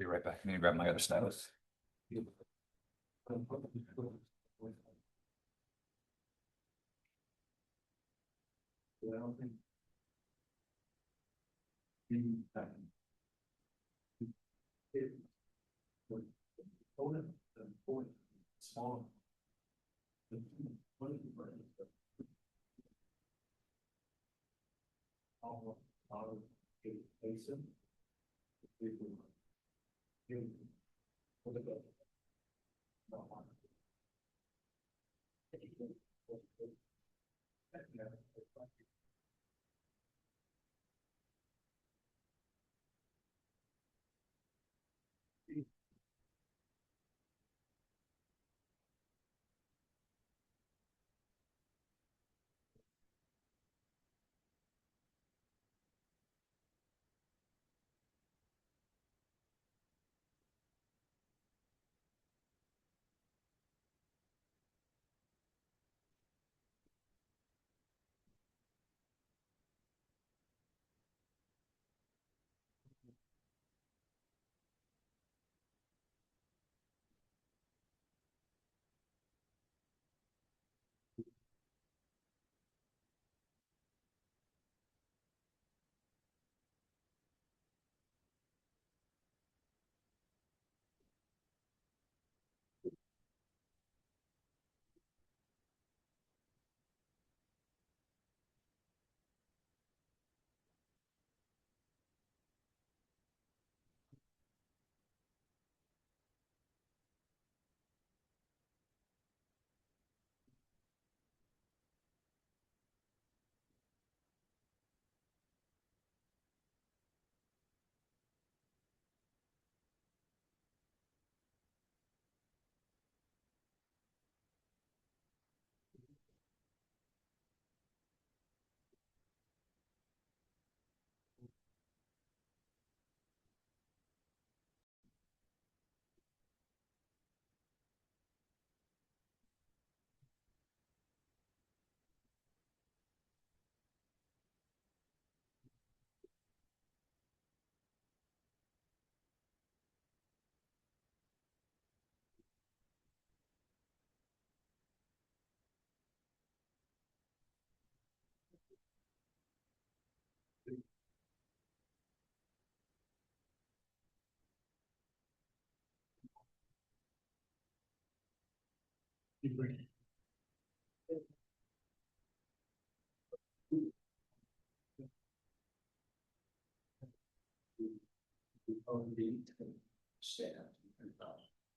Be right back. I need to grab my other stylus. Small.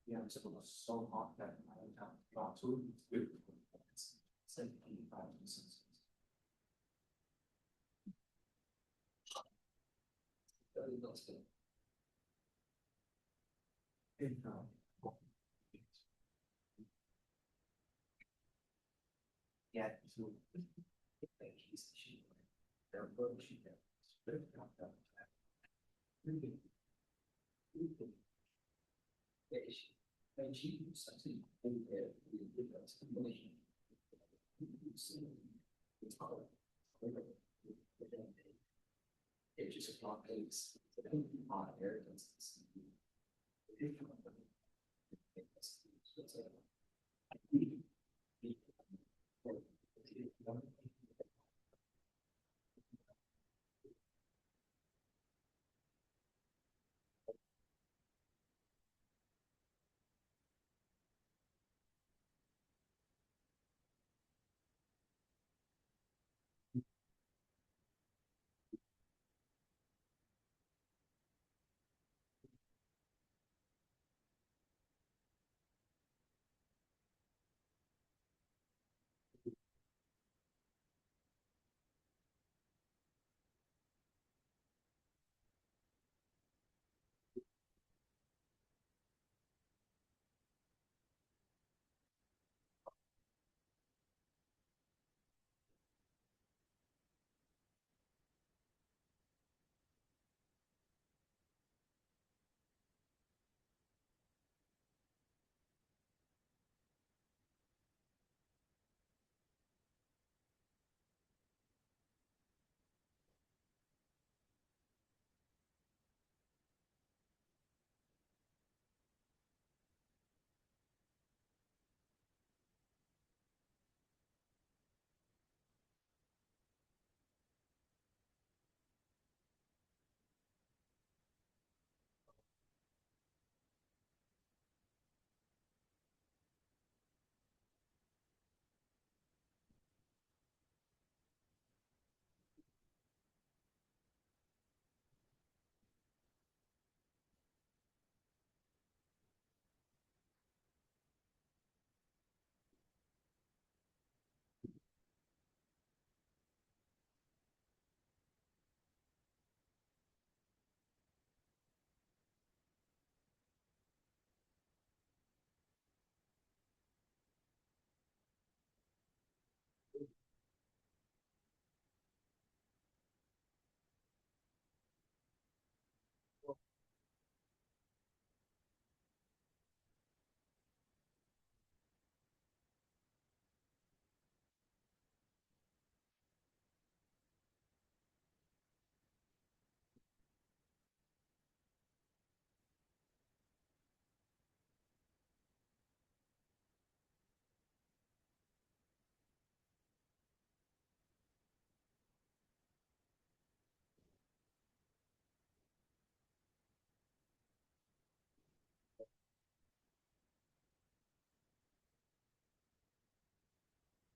Yeah, it's so hot that I have got to 75%. Yeah, so it's just a lot pace. Hot air.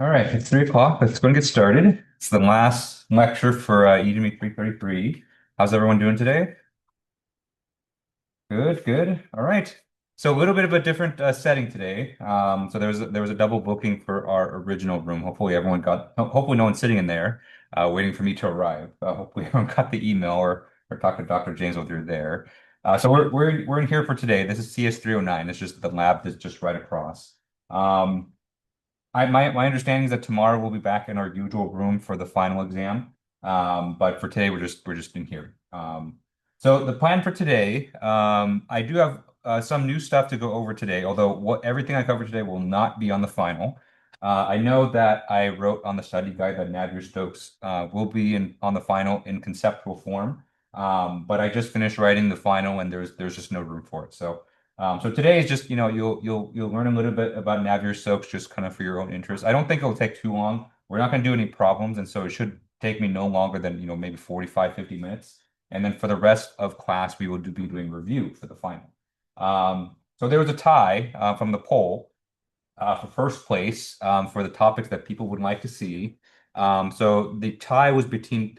All right, it's 3 o'clock. Let's go and get started. It's the last lecture for EGME 333. How's everyone doing today? Good, good. All right. So a little bit of a different setting today. So there was a double booking for our original room. Hopefully everyone got. Hopefully no one's sitting in there waiting for me to arrive. Hopefully everyone got the email or talked to Dr. James while they're there. So we're in here for today. This is CS 309. It's just the lab that's just right across. Um, my understanding is that tomorrow we'll be back in our usual room for the final exam. But for today we're just in here. So the plan for today, I do have some new stuff to go over today, although everything I cover today will not be on the final. I know that I wrote on the study guide that Navier-Stokes will be on the final in conceptual form. But I just finished writing the final and there's just no room for it. So today is just, you'll learn a little bit about Navier-Stokes just kind of for your own interest. I don't think it'll take too long. We're not going to do any problems, and so it should take me no longer than, maybe 45, 50 minutes. And then for the rest of class, we will be doing review for the final. So there was a tie from the poll for first place for the topics that people would like to see. So the tie was between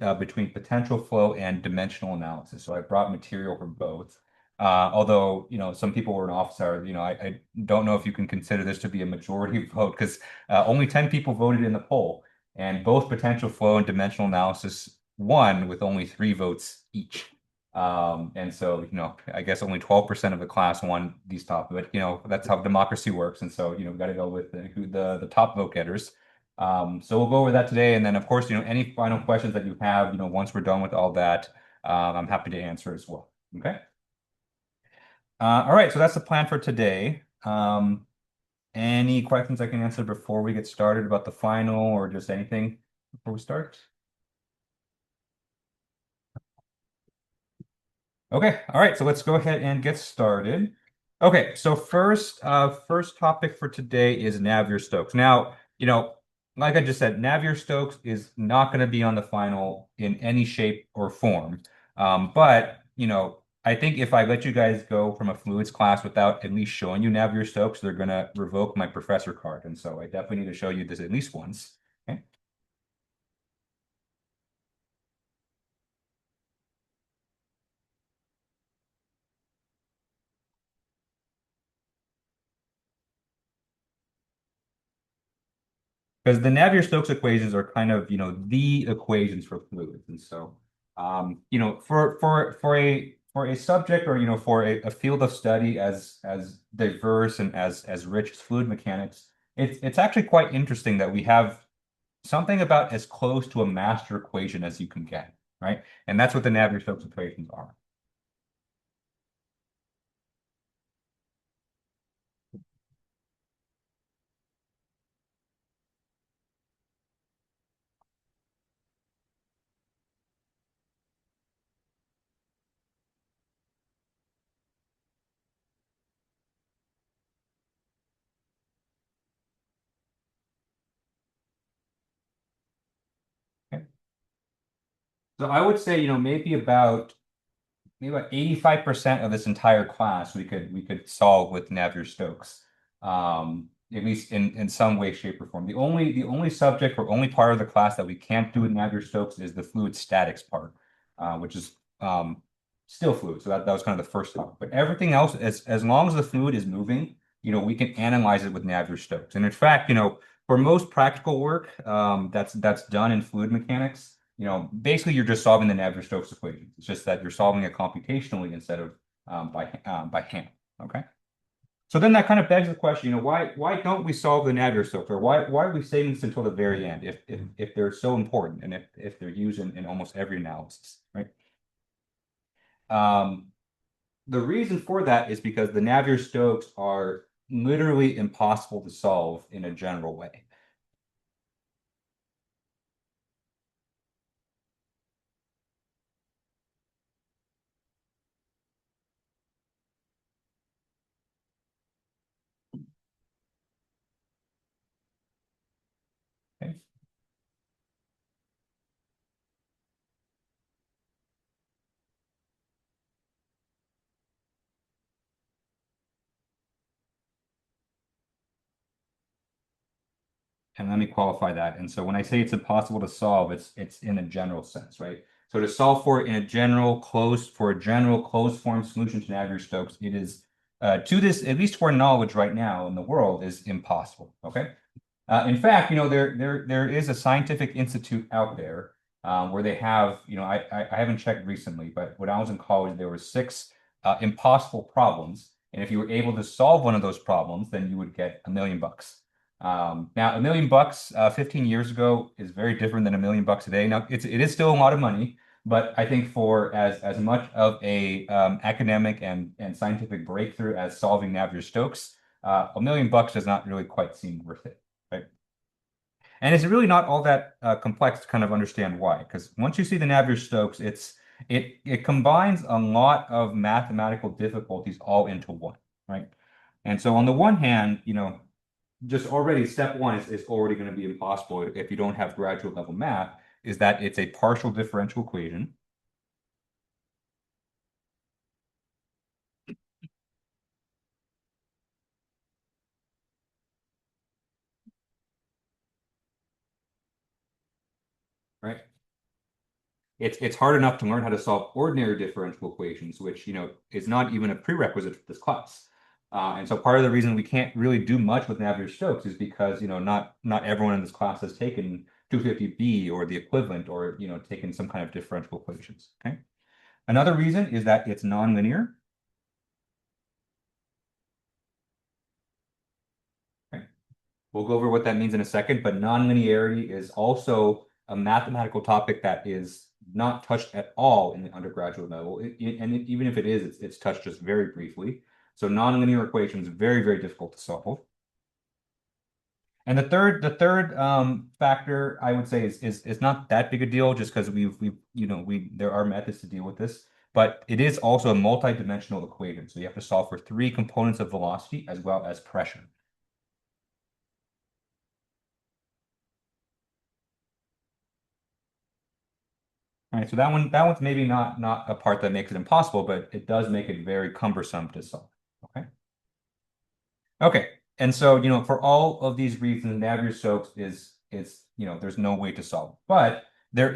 potential flow and dimensional analysis. So I brought material for both. Although, some people were in office hours, I don't know if you can consider this to be a majority vote because only 10 people voted in the poll, and both potential flow and dimensional analysis won with only 3 votes each. And so, I guess only 12% of the class won these top, but that's how democracy works. And so, we got to go with the top vote getters. So we'll go over that today. And then of course, any final questions that you have, once we're done with all that, I'm happy to answer as well. Okay. All right. So that's the plan for today. Any questions I can answer before we get started about the final or just anything before we start? Okay, all right, so let's go ahead and get started. Okay, so first topic for today is Navier-Stokes. Now, like I just said, Navier-Stokes is not going to be on the final in any shape or form. But, I think if I let you guys go from a fluids class without at least showing you Navier-Stokes, they're going to revoke my professor card. And so I definitely need to show you this at least once. Okay. Because the Navier-Stokes equations are kind of, the equations for fluids. And so, for a subject or, for a field of study as diverse and as rich as fluid mechanics, it's actually quite interesting that we have something about as close to a master equation as you can get, right? And that's what the Navier-Stokes equations are. Okay. So I would say, maybe about 85% of this entire class we could solve with Navier-Stokes, at least in some way, shape, or form. The only subject or only part of the class that we can't do with Navier-Stokes is the fluid statics part, which is still fluid. So that was kind of the first topic. But everything else, as long as the fluid is moving, we can analyze it with Navier-Stokes. And in fact, for most practical work that's done in fluid mechanics, basically you're just solving the Navier-Stokes equation. It's just that you're solving it computationally instead of by hand. Okay. So then that kind of begs the question, why don't we solve the Navier-Stokes, or why are we saving this until the very end if they're so important and if they're used in almost every analysis, right? Um, the reason for that is because the Navier-Stokes are literally impossible to solve in a general way. Okay. And let me qualify that. And so when I say it's impossible to solve, it's in a general sense, right? So to solve for it in a general closed form solution to Navier-Stokes, it is to this, at least to our knowledge right now in the world, is impossible. Okay. In fact, there is a scientific institute out there where they have, I haven't checked recently, but when I was in college, there were six impossible problems, and if you were able to solve one of those problems, then you would get $1 million. Now, $1 million 15 years ago is very different than $1 million today. Now, it is still a lot of money, but I think for as much of a academic and scientific breakthrough as solving Navier-Stokes, $1 million does not really quite seem worth it. Right? And it's really not all that complex to kind of understand why, because once you see the Navier-Stokes, it combines a lot of mathematical difficulties all into one, right? And so on the one hand, just already step one is already going to be impossible if you don't have graduate level math, is that it's a partial differential equation. Right? It's hard enough to learn how to solve ordinary differential equations, which, is not even a prerequisite for this class. And so part of the reason we can't really do much with Navier-Stokes is because, not everyone in this class has taken 250B or the equivalent or, taken some kind of differential equations. Okay. Another reason is that it's nonlinear. Okay. We'll go over what that means in a second, but nonlinearity is also a mathematical topic that is not touched at all in the undergraduate level. Even if it is, it's touched just very briefly. So nonlinear equations, very, very difficult to solve. And the third factor I would say is not that big a deal, just because there are methods to deal with this, but it is also a multi-dimensional equation. So you have to solve for three components of velocity as well as pressure. All right, so that one's maybe not a part that makes it impossible, but it does make it very cumbersome to solve. Okay. Okay. And so, for all of these reasons, Navier-Stokes is, there's no way to solve. But there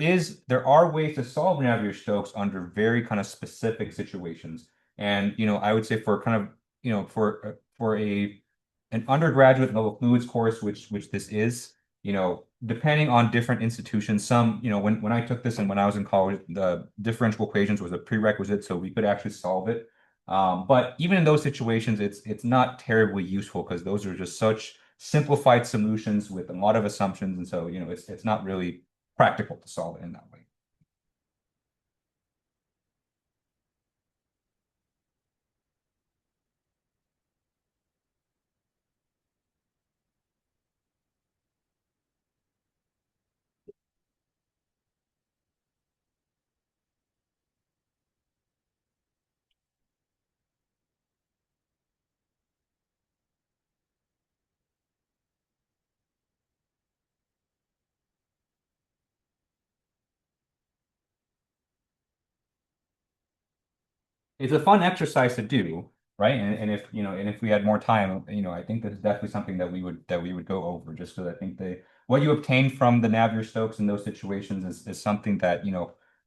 are ways to solve Navier-Stokes under very kind of specific situations. And, I would say for kind of, for an undergraduate level fluids course, which this is, depending on different institutions, some, when I took this and when I was in college, the differential equations was a prerequisite, so we could actually solve it. But even in those situations, it's not terribly useful because those are just such simplified solutions with a lot of assumptions, and so it's not really practical to solve it in that way. It's a fun exercise to do, right? And if we had more time, I think this is definitely something that we would go over just because I think what you obtain from the Navier-Stokes in those situations is something that,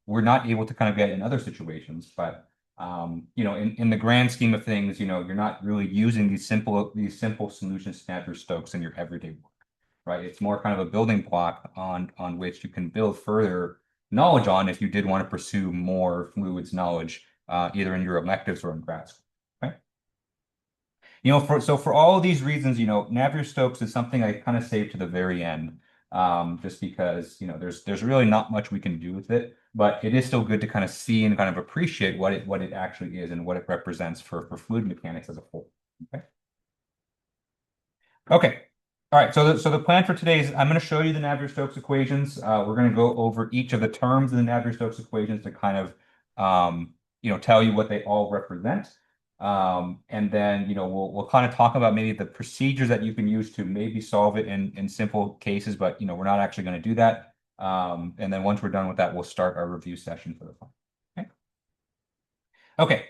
we're not able to kind of get in other situations. But in the grand scheme of things, you're not really using these simple solutions to Navier-Stokes in your everyday work, right? It's more kind of a building block on which you can build further knowledge on if you did want to pursue more fluids knowledge, either in your electives or in grad school. Right? For all of these reasons, Navier-Stokes is something I kind of saved to the very end, just because there's really not much we can do with it, but it is still good to kind of see and kind of appreciate what it actually is and what it represents for fluid mechanics as a whole. Okay. Okay. All right. So the plan for today is I'm going to show you the Navier-Stokes equations. We're going to go over each of the terms in the Navier-Stokes equations to kind of tell you what they all represent. And then we'll kind of talk about maybe the procedures that you can use to maybe solve it in simple cases, but we're not actually going to do that. And then once we're done with that, we'll start our review session for the fun. Okay. Okay.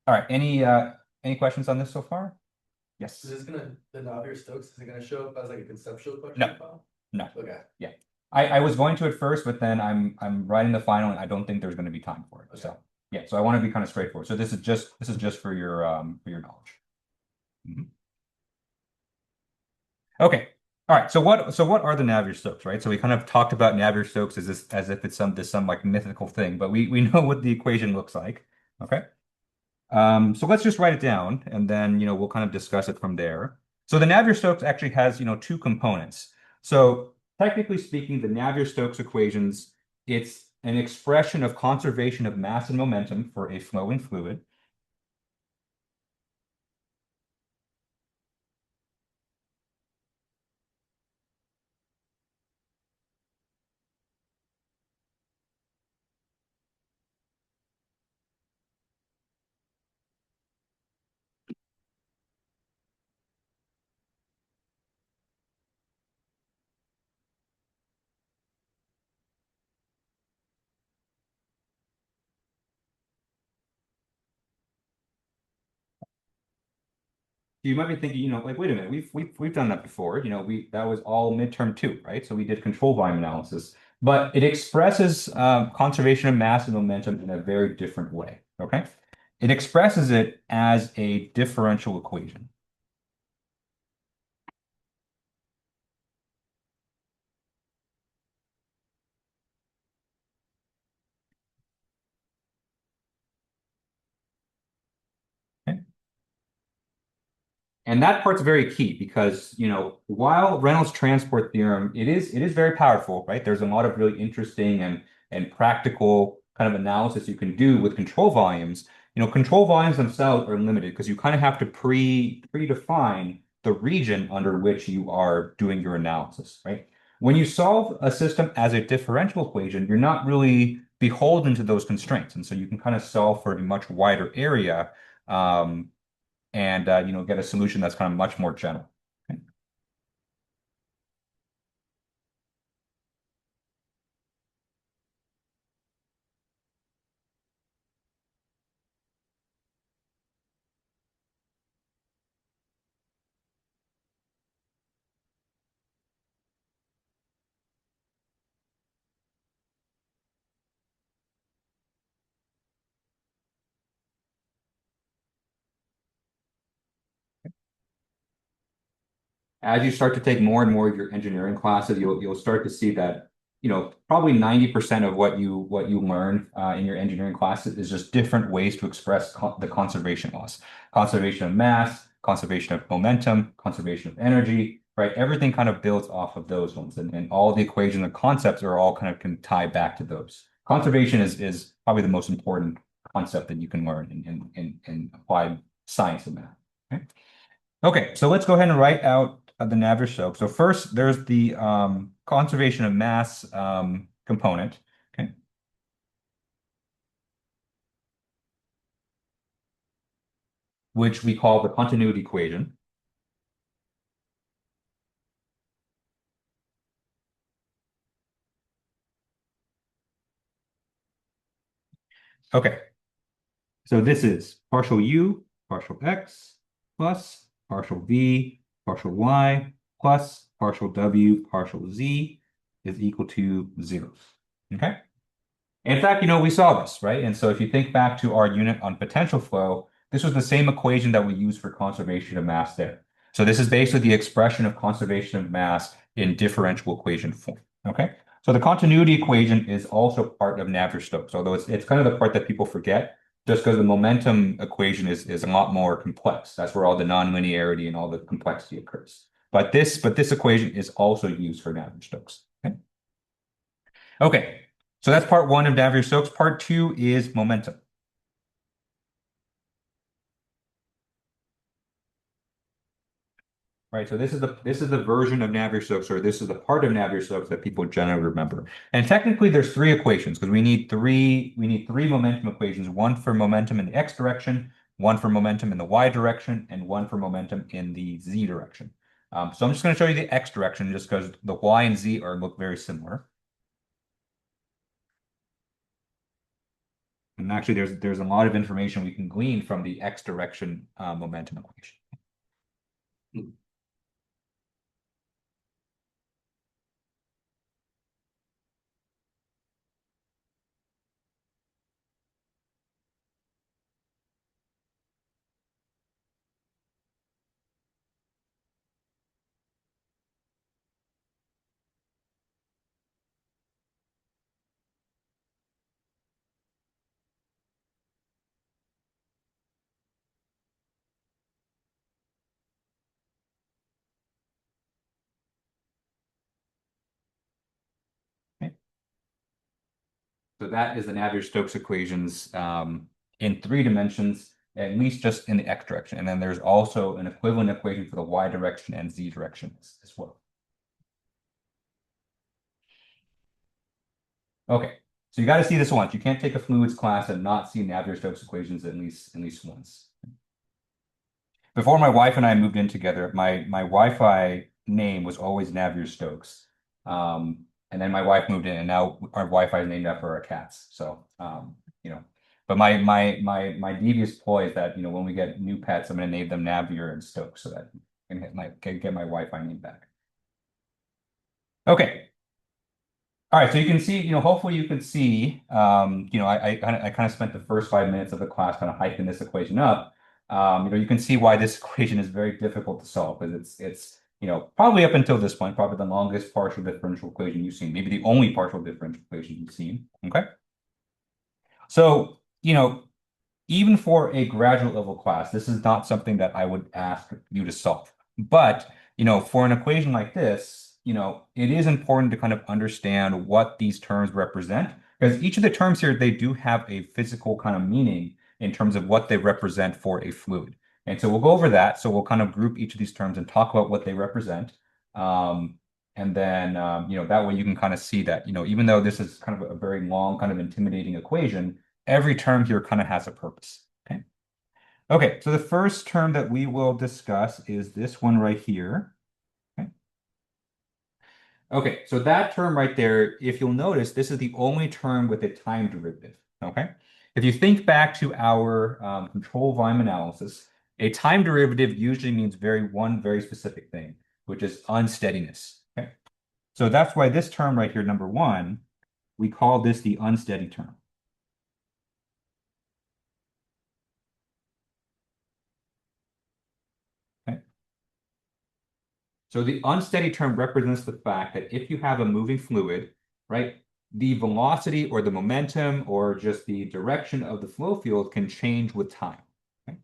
All right. Any questions on this so far? Yes. Is this the Navier Stokes, is it gonna show up as like a conceptual question No. file? No. Okay. Yeah. I was going to at first, but then I'm writing the final and I don't think there's going to be time for it. Okay. So yeah, so I want to be kind of straightforward. So this is just for your knowledge. Mhm. Okay. All right. So what are the Navier-Stokes, right? So we kind of talked about Navier-Stokes as if it's some like mythical thing, but we know what the equation looks like. Okay. So let's just write it down and then we'll kind of discuss it from there. So the Navier-Stokes actually has two components. So technically speaking, the Navier-Stokes equations, it's an expression of conservation of mass and momentum for a flowing fluid. You might be thinking, like, wait a minute, we've done that before. That was all midterm two, right? So we did control volume analysis, but it expresses conservation of mass and momentum in a very different way. Okay, it expresses it as a differential equation. Okay? And that part's very key because, while Reynolds transport theorem, it is very powerful, right? There's a lot of really interesting and practical kind of analysis you can do with control volumes. Control volumes themselves are limited because you kind of have to predefine the region under which you are doing your analysis, right? When you solve a system as a differential equation, you're not really beholden to those constraints. And so you can kind of solve for a much wider area. And get a solution that's kind of much more general. Okay. As you start to take more and more of your engineering classes, you'll start to see that probably 90% of what you learn in your engineering classes is just different ways to express the conservation laws, conservation of mass, conservation of momentum, conservation of energy, right? Everything kind of builds off of those ones, and all the equations and concepts are all kind of can tie back to those. Conservation is probably the most important concept that you can learn in applied science and math. Okay? Okay, so let's go ahead and write out the Navier-Stokes. So first, there's the conservation of mass component, okay, which we call the continuity equation. Okay, so this is partial u, partial x, plus partial v, partial y, plus partial w, partial z is equal to 0. Okay? In fact, we saw this, right? And so if you think back to our unit on potential flow, this was the same equation that we used for conservation of mass there. So this is basically the expression of conservation of mass in differential equation form. Okay. So the continuity equation is also part of Navier-Stokes, although it's kind of the part that people forget just because the momentum equation is a lot more complex. That's where all the nonlinearity and all the complexity occurs. But this equation is also used for Navier-Stokes. Okay. Okay. So that's part one of Navier-Stokes. Part two is momentum. Right. So this is the version of Navier-Stokes, or this is the part of Navier-Stokes that people generally remember. And technically there's three equations because we need three momentum equations, one for momentum in the x direction, one for momentum in the y direction, and one for momentum in the z direction. So I'm just going to show you the x direction just because the y and z look very similar. And actually, there's a lot of information we can glean from the x direction momentum equation. So that is the Navier-Stokes equations in 3 dimensions, at least just in the x direction. And then there's also an equivalent equation for the y direction and z directions as well. Okay, so you got to see this once. You can't take a fluids class and not see Navier-Stokes equations at least once. Before my wife and I moved in together, my Wi-Fi name was always Navier-Stokes. And then my wife moved in, and now our Wi-Fi is named after our cats. So, you know, but my devious ploy is that when we get new pets, I'm going to name them Navier and Stokes so that I can get my Wi-Fi name back. Okay. All right, so you can see, hopefully you can see, I kind of spent the first 5 minutes of the class kind of hiking this equation up. You can see why this equation is very difficult to solve because it's probably up until this point, probably the longest partial differential equation you've seen, maybe the only partial differential equation you've seen. Okay. So, even for a graduate level class, this is not something that I would ask you to solve. But, for an equation like this, it is important to kind of understand what these terms represent because each of the terms here, they do have a physical kind of meaning in terms of what they represent for a fluid. And so we'll go over that. So we'll kind of group each of these terms and talk about what they represent. And then, that way you can kind of see that, even though this is kind of a very long, kind of intimidating equation, every term here kind of has a purpose. Okay. Okay, so the first term that we will discuss is this one right here. Okay. Okay, so that term right there, if you'll notice, this is the only term with a time derivative. Okay. If you think back to our control volume analysis, a time derivative usually means one very specific thing, which is unsteadiness. Okay. So that's why this term right here, number one, we call this the unsteady term. Okay. So the unsteady term represents the fact that if you have a moving fluid, right, the velocity or the momentum or just the direction of the flow field can change with time. Okay?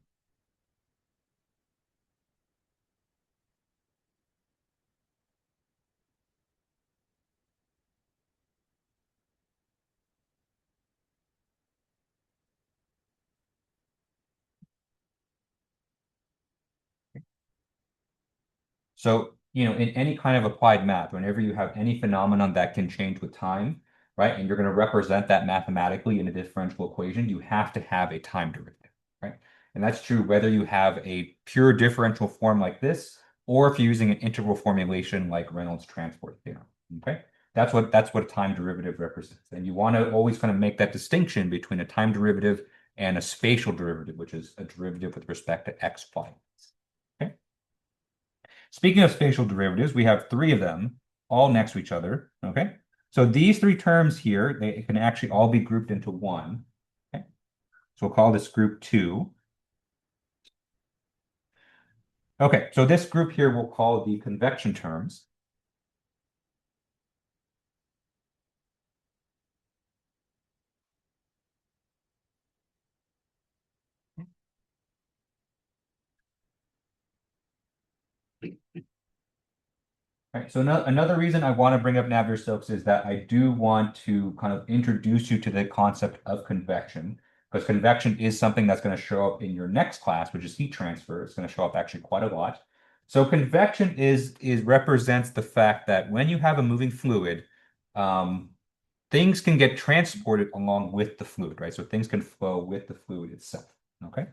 So, in any kind of applied math, whenever you have any phenomenon that can change with time, right, and you're going to represent that mathematically in a differential equation, you have to have a time derivative, right? And that's true whether you have a pure differential form like this, or if you're using an integral formulation like Reynolds transport theorem, okay? That's what a time derivative represents. And you want to always kind of make that distinction between a time derivative and a spatial derivative, which is a derivative with respect to x coordinates. Okay. Speaking of spatial derivatives, we have three of them all next to each other. Okay. So these three terms here, they can actually all be grouped into one. Okay. So we'll call this group two. Okay. So this group here we'll call the convection terms. All right, so another reason I want to bring up Navier-Stokes is that I do want to kind of introduce you to the concept of convection, because convection is something that's going to show up in your next class, which is heat transfer. It's going to show up actually quite a lot. So convection is represents the fact that when you have a moving fluid, things can get transported along with the fluid, right? So things can flow with the fluid itself. Okay.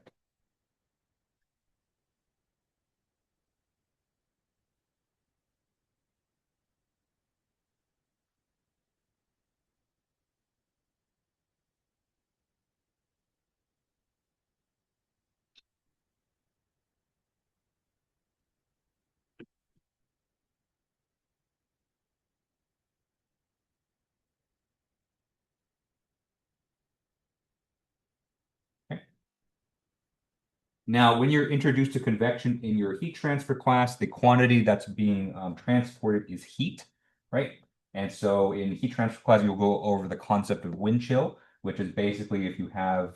Now, when you're introduced to convection in your heat transfer class, the quantity that's being transported is heat, right? And so in heat transfer class, you'll go over the concept of wind chill, which is basically if you have,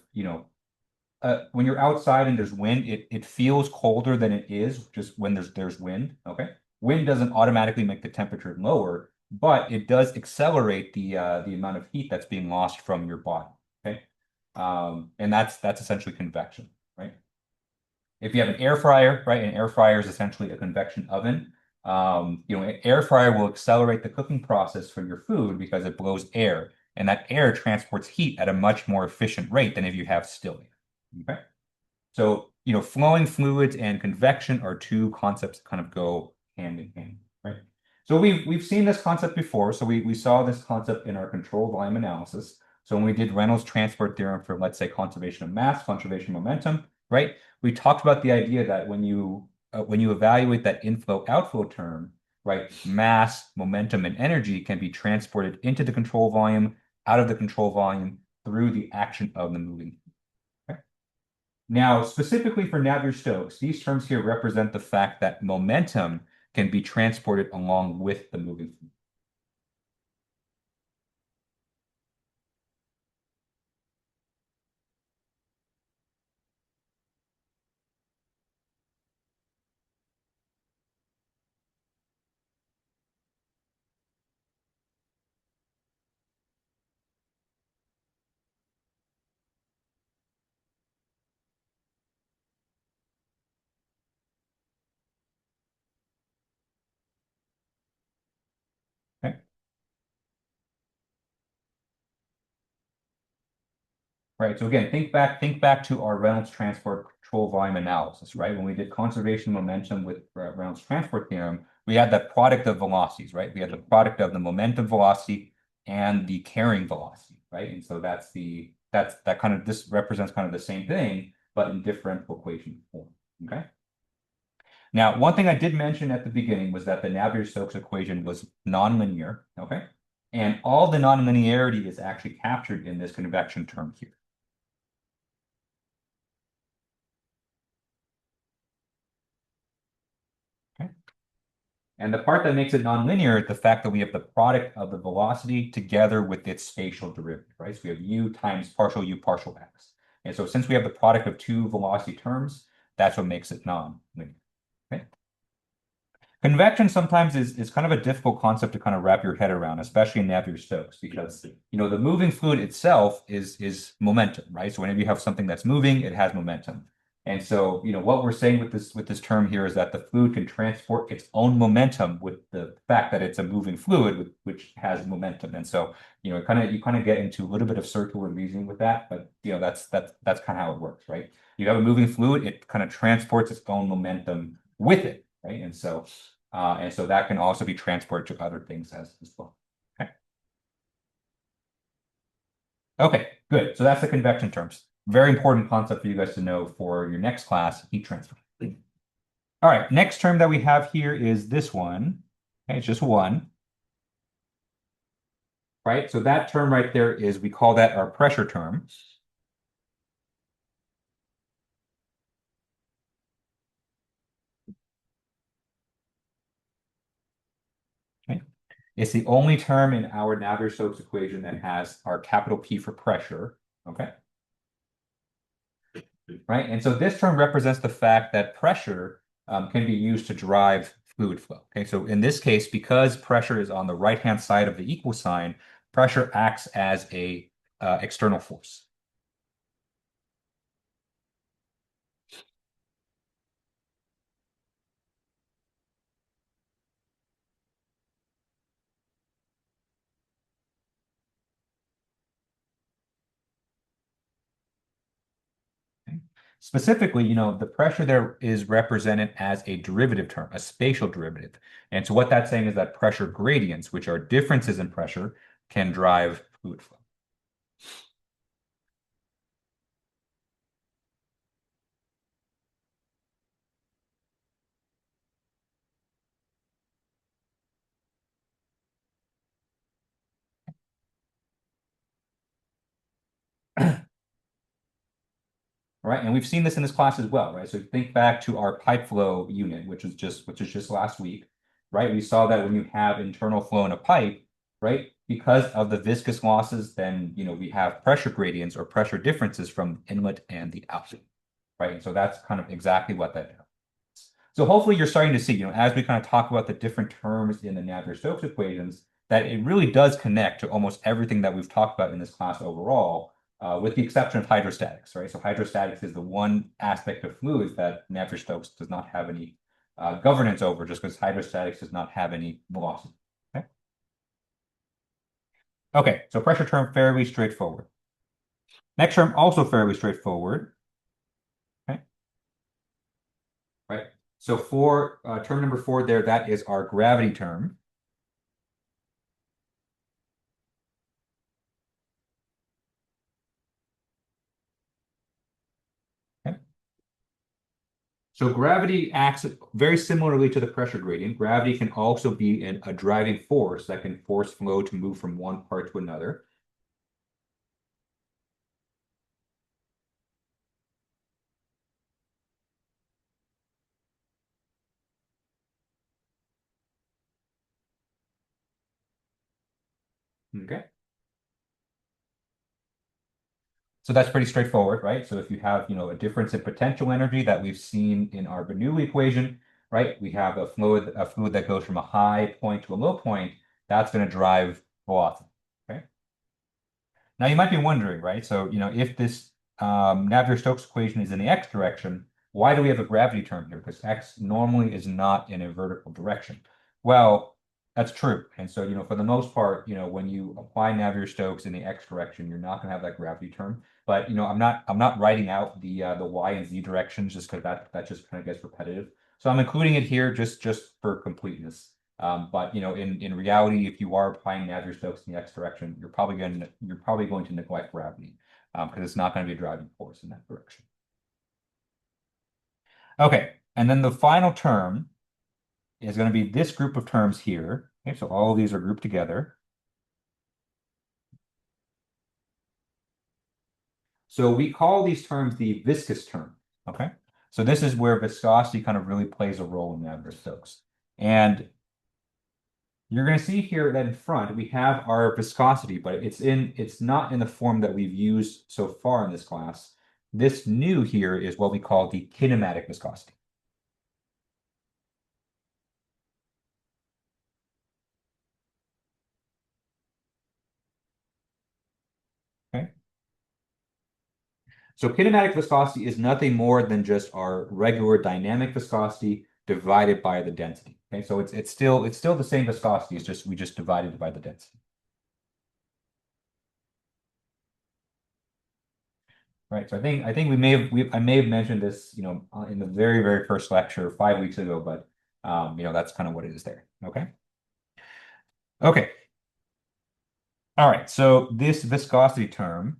when you're outside and there's wind, it feels colder than it is just when there's wind, okay? Wind doesn't automatically make the temperature lower. but it does accelerate the amount of heat that's being lost from your body. Okay, and that's essentially convection, right? If you have an air fryer, right, an air fryer is essentially a convection oven. An air fryer will accelerate the cooking process for your food because it blows air, and that air transports heat at a much more efficient rate than if you have still air. Okay. So, flowing fluids and convection are two concepts that kind of go hand in hand, right? So we've seen this concept before. So we saw this concept in our control volume analysis. So when we did Reynolds transport theorem for, let's say, conservation of mass, conservation of momentum, right? We talked about the idea that when you evaluate that inflow-outflow term, right, mass, momentum, and energy can be transported into the control volume, out of the control volume through the action of the moving. Now, specifically for Navier-Stokes, these terms here represent the fact that momentum can be transported along with the moving fluid. Okay? Right. So again, think back to our Reynolds transport control volume analysis, right? When we did conservation momentum with Reynolds transport theorem, we had that product of velocities, right? We had the product of the momentum velocity and the carrying velocity, right? And so this represents kind of the same thing, but in differential equation form. Okay. Now, one thing I did mention at the beginning was that the Navier-Stokes equation was nonlinear, okay? And all the nonlinearity is actually captured in this convection term here. Okay. And the part that makes it nonlinear is the fact that we have the product of the velocity together with its spatial derivative, right? So we have u times partial u partial x. And so since we have the product of two velocity terms, that's what makes it nonlinear. Okay. Convection sometimes is kind of a difficult concept to kind of wrap your head around, especially in Navier-Stokes, because the moving fluid itself is momentum, right? So whenever you have something that's moving, it has momentum. And so, what we're saying with this term here is that the fluid can transport its own momentum with the fact that it's a moving fluid which has momentum. And so, you kind of get into a little bit of circular reasoning with that, but that's kind of how it works, right? You have a moving fluid, it kind of transports its own momentum with it, right? And so that can also be transported to other things as well. Okay. Okay, good. So that's the convection terms. Very important concept for you guys to know for your next class, heat transfer. All right, next term that we have here is this one. Okay, it's just one. Right? So that term right there is, we call that our pressure term. Okay. It's the only term in our Navier-Stokes equation that has our capital P for pressure. Okay. Right? And so this term represents the fact that pressure can be used to drive fluid flow. Okay, so in this case, because pressure is on the right-hand side of the equal sign, pressure acts as a external force. Okay? Specifically, the pressure there is represented as a derivative term, a spatial derivative. And so what that's saying is that pressure gradients, which are differences in pressure, can drive fluid flow. Right? And we've seen this in this class as well, right? So think back to our pipe flow unit, which is just last week, right? We saw that when you have internal flow in a pipe, right? Because of the viscous losses, then we have pressure gradients or pressure differences from inlet and the outlet, right? And so that's kind of exactly what that is. So hopefully you're starting to see, as we kind of talk about the different terms in the Navier-Stokes equations, that it really does connect to almost everything that we've talked about in this class overall, with the exception of hydrostatics, right? So hydrostatics is the one aspect of fluids that Navier-Stokes does not have any governance over, just because hydrostatics does not have any velocity. Okay. Okay, so pressure term fairly straightforward. Next term also fairly straightforward. Okay, right. So for term number four there, that is our gravity term. Okay. So gravity acts very similarly to the pressure gradient. Gravity can also be a driving force that can force flow to move from one part to another. Okay. So that's pretty straightforward, right? So if you have, a difference in potential energy that we've seen in our Bernoulli equation, right? We have a fluid that goes from a high point to a low point, that's going to drive velocity. Okay. Now you might be wondering, right? So, if this Navier-Stokes equation is in the x direction, why do we have a gravity term here? Because x normally is not in a vertical direction. Well, that's true. And so, for the most part, when you apply Navier-Stokes in the x direction, you're not going to have that gravity term. But, I'm not writing out the y and z directions just because that just kind of gets repetitive. So I'm including it here just for completeness. But in reality, if you are applying Navier-Stokes in the x direction, you're probably going to neglect gravity because it's not going to be a driving force in that direction. Okay, and then the final term is going to be this group of terms here. Okay, so all of these are grouped together. So we call these terms the viscous term. Okay, so this is where viscosity kind of really plays a role in Navier-Stokes. And you're going to see here that in front we have our viscosity, but it's not in the form that we've used so far in this class. This new here is what we call the kinematic viscosity. Okay. So kinematic viscosity is nothing more than just our regular dynamic viscosity divided by the density. Okay, so it's still the same viscosity. It's just we just divided it by the density. Right. So I think I may have mentioned this, in the very, very first lecture 5 weeks ago, but that's kind of what it is there. Okay. Okay. All right. So this viscosity term,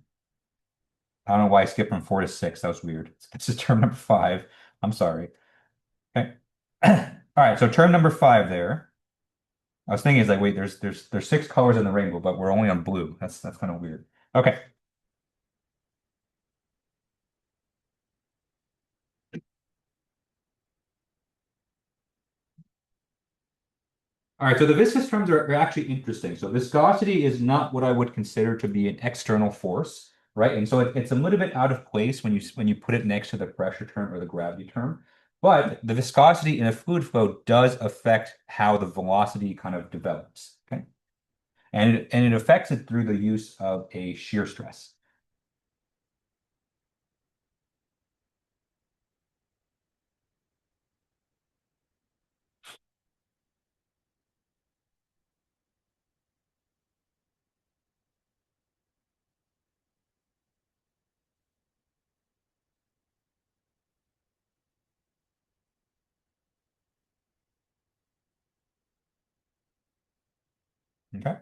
I don't know why I skipped from four to six. That was weird. This is term number five. I'm sorry. Okay. All right. So term number five there. I was thinking is like, wait, there's six colors in the rainbow, but we're only on blue. That's kind of weird. Okay. All right, so the viscous terms are actually interesting. So viscosity is not what I would consider to be an external force, right? And so it's a little bit out of place when you put it next to the pressure term or the gravity term. But the viscosity in a fluid flow does affect how the velocity kind of develops. Okay. And it affects it through the use of a shear stress. Okay.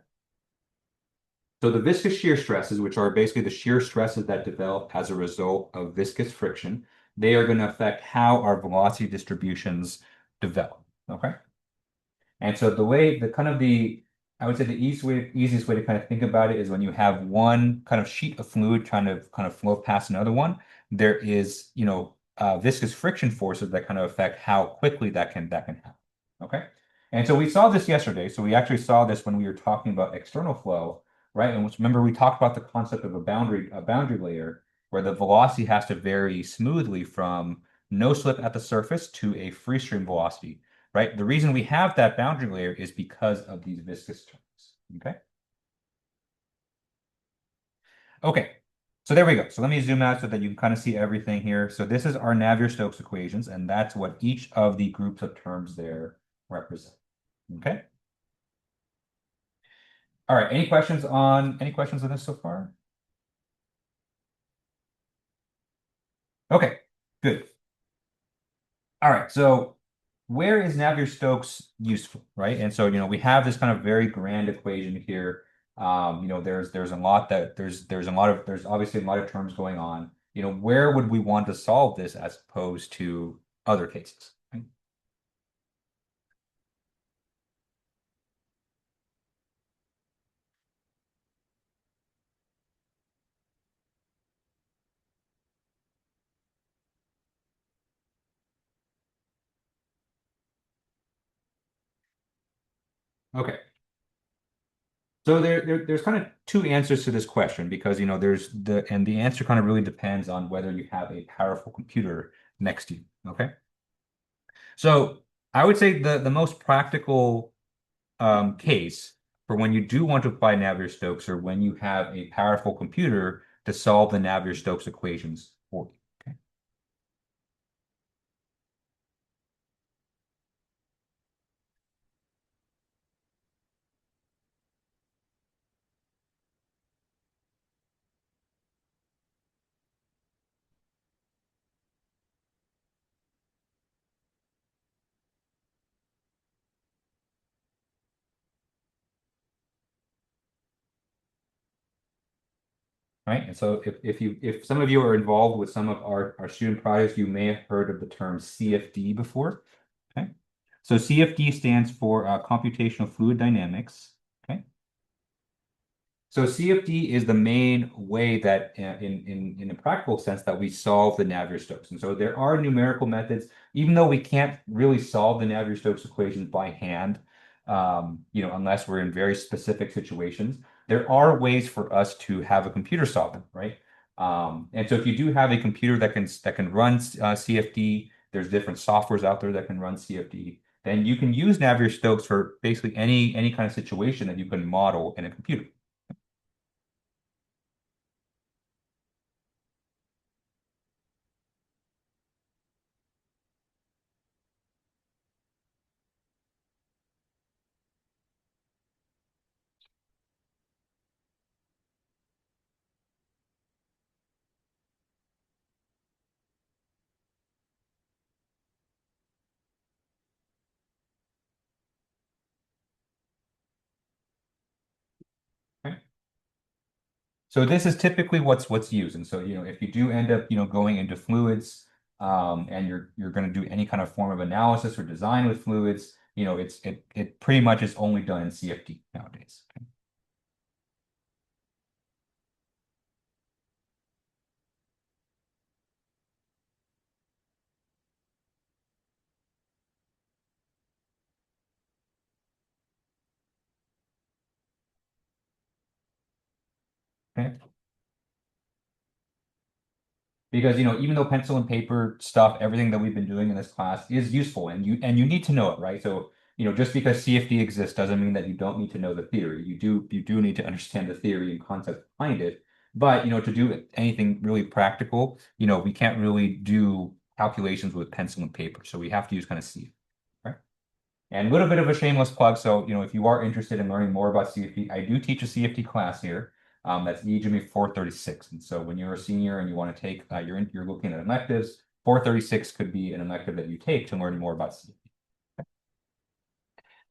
So the viscous shear stresses, which are basically the shear stresses that develop as a result of viscous friction, they are going to affect how our velocity distributions develop. Okay. And so I would say the easiest way to kind of think about it is when you have one kind of sheet of fluid trying to kind of flow past another one, there is, viscous friction forces that kind of affect how quickly that can happen. Okay. And so we saw this yesterday. So we actually saw this when we were talking about external flow, right? And remember we talked about the concept of a boundary layer where the velocity has to vary smoothly from no slip at the surface to a free stream velocity, right? The reason we have that boundary layer is because of these viscous terms. Okay. Okay. So there we go. So let me zoom out so that you can kind of see everything here. So this is our Navier-Stokes equations, and that's what each of the groups of terms there represent. Okay. All right. Any questions on this so far? Okay. Good. All right. So where is Navier-Stokes useful, right? And so, we have this kind of very grand equation here. There's a lot that there's obviously a lot of terms going on. Where would we want to solve this as opposed to other cases? Right? Okay. So there's kind of two answers to this question because the answer kind of really depends on whether you have a powerful computer next to you. Okay. So I would say the most practical case for when you do want to apply Navier-Stokes or when you have a powerful computer to solve the Navier-Stokes equations for you. Okay. Right. And so if some of you are involved with some of our student projects, you may have heard of the term CFD before. Okay. So CFD stands for computational fluid dynamics. Okay. So CFD is the main way that, in a practical sense, that we solve the Navier-Stokes. And so there are numerical methods, even though we can't really solve the Navier-Stokes equations by hand, unless we're in very specific situations. There are ways for us to have a computer solve them, right? And so if you do have a computer that can run CFD, there's different softwares out there that can run CFD. Then you can use Navier-Stokes for basically any kind of situation that you can model in a computer. Okay. So this is typically what's used. And so, if you do end up, going into fluids, and you're going to do any kind of form of analysis or design with fluids, it pretty much is only done in CFD nowadays. Okay. Because even though pencil and paper stuff, everything that we've been doing in this class is useful, and you need to know it, right? So just because CFD exists doesn't mean that you don't need to know the theory. You do need to understand the theory and concept behind it. But to do anything really practical, we can't really do calculations with pencil and paper, so we have to use kind of CFD. And a little bit of a shameless plug. So, if you are interested in learning more about CFD, I do teach a CFD class here. That's EGME 436. And so when you're a senior and you want to take, you're looking at electives, 436 could be an elective that you take to learn more about CFD.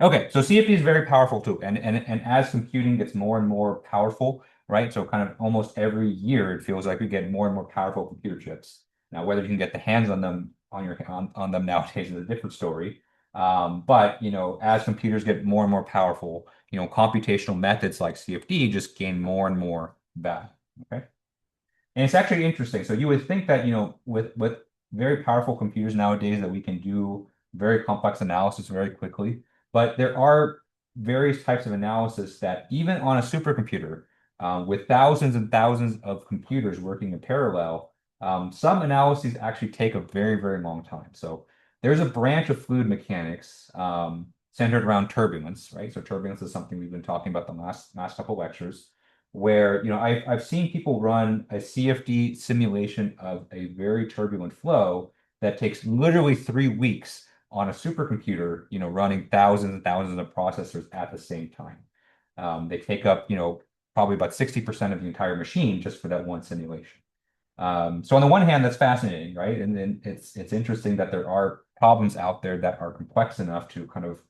Okay, so CFD is very powerful too. And as computing gets more and more powerful, right? So kind of almost every year it feels like we get more and more powerful computer chips. Now, whether you can get the hands on them on them nowadays is a different story. But as computers get more and more powerful, computational methods like CFD just gain more and more value. Okay. And it's actually interesting. So you would think that, with very powerful computers nowadays that we can do very complex analysis very quickly, but there are various types of analysis that even on a supercomputer, with thousands and thousands of computers working in parallel, some analyses actually take a very, very long time. So there's a branch of fluid mechanics, centered around turbulence, right? So turbulence is something we've been talking about the last couple lectures, where I've seen people run a CFD simulation of a very turbulent flow that takes literally 3 weeks on a supercomputer, running thousands and thousands of processors at the same time. They take up, probably about 60% of the entire machine just for that one simulation. So on the one hand, that's fascinating, right? And then it's interesting that there are problems out there that are complex enough to kind of,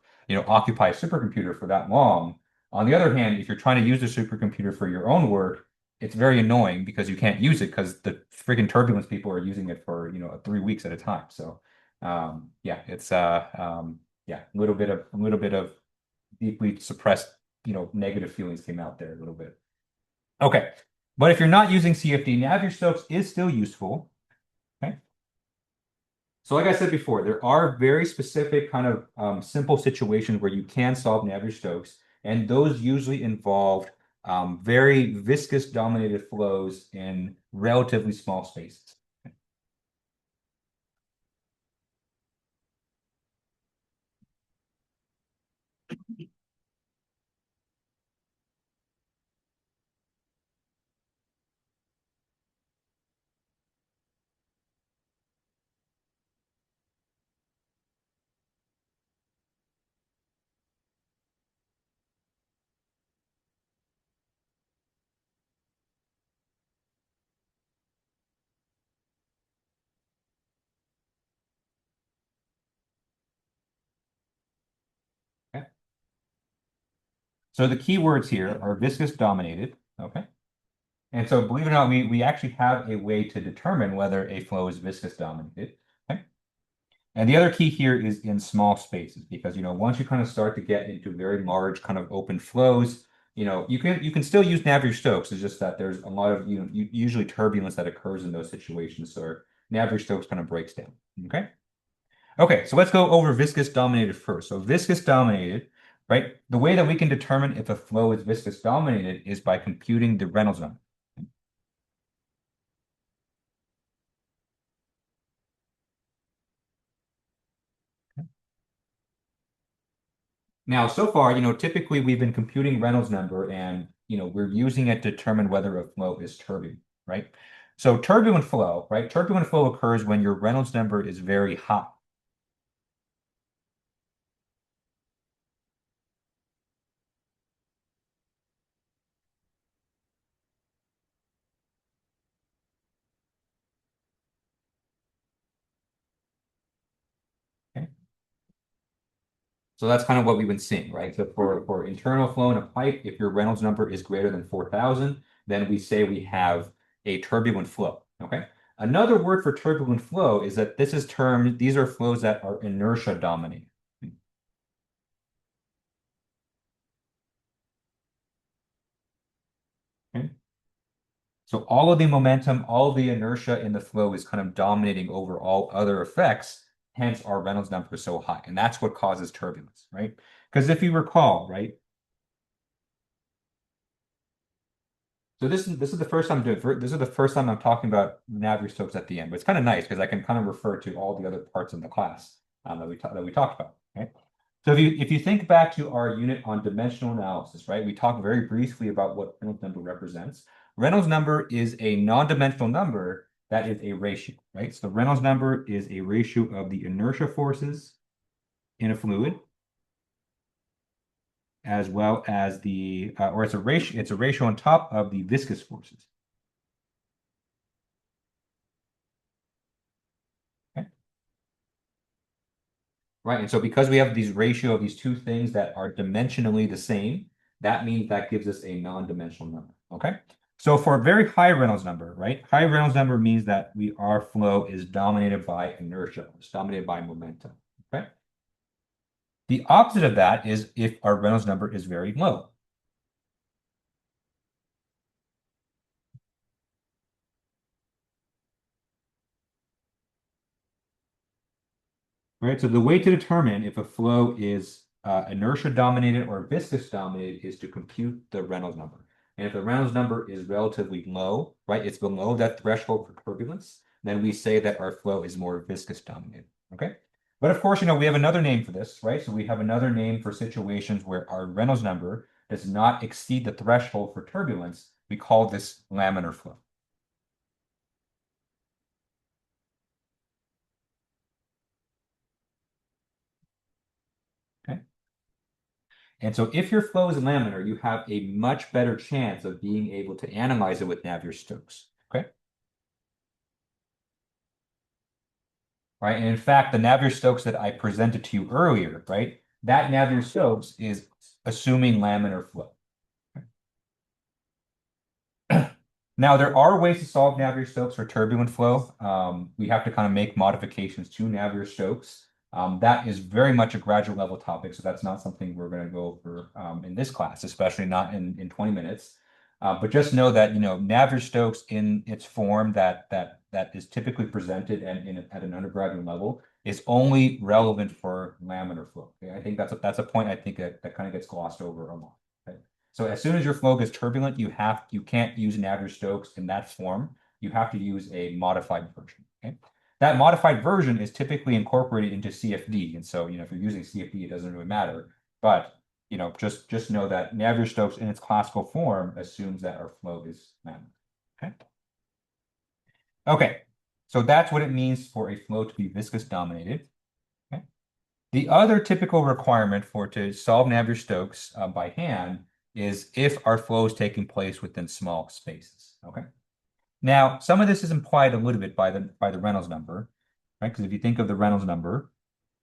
occupy a supercomputer for that long. On the other hand, if you're trying to use a supercomputer for your own work, it's very annoying because you can't use it because the friggin' turbulence people are using it for, 3 weeks at a time. So yeah, it's yeah, a little bit of deeply suppressed, negative feelings came out there a little bit. Okay. But if you're not using CFD, Navier-Stokes is still useful. Okay. So like I said before, there are very specific kind of simple situations where you can solve Navier-Stokes, and those usually involve very viscous dominated flows in relatively small spaces. Okay. So the key words here are viscous dominated. Okay. And so believe it or not, we actually have a way to determine whether a flow is viscous dominated. Okay. And the other key here is in small spaces because once you kind of start to get into very large kind of open flows, you can still use Navier-Stokes. It's just that there's a lot of usually turbulence that occurs in those situations, so Navier-Stokes kind of breaks down. Okay. Okay, so let's go over viscous dominated first. So viscous dominated, right? The way that we can determine if a flow is viscous dominated is by computing the Reynolds number. Now, so far, typically we've been computing Reynolds number and, we're using it to determine whether a flow is turbulent, right? So turbulent flow, right? Turbulent flow occurs when your Reynolds number is very high. Okay. So that's kind of what we've been seeing, right? So for internal flow in a pipe, if your Reynolds number is greater than 4,000, then we say we have a turbulent flow, okay? Another word for turbulent flow is that these are flows that are inertia dominated. Okay? So all of the momentum, all of the inertia in the flow is kind of dominating over all other effects, hence our Reynolds number is so high. And that's what causes turbulence, right? Because if you recall, right, so this is the first time this is the first time I'm talking about Navier-Stokes at the end, but it's kind of nice because I can kind of refer to all the other parts in the class that we talked about. Okay, so if you think back to our unit on dimensional analysis, right, we talked very briefly about what Reynolds number represents. Reynolds number is a non-dimensional number that is a ratio, right? So the Reynolds number is a ratio of the inertia forces in a fluid as well as or it's a ratio on top of the viscous forces. Okay. Right. And so because we have these ratio of these two things that are dimensionally the same, that means that gives us a non-dimensional number. Okay. So for a very high Reynolds number, right? High Reynolds number means that our flow is dominated by inertia. It's dominated by momentum. Okay. The opposite of that is if our Reynolds number is very low. Right. So the way to determine if a flow is inertia dominated or viscous dominated is to compute the Reynolds number. And if the Reynolds number is relatively low, right, it's below that threshold for turbulence, then we say that our flow is more viscous dominated. Okay. But of course, we have another name for this, right? So we have another name for situations where our Reynolds number does not exceed the threshold for turbulence. We call this laminar flow. Okay. And so if your flow is laminar, you have a much better chance of being able to analyze it with Navier-Stokes. Okay. Right. And in fact, the Navier-Stokes that I presented to you earlier, right? That Navier-Stokes is assuming laminar flow. Now, there are ways to solve Navier-Stokes for turbulent flow. We have to kind of make modifications to Navier-Stokes. That is very much a graduate level topic, so that's not something we're going to go over in this class, especially not in 20 minutes. But just know that Navier-Stokes in its form that is typically presented at an undergraduate level is only relevant for laminar flow. Okay? I think that's a point I think that kind of gets glossed over a lot. Okay? So as soon as your flow gets turbulent, you can't use Navier-Stokes in that form. You have to use a modified version. Okay? That modified version is typically incorporated into CFD. And so, if you're using CFD, it doesn't really matter. But, just know that Navier-Stokes in its classical form assumes that our flow is laminar. Okay. Okay. So that's what it means for a flow to be viscous dominated. Okay. The other typical requirement to solve Navier-Stokes by hand is if our flow is taking place within small spaces. Okay. Now, some of this is implied a little bit by the Reynolds number, right? Because if you think of the Reynolds number,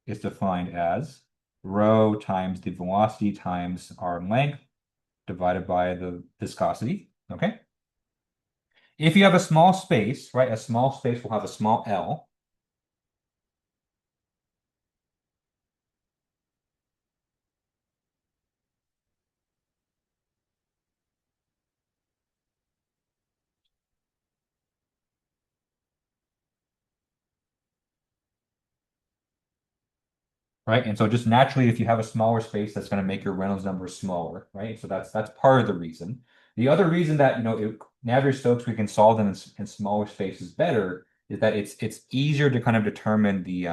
it's defined as rho times the velocity times our length divided by the viscosity. Okay. If you have a small space, right? A small space will have a small L. Right? And so just naturally, if you have a smaller space, that's going to make your Reynolds number smaller, right? So that's part of the reason. The other reason that Navier-Stokes we can solve them in smaller spaces better is that it's easier to kind of determine the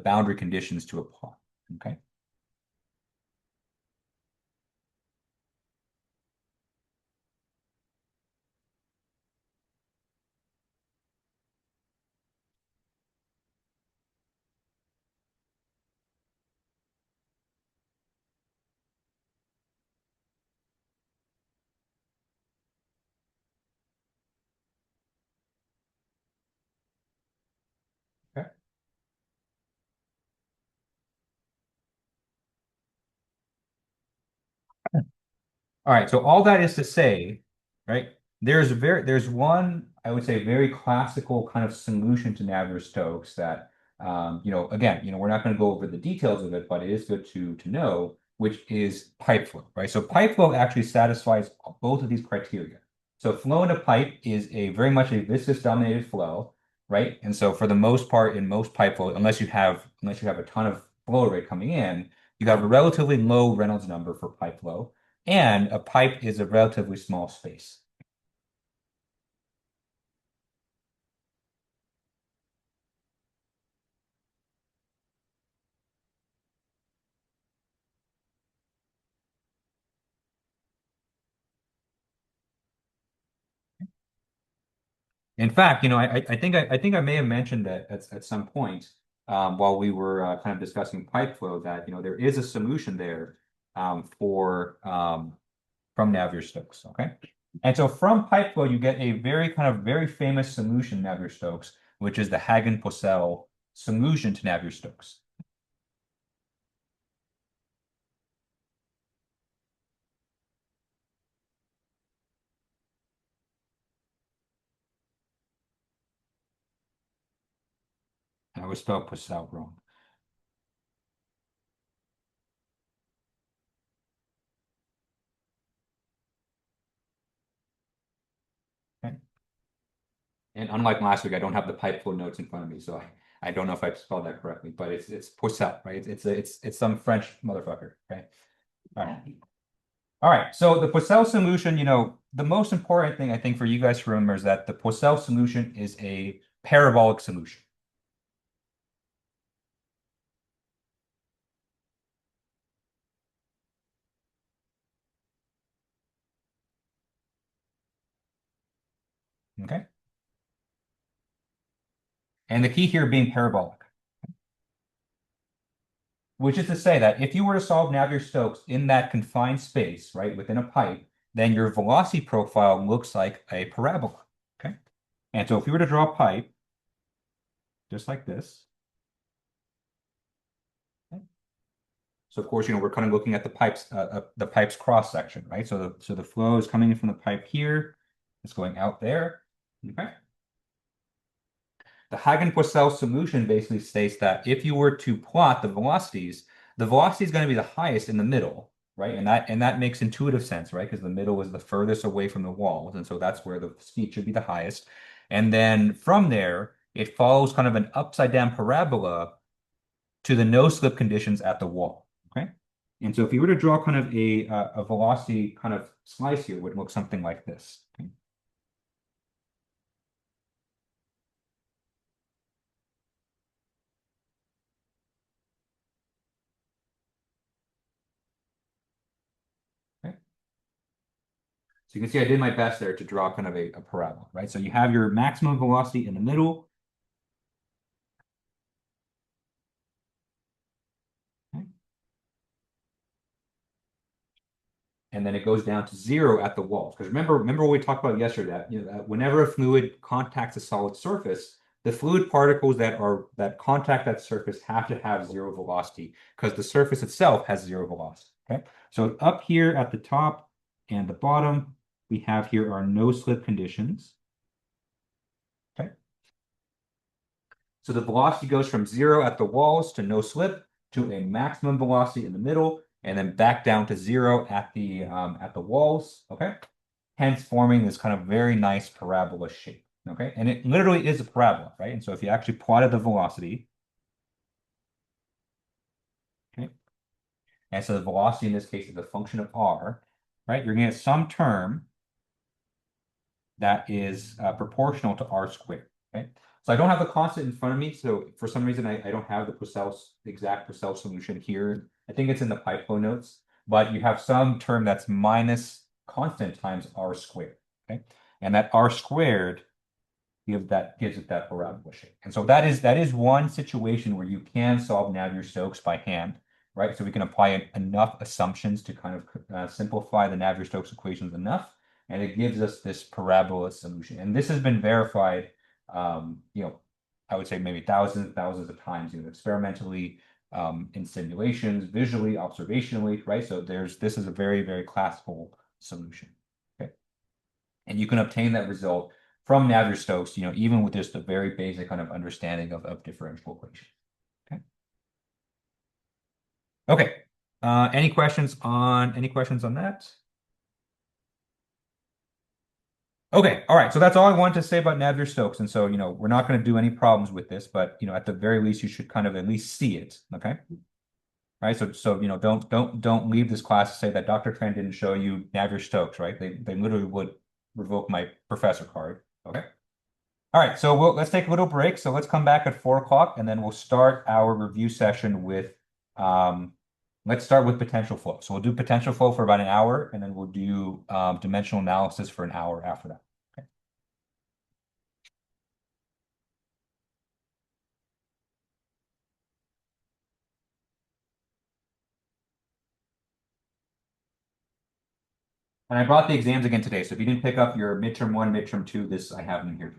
boundary conditions to apply. Okay. Okay. All right, so all that is to say, right, there's one, I would say, very classical kind of solution to Navier-Stokes that again, we're not going to go over the details of it, but it is good to know, which is pipe flow, right? So pipe flow actually satisfies both of these criteria. So flow in a pipe is a very much a viscous dominated flow, right? And so for the most part, in most pipe flow, unless you have a ton of flow rate coming in, you have a relatively low Reynolds number for pipe flow. And a pipe is a relatively small space. In fact, I think I may have mentioned that at some point while we were kind of discussing pipe flow that there is a solution there for from Navier-Stokes. Okay, and so from pipe flow you get a very famous solution Navier-Stokes, which is the Hagen-Poiseuille solution to Navier-Stokes. I always spelled Poiseuille wrong. Okay. And unlike last week, I don't have the pipe flow notes in front of me, so I don't know if I spelled that correctly, but it's Poiseuille, right? It's some French motherfucker, okay? All right. All right. So the Poiseuille solution, the most important thing I think for you guys to remember is that the Poiseuille solution is a parabolic solution. Okay. And the key here being parabolic, which is to say that if you were to solve Navier-Stokes in that confined space, right, within a pipe, then your velocity profile looks like a parabola. Okay. And so if we were to draw a pipe just like this, okay, so of course, we're kind of looking at the pipe's cross section, right? So the flow is coming in from the pipe here, it's going out there. Okay. The Hagen-Poiseuille solution basically states that if you were to plot the velocity is going to be the highest in the middle, right? And that makes intuitive sense, right? Because the middle is the furthest away from the walls, and so that's where the speed should be the highest. And then from there, it follows kind of an upside down parabola to the no slip conditions at the wall. Okay. And so if you were to draw kind of a velocity kind of slice here, it would look something like this. Okay. Okay. So you can see I did my best there to draw kind of a parabola, right? So you have your maximum velocity in the middle. Okay. And then it goes down to zero at the walls. Because remember what we talked about yesterday, that whenever a fluid contacts a solid surface, the fluid particles that contact that surface have to have zero velocity because the surface itself has zero velocity. Okay. So up here at the top and the bottom, we have here our no slip conditions. Okay. So the velocity goes from zero at the walls to no slip to a maximum velocity in the middle, and then back down to zero at the walls. Okay, hence forming this kind of very nice parabola shape. Okay, and it literally is a parabola, right? And so if you actually plotted the velocity, okay, and so the velocity in this case is a function of r, right? You're going to get some term that is proportional to r squared. Okay, so I don't have the constant in front of me. So for some reason, I don't have the exact Poiseuille solution here. I think it's in the pipe flow notes, but you have some term that's minus constant times r squared. Okay, and that r squared gives it that parabola shape. And so that is one situation where you can solve Navier-Stokes by hand, right? So we can apply enough assumptions to kind of simplify the Navier-Stokes equations enough, and it gives us this parabola solution. And this has been verified, um, you know, I would say maybe thousands and thousands of times, experimentally, in simulations, visually, observationally, right? So this is a very, very classical solution. Okay. And you can obtain that result from Navier-Stokes, even with just a very basic kind of understanding of differential equations. Okay. Okay. Any questions on that? Okay. All right. So that's all I wanted to say about Navier-Stokes. And so, we're not going to do any problems with this, but at the very least, you should kind of at least see it. Okay. Right. So don't leave this class to say that Dr. Tran didn't show you Navier-Stokes, right? They literally would revoke my professor card. Okay. All right, so let's take a little break. So let's come back at 4 o'clock, and then we'll start our review session with um, let's start with potential flow. So we'll do potential flow for about an hour, and then we'll do dimensional analysis for an hour after that. Okay. And I brought the exams again today. So if you didn't pick up your midterm one, midterm two, this I have them here.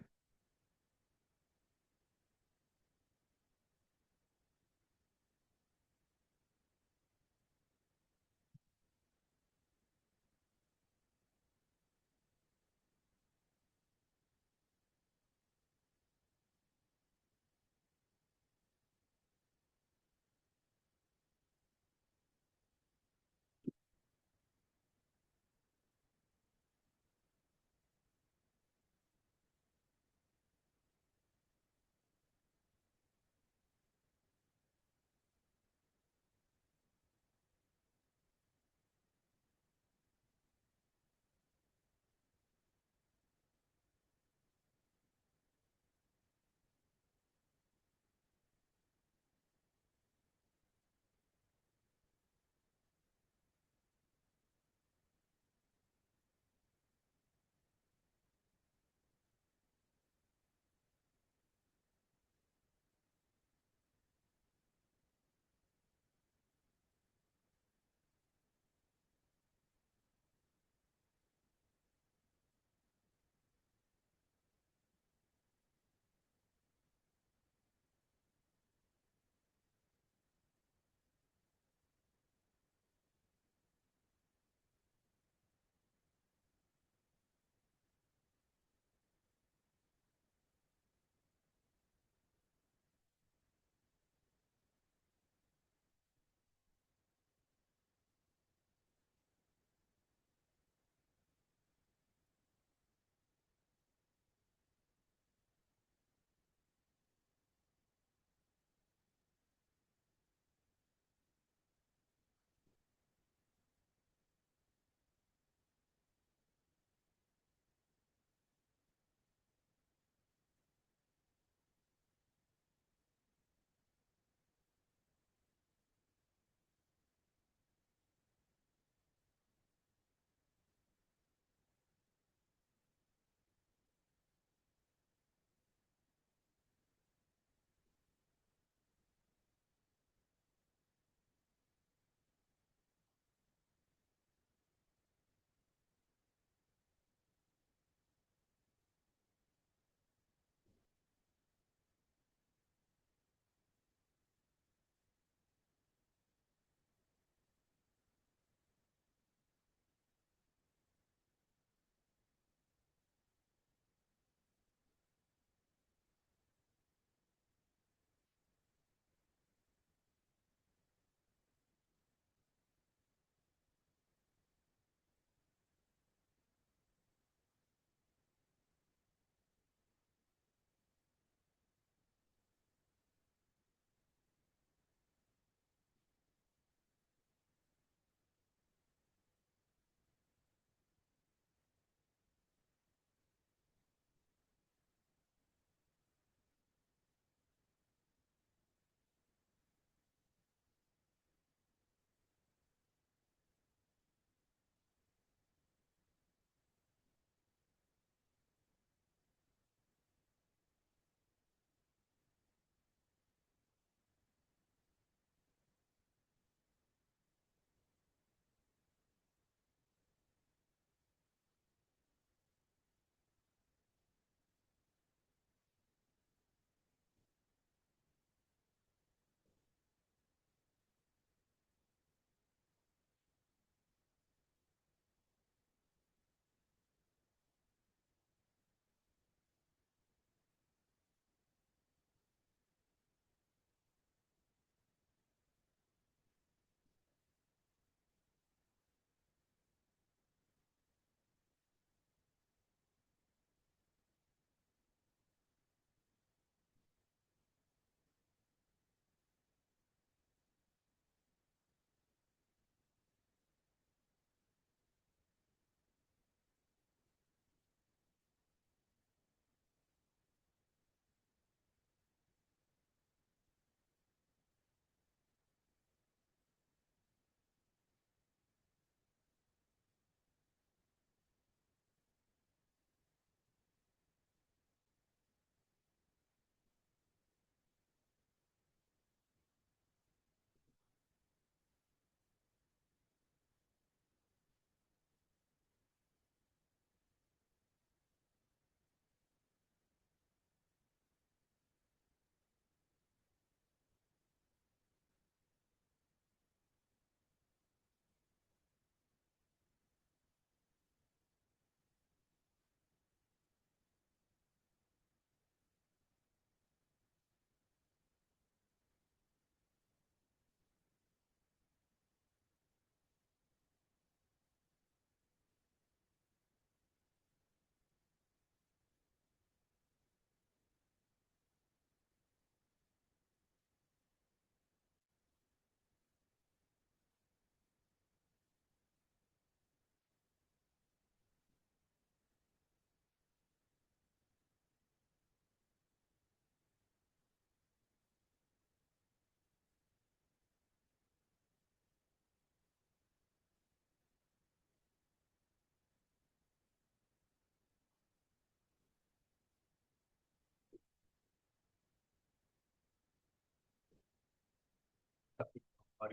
Like,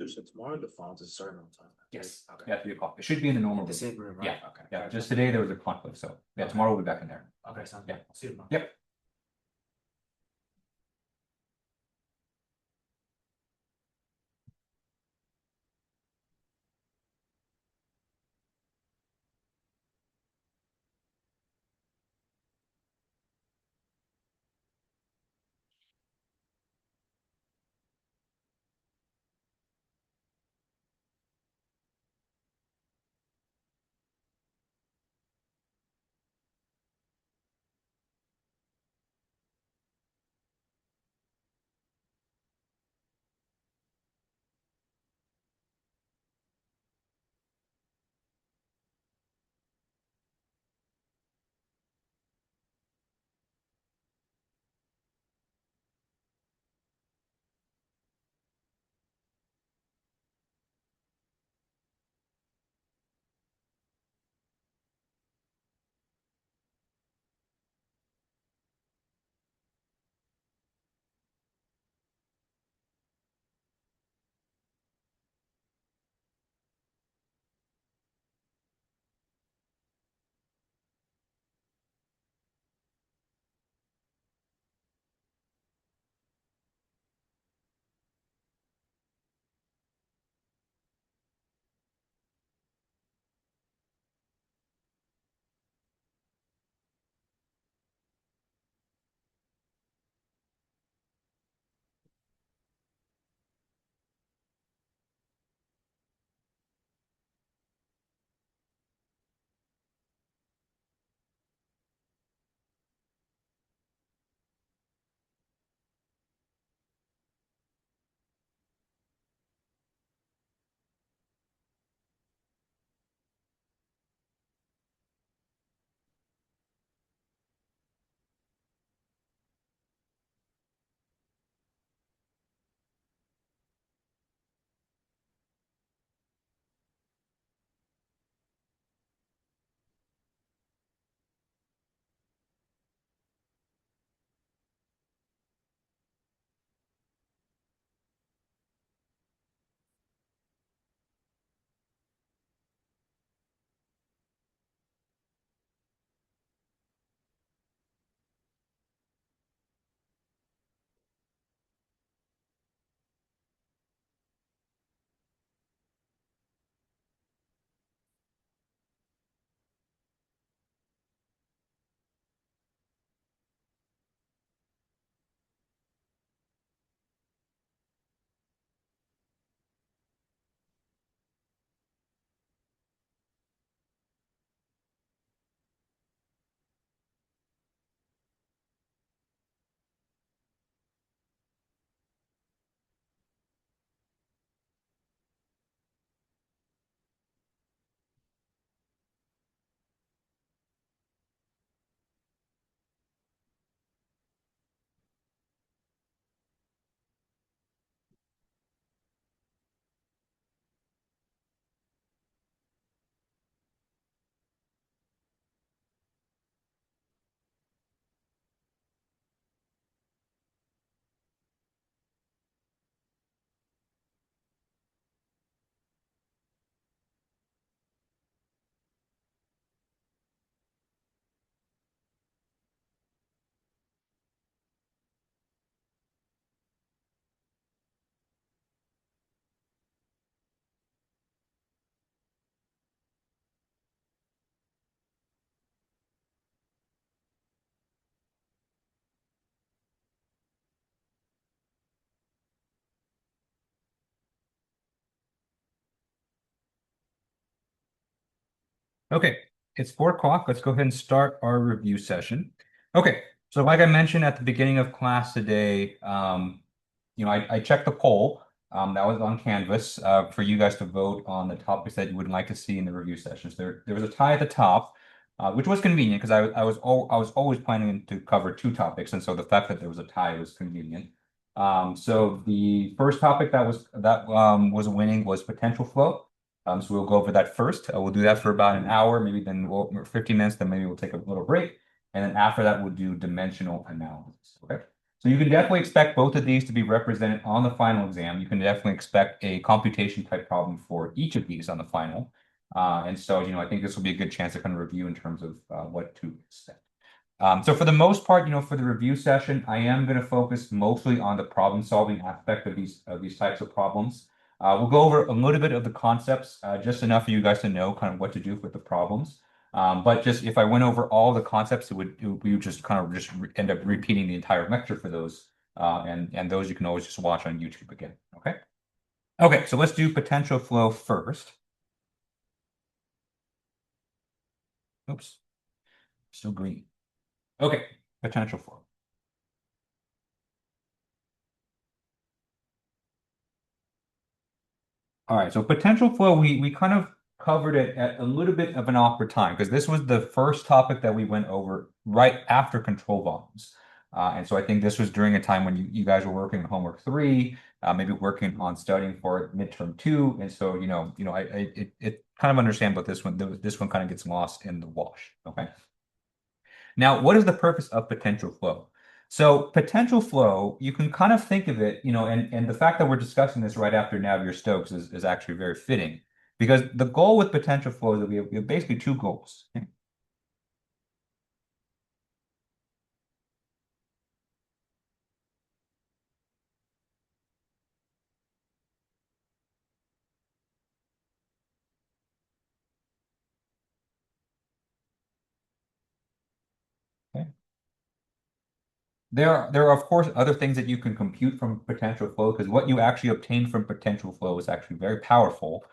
So tomorrow the font is starting on time. yes, okay. Yeah, 3 o'clock. It should be in the normal The room. same room, right? Yeah, Okay. yeah. Gotcha. Just today there was a conflict, so yeah, Okay. tomorrow we'll be back in there. Okay, sounds Yeah. good. See you tomorrow. Yep. Okay, it's 4 o'clock. Let's go ahead and start our review session. Okay, so like I mentioned at the beginning of class today, I checked the poll that was on Canvas for you guys to vote on the topics that you would like to see in the review sessions. There was a tie at the top, which was convenient because I was always planning to cover 2 topics, and so the fact that there was a tie was convenient. So the first topic that was winning was potential flow. So we'll go over that first. We'll do that for about an hour, maybe then 15 minutes, then maybe we'll take a little break. And then after that, we'll do dimensional analysis. Okay. So you can definitely expect both of these to be represented on the final exam. You can definitely expect a computation type problem for each of these on the final. And so, I think this will be a good chance to kind of review in terms of what to expect. So for the most part, for the review session, I am going to focus mostly on the problem solving aspect of these types of problems. We'll go over a little bit of the concepts, just enough for you guys to know kind of what to do with the problems. But just if I went over all the concepts, we would just kind of end up repeating the entire lecture for those. And those you can always just watch on YouTube again. Okay. Okay, so let's do potential flow first. Oops, still green. Okay, potential flow. All right, so potential flow, we kind of covered it at a little bit of an awkward time because this was the first topic that we went over right after control volumes. And so I think this was during a time when you guys were working on homework 3, maybe working on studying for midterm 2. And so, it kind of understand, but this one kind of gets lost in the wash. Okay. Now, what is the purpose of potential flow? So potential flow, you can kind of think of it, and the fact that we're discussing this right after Navier-Stokes is actually very fitting because the goal with potential flow is that we have basically two goals. Okay. There are of course other things that you can compute from potential flow because what you actually obtain from potential flow is actually very powerful.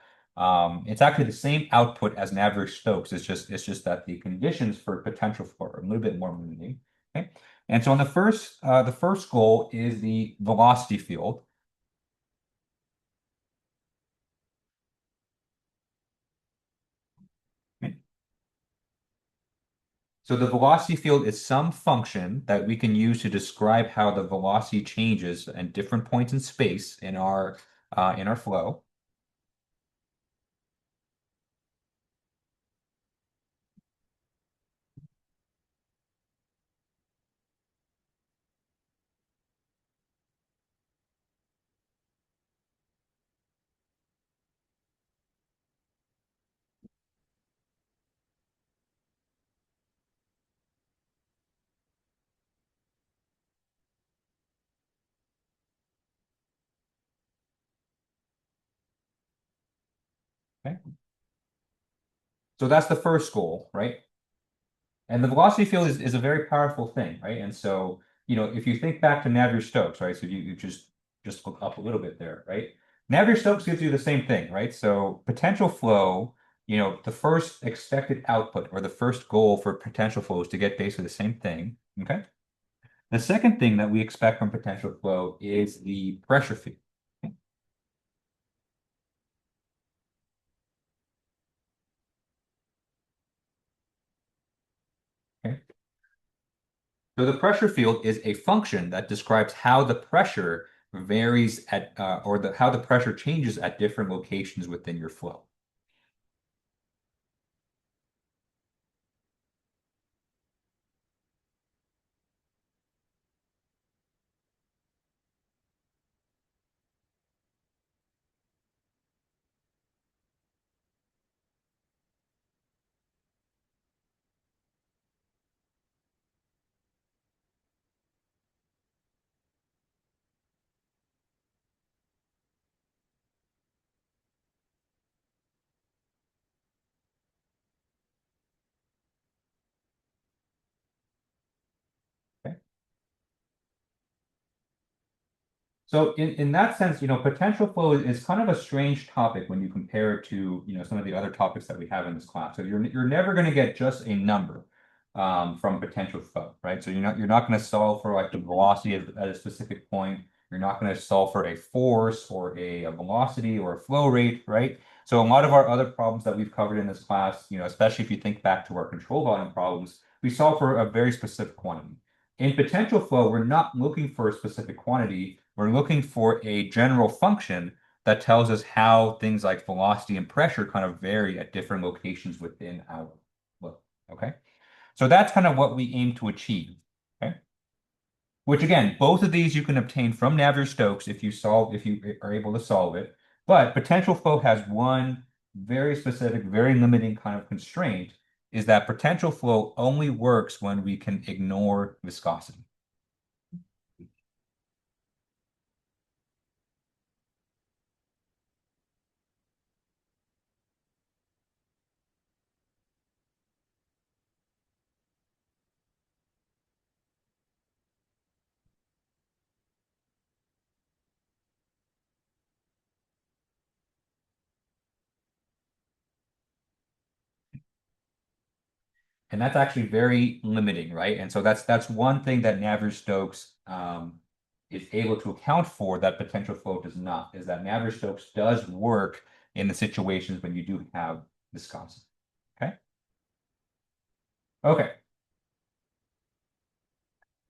It's actually the same output as Navier-Stokes. It's just that the conditions for potential flow are a little bit more limiting. Okay, and so on the first goal is the velocity field. Okay. So the velocity field is some function that we can use to describe how the velocity changes at different points in space in our flow. Okay. So that's the first goal, right? And the velocity field is a very powerful thing, right? And so, if you think back to Navier-Stokes, right? So you just look up a little bit there, right? Navier-Stokes gives you the same thing, right? So potential flow, the first expected output or the first goal for potential flow is to get basically the same thing. Okay. The second thing that we expect from potential flow is the pressure field. Okay. So the pressure field is a function that describes how the pressure varies how the pressure changes at different locations within your flow. Okay. So in that sense, potential flow is kind of a strange topic when you compare it to, some of the other topics that we have in this class. So you're never going to get just a number from potential flow, right? So you're not going to solve for like the velocity at a specific point. You're not going to solve for a force or a velocity or a flow rate, right? So a lot of our other problems that we've covered in this class, especially if you think back to our control volume problems, we solve for a very specific quantity. In potential flow, we're not looking for a specific quantity. We're looking for a general function that tells us how things like velocity and pressure kind of vary at different locations within our flow. Okay. So that's kind of what we aim to achieve. Okay. which again, both of these you can obtain from Navier-Stokes if you are able to solve it. But potential flow has one very specific, very limiting kind of constraint, is that potential flow only works when we can ignore viscosity. And that's actually very limiting, right? And so that's one thing that Navier-Stokes is able to account for that potential flow does not, is that Navier-Stokes does work in the situations when you do have viscosity. Okay. Okay.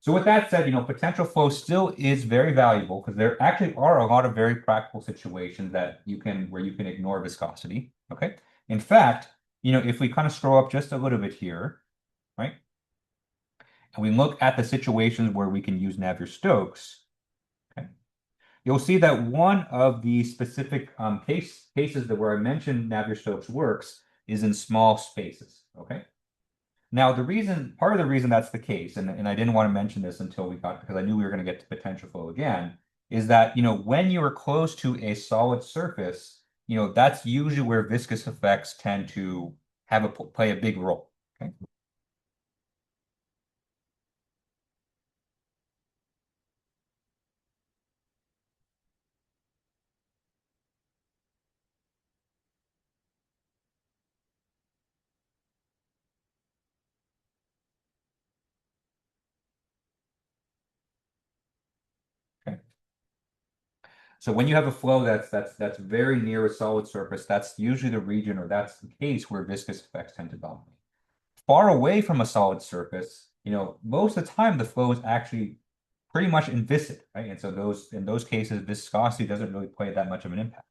So with that said, potential flow still is very valuable because there actually are a lot of very practical situations where you can ignore viscosity. Okay. In fact, if we kind of scroll up just a little bit here, right? And we look at the situations where we can use Navier-Stokes, okay, you'll see that one of the specific cases where I mentioned Navier-Stokes works is in small spaces. Okay. Now, part of the reason that's the case, and I didn't want to mention this because I knew we were going to get to potential flow again, is that, when you are close to a solid surface, that's usually where viscous effects tend to play a big role. Okay. Okay. So when you have a flow that's very near a solid surface, that's usually the region, or that's the case where viscous effects tend to dominate. Far away from a solid surface, most of the time the flow is actually pretty much inviscid, right? And so in those cases, viscosity doesn't really play that much of an impact.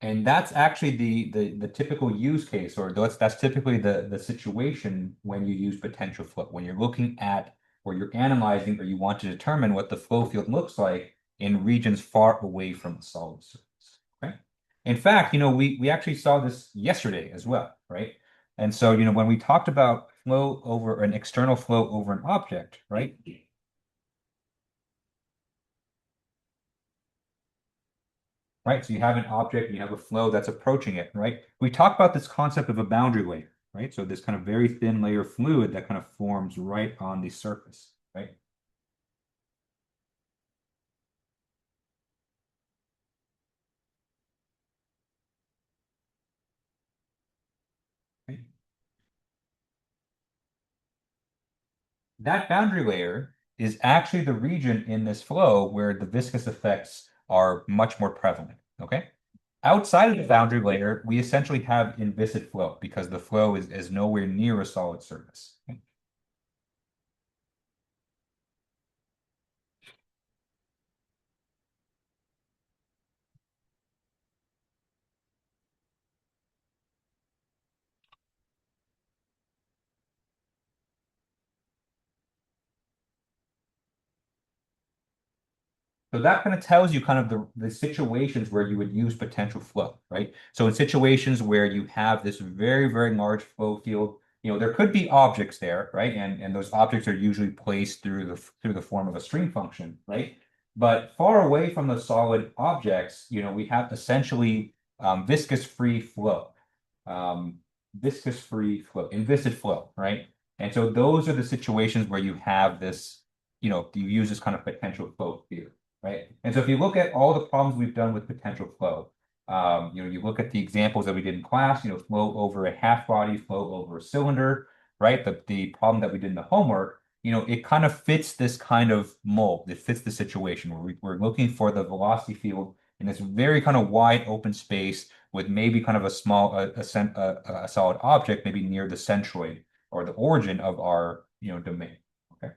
And that's actually the typical use case, or that's typically the situation when you use potential flow, when you're looking at, or you're analyzing, or you want to determine what the flow field looks like in regions far away from the solid surface. Okay. In fact, we actually saw this yesterday as well, right? And so, when we talked about flow over an external flow over an object, right? Right? So you have an object, you have a flow that's approaching it, right? We talked about this concept of a boundary layer, right? So this kind of very thin layer of fluid that kind of forms right on the surface, right? Right? That boundary layer is actually the region in this flow where the viscous effects are much more prevalent, okay? Outside of the boundary layer, we essentially have inviscid flow because the flow is nowhere near a solid surface. Okay? So that kind of tells you kind of the situations where you would use potential flow, right? So in situations where you have this very, very large flow field, there could be objects there, right? And those objects are usually placed through the form of a stream function, right? But far away from the solid objects, we have essentially viscous free flow, um, inviscid flow, right? And so those are the situations where you have this, you use this kind of potential flow theory, right? And so if you look at all the problems we've done with potential flow, you look at the examples that we did in class, flow over a half body, flow over a cylinder, right? The problem that we did in the homework, it kind of fits this kind of mold. It fits the situation where we're looking for the velocity field in this very kind of wide open space with maybe kind of a small, a solid object, maybe near the centroid or the origin of our, domain. Okay.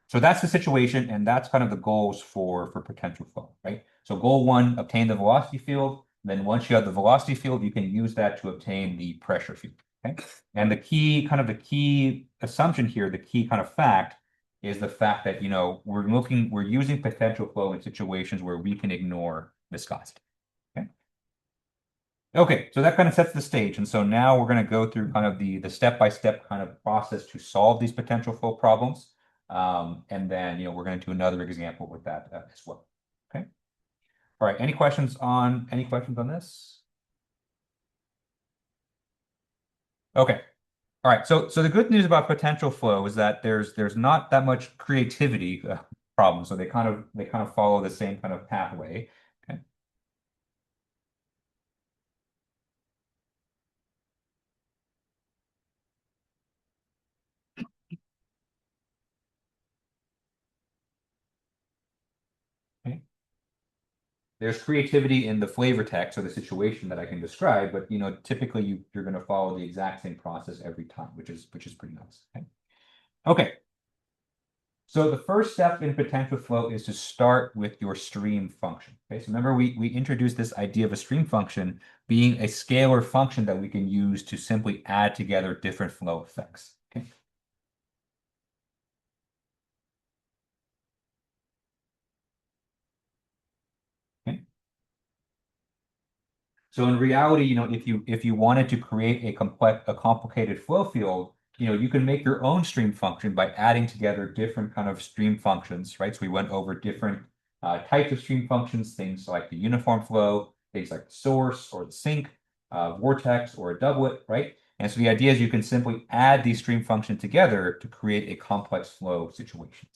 So that's the situation, and that's kind of the goals for potential flow, right? So goal one, obtain the velocity field. Then once you have the velocity field, you can use that to obtain the pressure field. Okay. And the key assumption here, the key kind of fact is the fact that, we're using potential flow in situations where we can ignore viscosity. Okay. Okay, so that kind of sets the stage. And so now we're going to go through kind of the step-by-step kind of process to solve these potential flow problems. And then, we're going to do another example with that as well. Okay. All right. Any questions on this? Okay. All right. So the good news about potential flow is that there's not that much creativity problem. So they kind of follow the same kind of pathway. Okay. Okay. There's creativity in the flavor text or the situation that I can describe, but typically you're going to follow the exact same process every time, which is pretty nice. Okay. Okay. So the first step in potential flow is to start with your stream function. Okay, so remember we introduced this idea of a stream function being a scalar function that we can use to simply add together different flow effects. Okay. Okay. So in reality, if you wanted to create a complicated flow field, you can make your own stream function by adding together different kind of stream functions, right? So we went over different types of stream functions, things like the uniform flow, things like the source or the sink, vortex or a doublet, right? And so the idea is you can simply add these stream functions together to create a complex flow situation.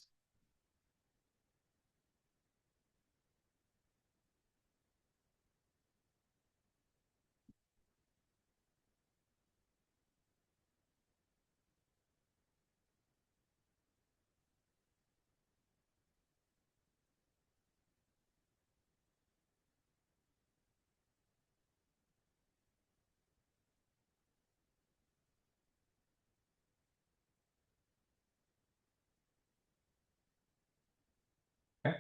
Okay.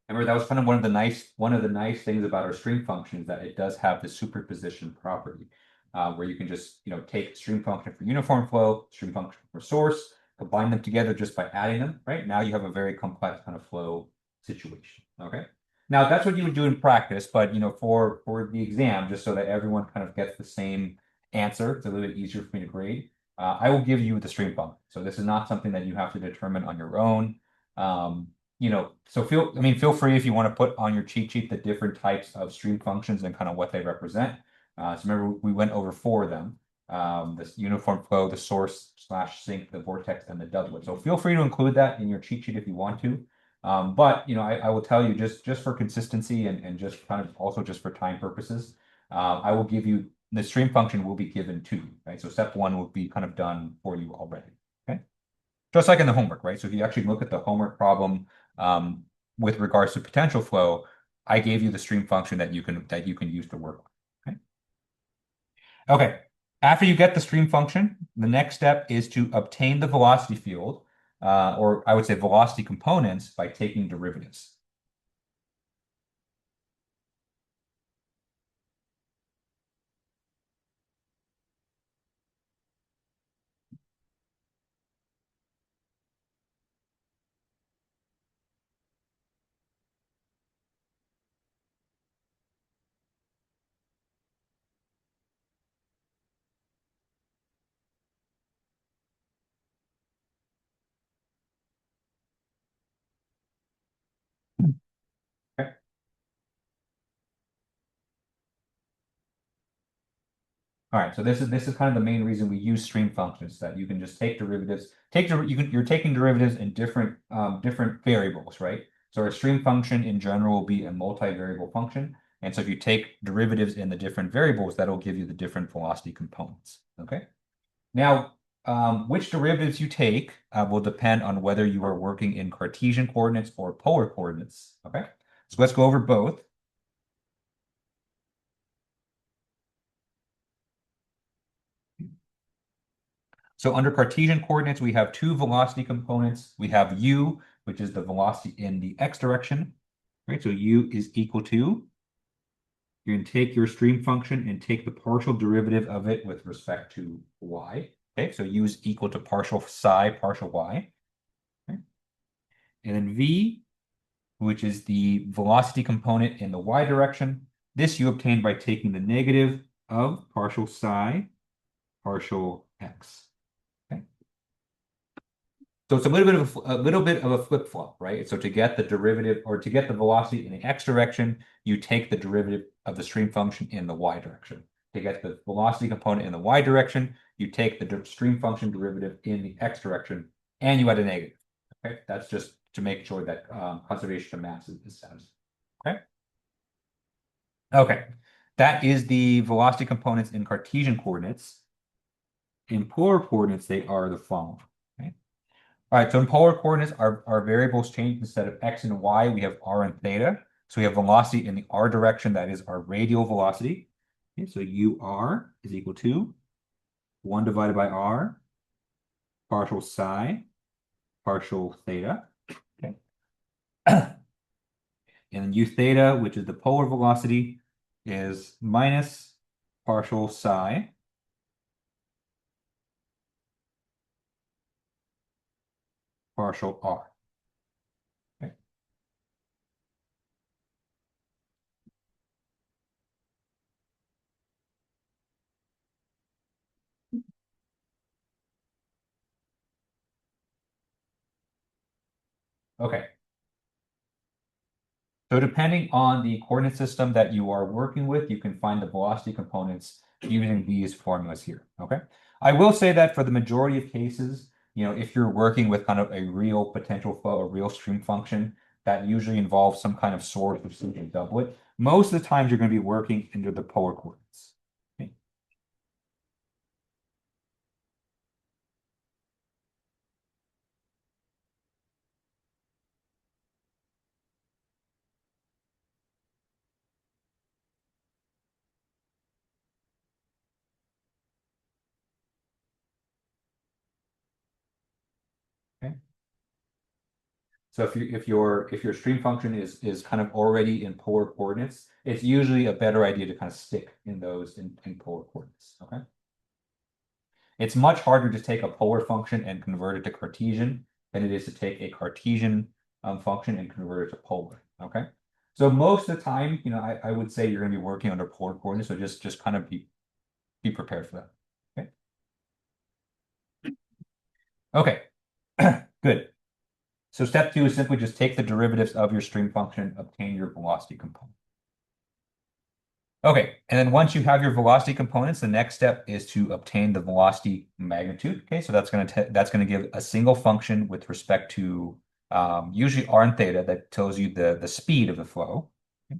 Remember, that was kind of one of the nice things about our stream function is that it does have the superposition property, where you can just, take stream function for uniform flow, stream function for source, combine them together just by adding them, right? Now you have a very complex kind of flow situation, okay? Now that's what you would do in practice, but, for the exam, just so that everyone kind of gets the same answer, it's a little bit easier for me to grade, I will give you the stream function. So this is not something that you have to determine on your own. So feel free if you want to put on your cheat sheet the different types of stream functions and kind of what they represent. So remember, we went over 4 of them: this uniform flow, the source / sink, the vortex, and the doublet. So feel free to include that in your cheat sheet if you want to. But I will tell you just for consistency and just kind of also just for time purposes, I will give you the stream function will be given to you, right? So step 1 will be kind of done for you already. Okay. Just like in the homework, right? So if you actually look at the homework problem with regards to potential flow, I gave you the stream function that you can use to work on. Okay. Okay. After you get the stream function, the next step is to obtain the velocity field, or I would say velocity components, by taking derivatives. Okay. All right, so this is kind of the main reason we use stream functions, that you can just take derivatives. You're taking derivatives in different variables, right? So a stream function in general will be a multivariable function, and so if you take derivatives in the different variables, that'll give you the different velocity components. Okay. Now, which derivatives you take will depend on whether you are working in Cartesian coordinates or polar coordinates. Okay, so let's go over both. So under Cartesian coordinates, we have two velocity components. We have u, which is the velocity in the x direction, right? So u is equal to, you're going to take your stream function and take the partial derivative of it with respect to y. Okay, so u is equal to partial psi, partial y. Okay. And then v, which is the velocity component in the y direction. This you obtain by taking the negative of partial psi, partial x. Okay. So it's a little bit of a flip-flop, right? So to get the derivative or to get the velocity in the x direction, you take the derivative of the stream function in the y direction. To get the velocity component in the y direction, you take the stream function derivative in the x direction, and you add a negative. Okay, that's just to make sure that conservation of mass is satisfied. Okay. Okay, that is the velocity components in Cartesian coordinates. In polar coordinates, they are the following. Okay. All right, so in polar coordinates, our variables change. Instead of x and y, we have r and theta. So we have velocity in the r direction, that is our radial velocity. Okay, so ur is equal to 1 divided by r, partial psi, partial theta. Okay. And then u theta, which is the polar velocity, is minus partial psi, partial r. Okay. Okay. So depending on the coordinate system that you are working with, you can find the velocity components using these formulas here, okay? I will say that for the majority of cases, if you're working with kind of a real potential flow, a real stream function, that usually involves some kind of source of some doublet. Most of the times you're going to be working into the polar coordinates. Okay. Okay. So if your stream function is kind of already in polar coordinates, it's usually a better idea to kind of stick in those in polar coordinates. Okay. It's much harder to take a polar function and convert it to Cartesian than it is to take a Cartesian function and convert it to polar. Okay. So most of the time, I would say you're going to be working under polar coordinates. So just kind of be prepared for that. Okay. Okay. Good. So step 2 is simply just take the derivatives of your stream function, obtain your velocity component. Okay, and then once you have your velocity components, the next step is to obtain the velocity magnitude. Okay, so that's going to give a single function with respect to usually r and theta that tells you the speed of the flow. Okay.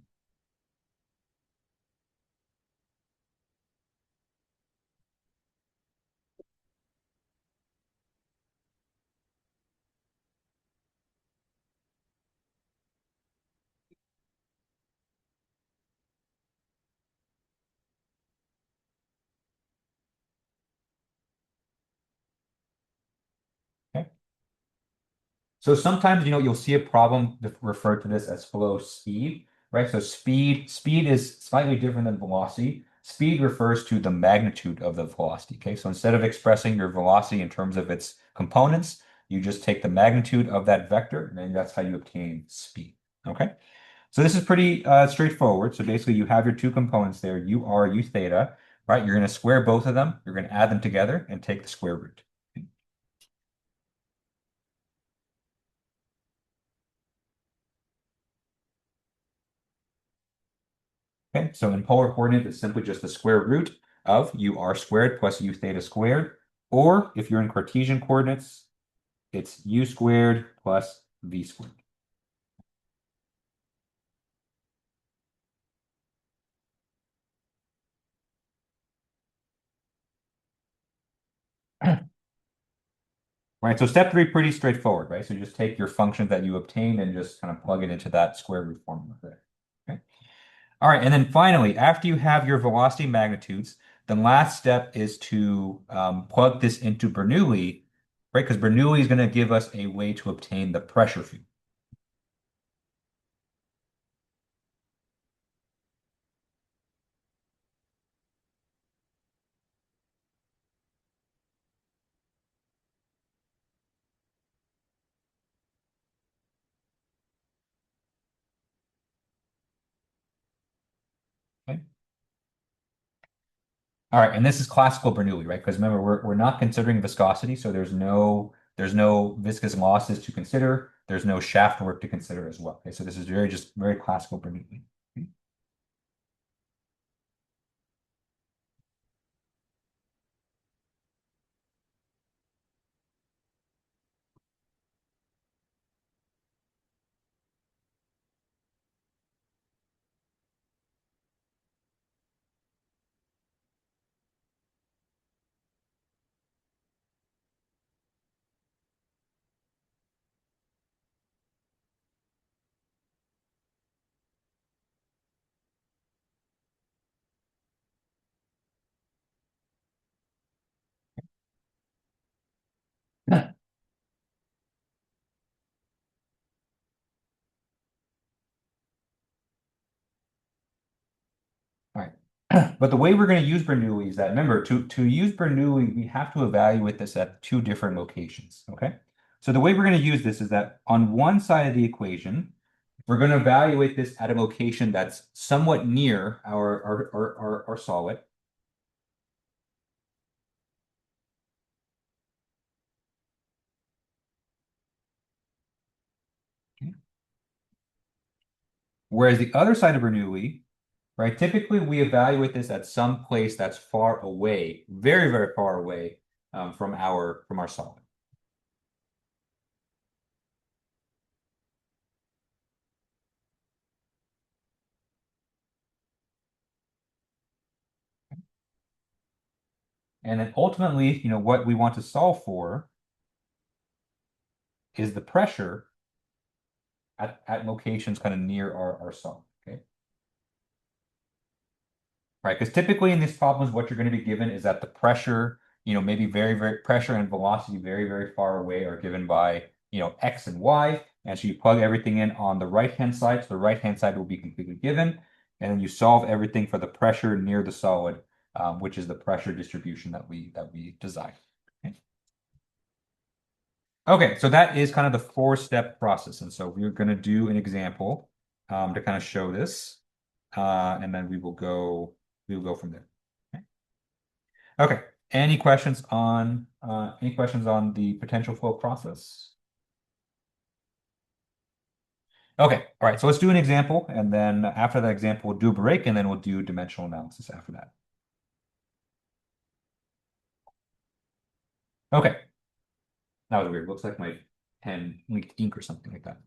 So sometimes you'll see a problem referred to this as flow speed, right? So speed is slightly different than velocity. Speed refers to the magnitude of the velocity. Okay, so instead of expressing your velocity in terms of its components, you just take the magnitude of that vector, and then that's how you obtain speed. Okay, so this is pretty straightforward. So basically, you have your two components there, u_r, u_theta, right? You're going to square both of them. You're going to add them together and take the square root. Okay, so in polar coordinate, it's simply just the square root of ur squared plus u theta squared. Or if you're in Cartesian coordinates, it's u squared plus v squared. right? So step three, pretty straightforward, right? So you just take your function that you obtained and just kind of plug it into that square root formula there. Okay. All right, and then finally, after you have your velocity magnitudes, the last step is to plug this into Bernoulli, right? Because Bernoulli is going to give us a way to obtain the pressure field. Okay. All right, and this is classical Bernoulli, right? Because remember, we're not considering viscosity, so there's no viscous losses to consider. There's no shaft work to consider as well. Okay, so this is very classical Bernoulli. Okay. All right. But the way we're going to use Bernoulli is that, remember, to use Bernoulli, we have to evaluate this at two different locations, okay? So the way we're going to use this is that on one side of the equation, we're going to evaluate this at a location that's somewhat near our solid. Okay. Whereas the other side of Bernoulli, right, typically we evaluate this at some place that's far away, very, very far away from our solid. And then ultimately, what we want to solve for is the pressure at locations kind of near our solid, okay? Right, because typically in these problems, what you're going to be given is that the pressure, maybe very, very pressure and velocity very, very far away are given by, X and Y. And so you plug everything in on the right-hand side. So the right-hand side will be completely given. And then you solve everything for the pressure near the solid, which is the pressure distribution that we design. Okay. Okay, so that is kind of the four-step process. And so we're going to do an example to kind of show this. And then we will go from there. Okay. Okay. Any questions on the potential flow process? Okay. All right. So let's do an example, and then after that example, we'll do a break, and then we'll do dimensional analysis after that. Okay. That was weird. Looks like my pen leaked ink or something like that.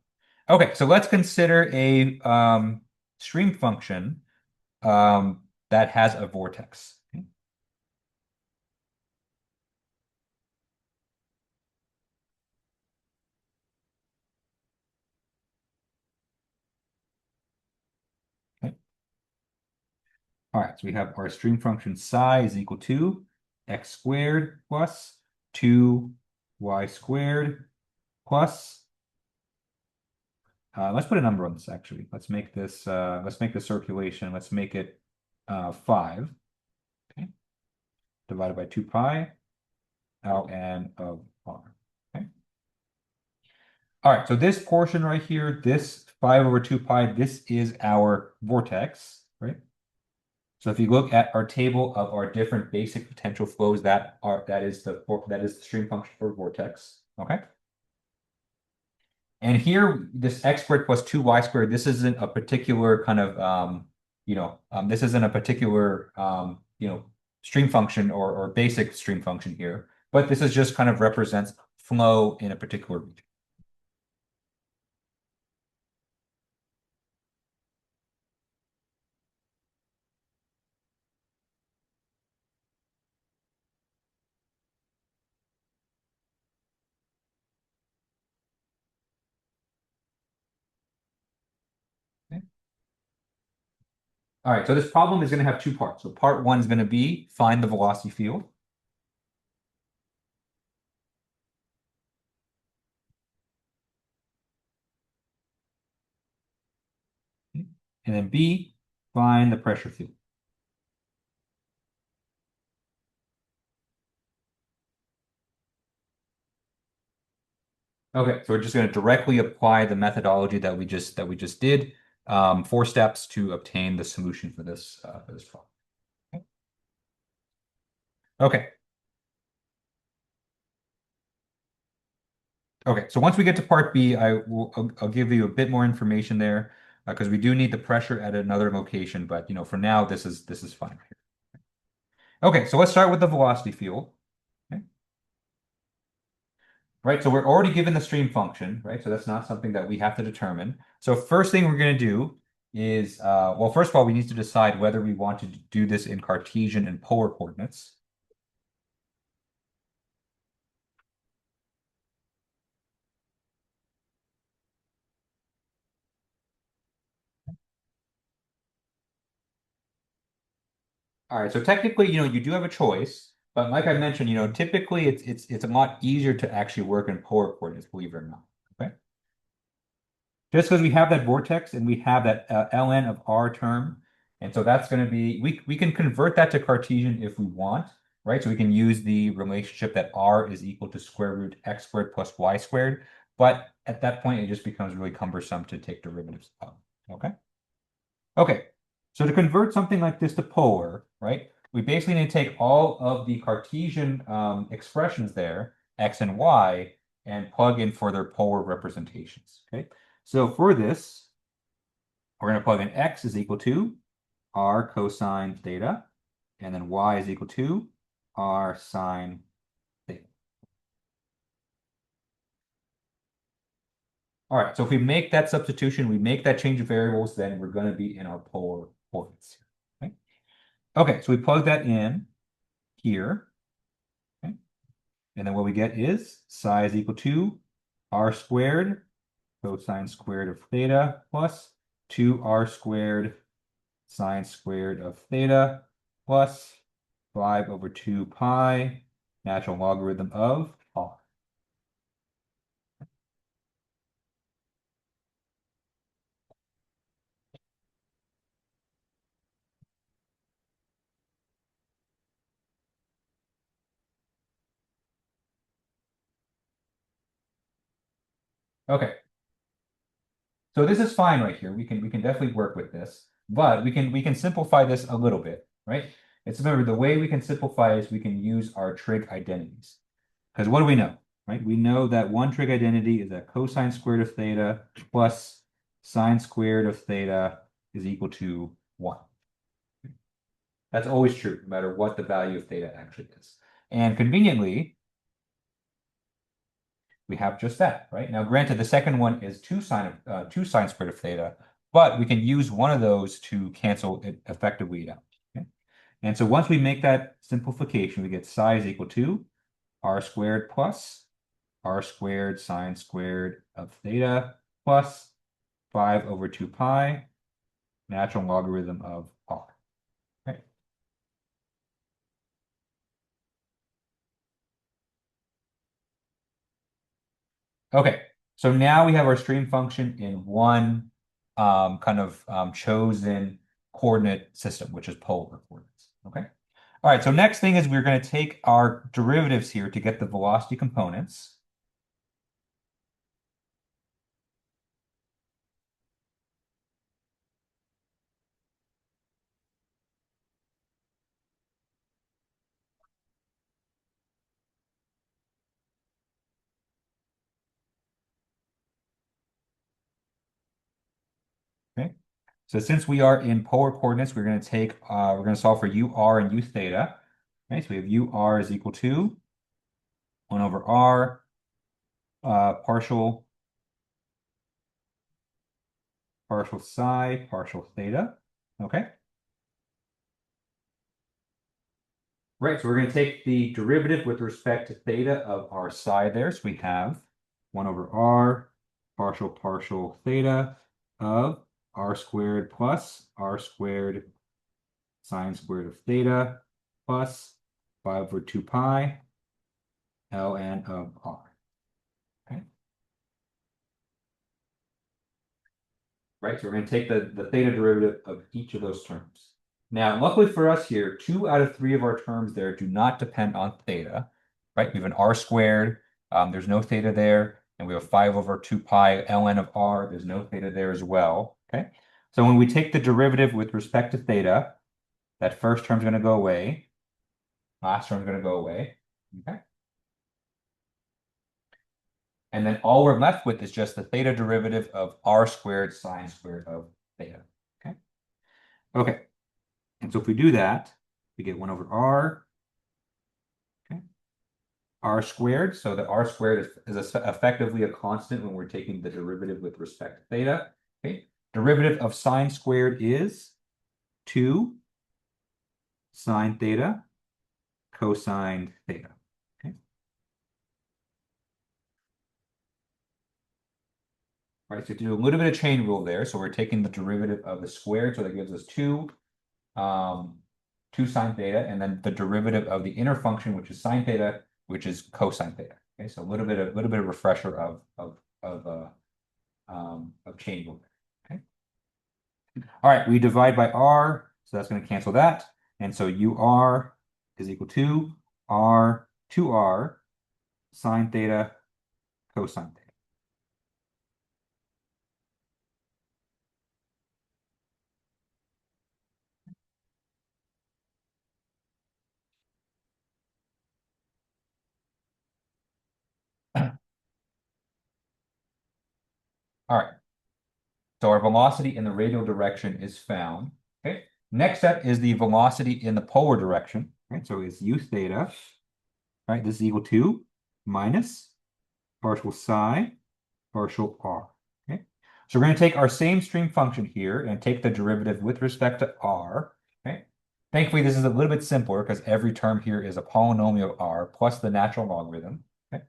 Okay. So let's consider a stream function that has a vortex. Okay. Okay. All right, so we have our stream function psi is equal to x squared plus 2y squared plus, let's put a number on this actually. Let's make the circulation, let's make it 5, okay, divided by 2 pi ln of r. Okay. All right, so this portion right here, this 5 over 2 pi, this is our vortex, right? So if you look at our table of our different basic potential flows, that is the stream function for vortex. Okay. And here, this x squared plus 2y squared, this isn't a particular kind of this isn't a particular stream function or basic stream function here, but this is just kind of represents flow in a particular region. All right, so this problem is going to have two parts. So part one is going to be find the velocity field. And then B, find the pressure field. Okay, so we're just going to directly apply the methodology that we just did, 4 steps to obtain the solution for this problem. Okay. Okay, so once we get to part B, I'll give you a bit more information there because we do need the pressure at another location, but for now this is fine right here. Okay, so let's start with the velocity field. Okay. Right, so we're already given the stream function, right? So that's not something that we have to determine. So first thing we're going to do is, well, first of all, we need to decide whether we want to do this in Cartesian and polar coordinates. All right, so technically, you do have a choice, but like I mentioned, typically it's a lot easier to actually work in polar coordinates, believe it or not. Okay. Just because we have that vortex and we have that ln of r term, and so that's going to be we can convert that to Cartesian if we want, right? So we can use the relationship that r is equal to square root x squared plus y squared, but at that point it just becomes really cumbersome to take derivatives of. Okay. Okay, so to convert something like this to polar, right, we basically need to take all of the Cartesian expressions there, x and y, and plug in for their polar representations. Okay, so for this, we're going to plug in x is equal to r cosine theta, and then y is equal to r sine theta. All right, so if we make that substitution, we make that change of variables, then we're going to be in our polar coordinates. Okay? Okay, so we plug that in here. Okay? And then what we get is psi is equal to r squared cosine squared of theta plus 2r squared sine squared of theta plus 5 over 2 pi natural logarithm of r. Okay, so this is fine right here. We can definitely work with this, but we can simplify this a little bit, right? It's remember the way we can simplify is we can use our trig identities. Because what do we know, right? We know that one trig identity is that cosine squared of theta plus sine squared of theta is equal to 1. That's always true, no matter what the value of theta actually is. And conveniently, we have just that, right? Now, granted, the second one is 2 sine squared of theta, but we can use one of those to cancel it effectively out. Okay? And so once we make that simplification, we get psi is equal to r squared plus r squared sine squared of theta plus 5 over 2 pi natural logarithm of r. Okay. Okay, so now we have our stream function in one kind of chosen coordinate system, which is polar coordinates. Okay. All right, so next thing is we're going to take our derivatives here to get the velocity components. Okay. So since we are in polar coordinates, we're going to solve for UR and U theta. Okay, so we have UR is equal to 1 over R partial psi partial theta. Okay. Right, so we're going to take the derivative with respect to theta of our psi there. So we have 1 over R partial theta of r squared plus r squared sine squared of theta plus 5 over 2 pi ln of r. Okay. Right, so we're going to take the theta derivative of each of those terms. Now, luckily for us here, 2 out of 3 of our terms there do not depend on theta, right? We have an r squared, there's no theta there, and we have 5 over 2 pi ln of r, there's no theta there as well, okay? So when we take the derivative with respect to theta, that first term's going to go away, last term's going to go away, okay? And then all we're left with is just the theta derivative of r squared sine squared of theta, okay? Okay. And so if we do that, we get 1 over r, okay, r squared. So the r squared is effectively a constant when we're taking the derivative with respect to theta. Okay, derivative of sine squared is 2 sine theta cosine theta. Okay. All right, so do a little bit of chain rule there. So we're taking the derivative of the squared, so that gives us 2 sine theta, and then the derivative of the inner function, which is sine theta, which is cosine theta. Okay, so a little bit of refresher of chain rule. Okay. All right, we divide by r, so that's going to cancel that, and so ur is equal to r 2r sine theta cosine theta. All right. So our velocity in the radial direction is found. Okay. Next step is the velocity in the polar direction. Right. So it's u theta. Right. This is equal to minus partial psi partial r. Okay. So we're going to take our same stream function here and take the derivative with respect to r. Okay. Thankfully, this is a little bit simpler because every term here is a polynomial r plus the natural logarithm. Okay.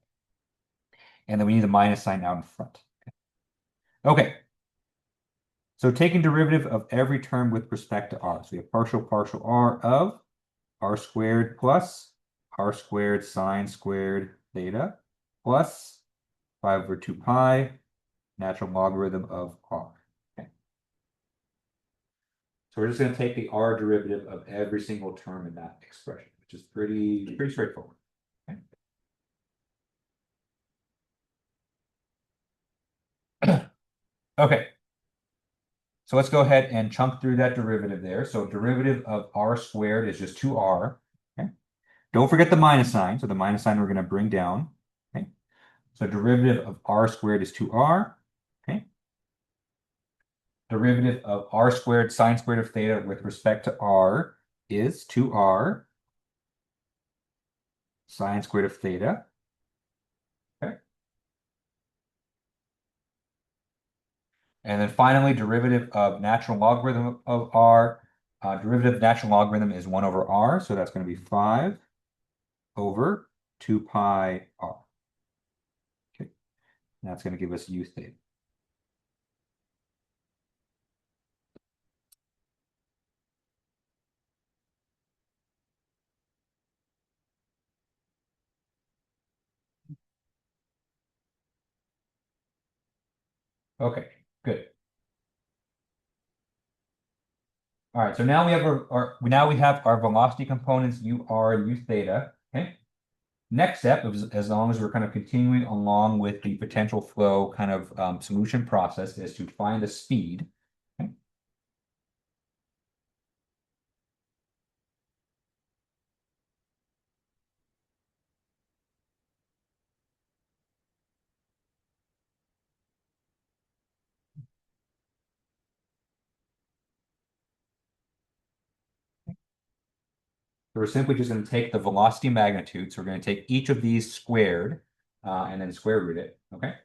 And then we need the minus sign out in front. Okay. So taking derivative of every term with respect to r. So we have partial r of r squared plus r squared sine squared theta plus 5 over 2 pi natural logarithm of r. Okay. So we're just going to take the r derivative of every single term in that expression, which is pretty straightforward. Okay. Okay. So let's go ahead and chunk through that derivative there. So derivative of r squared is just 2r. Okay. Don't forget the minus sign. So the minus sign we're going to bring down. Okay. So derivative of r squared is 2r. Okay. Derivative of r squared sine squared of theta with respect to r is 2r sine squared of theta. Okay. And then finally, derivative of natural logarithm of r. Derivative of natural logarithm is 1 over r. So that's going to be 5 over 2 pi r. Okay. And that's going to give us u theta. Okay, good. All right, so now we have our velocity components u r, u theta. Okay. Next step, as long as we're kind of continuing along with the potential flow kind of solution process, is to find the speed. Okay. So we're simply just going to take the velocity magnitude. So we're going to take each of these squared and then square root it. Okay.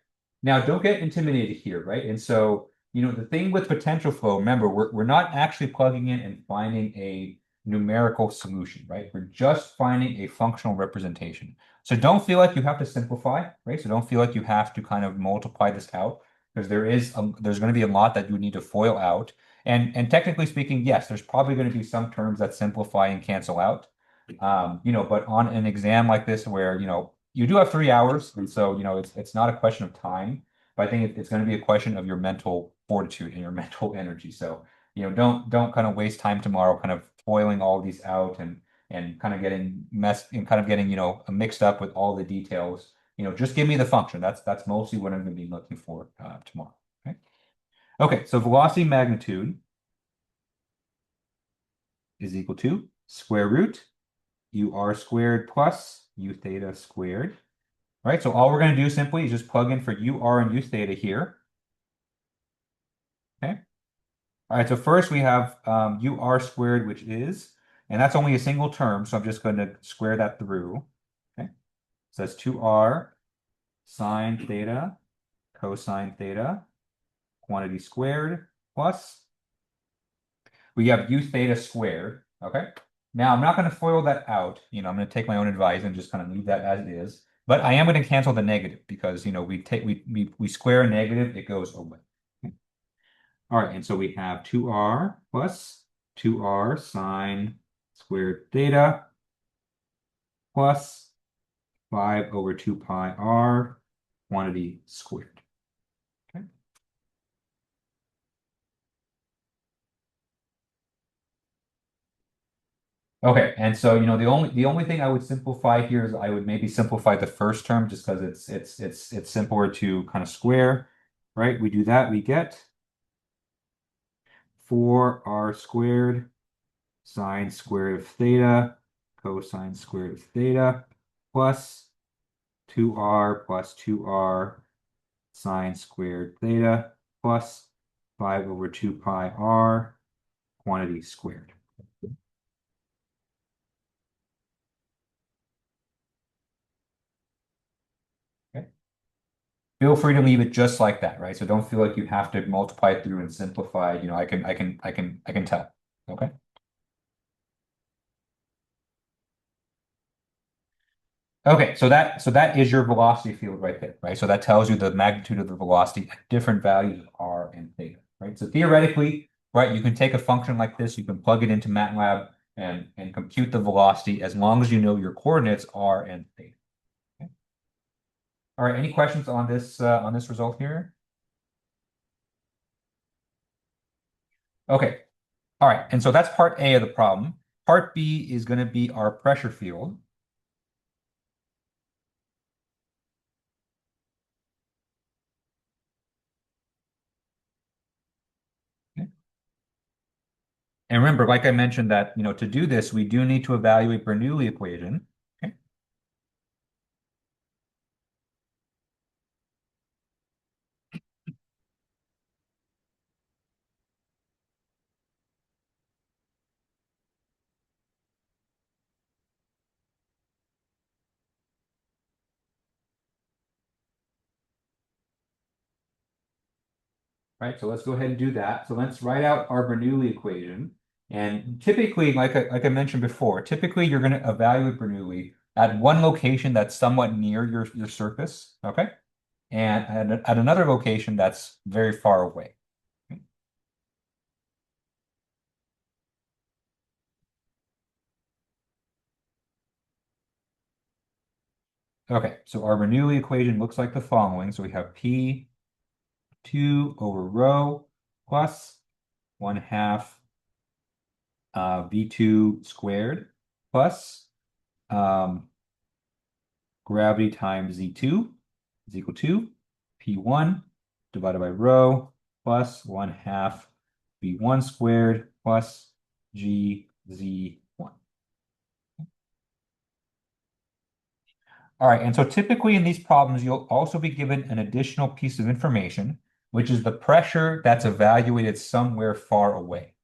Now, don't get intimidated here, right? And so, the thing with potential flow, remember, we're not actually plugging in and finding a numerical solution, right? We're just finding a functional representation. So don't feel like you have to simplify, right? So don't feel like you have to kind of multiply this out because there's going to be a lot that you need to FOIL out. And technically speaking, yes, there's probably going to be some terms that simplify and cancel out. But on an exam like this where, you do have 3 hours, and so, it's not a question of time, but I think it's going to be a question of your mental fortitude and your mental energy. So, don't kind of waste time tomorrow kind of toiling all these out and kind of getting messed and kind of getting, mixed up with all the details. Just give me the function. That's mostly what I'm going to be looking for tomorrow. Okay. Okay, so velocity magnitude is equal to square root UR squared plus U theta squared. Right, so all we're going to do simply is just plug in for UR and U theta here. Okay. All right, so first we have UR squared, which is, and that's only a single term, so I'm just going to square that through. Okay. So that's 2R sine theta cosine theta quantity squared plus we have U theta squared. Okay. Now I'm not going to FOIL that out. I'm going to take my own advice and just kind of leave that as it is. But I am going to cancel the negative because we square a negative, it goes away. Okay. All right, and so we have 2R plus 2R sine squared theta plus 5 over 2 pi r quantity squared. Okay. Okay, and so the only thing I would simplify here is I would maybe simplify the first term just because it's simpler to kind of square, right? We do that, we get 4r squared sine squared of theta cosine squared of theta plus 2r plus 2r sine squared theta plus 5 over 2 pi r quantity squared. Okay. Feel free to leave it just like that, right? So don't feel like you have to multiply it through and simplify. I can tell. Okay. Okay, so that is your velocity field right there, right? So that tells you the magnitude of the velocity at different values of r and theta, right? So theoretically, right, you can take a function like this, you can plug it into MATLAB and compute the velocity as long as you know your coordinates r and theta. Okay. All right, any questions on this result here? Okay. All right, and so that's part A of the problem. Part B is going to be our pressure field. Okay. And remember, like I mentioned that, to do this, we do need to evaluate Bernoulli equation. Okay. Right, so let's go ahead and do that. So let's write out our Bernoulli equation. And typically, like I mentioned before, typically you're going to evaluate Bernoulli at one location that's somewhat near your surface, okay? And at another location that's very far away. Okay, so our Bernoulli equation looks like the following. So we have P2 over rho plus 1/2 V2 squared plus gravity times Z2 is equal to P1 divided by rho plus 1/2 V1 squared plus GZ1. All right, and so typically in these problems, you'll also be given an additional piece of information, which is the pressure that's evaluated somewhere far away.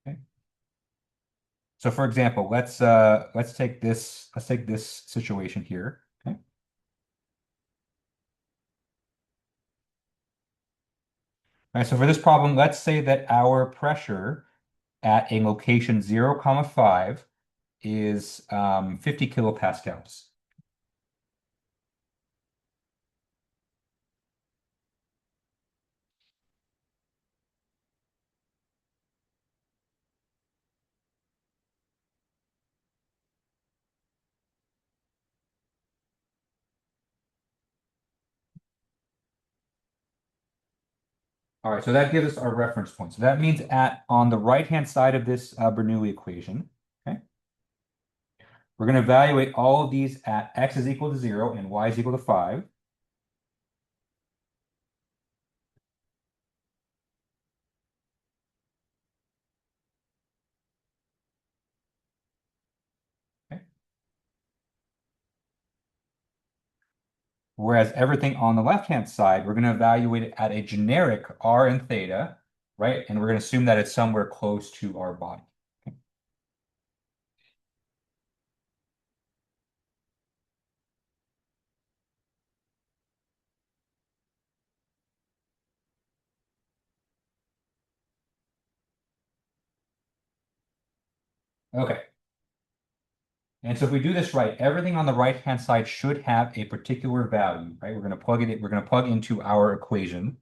Okay. So for example, let's take this situation here. Okay. All right, so for this problem, let's say that our pressure at a location 0, 5 is 50 kilopascals. All right, so that gives us our reference point. So that means on the right-hand side of this Bernoulli equation, okay, we're going to evaluate all of these at x is equal to 0 and y is equal to 5. Okay. Whereas everything on the left-hand side, we're going to evaluate it at a generic r and theta, right? And we're going to assume that it's somewhere close to our body. Okay. And so if we do this right, everything on the right-hand side should have a particular value, right? We're going to plug into our equation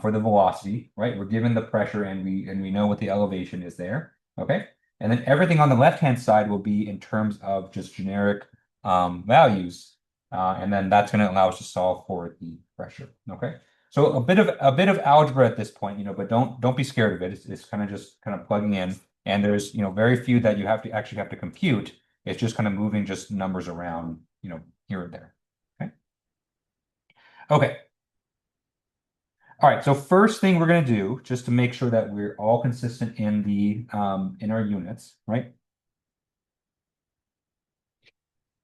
for the velocity, right? We're given the pressure and we know what the elevation is there. Okay. And then everything on the left-hand side will be in terms of just generic values. And then that's going to allow us to solve for the pressure. Okay. So a bit of algebra at this point, but don't be scared of it. It's kind of just kind of plugging in. And there's, very few that you actually have to compute. It's just kind of moving just numbers around, here and there. Okay. Okay. All right. So first thing we're going to do, just to make sure that we're all consistent in our units, right?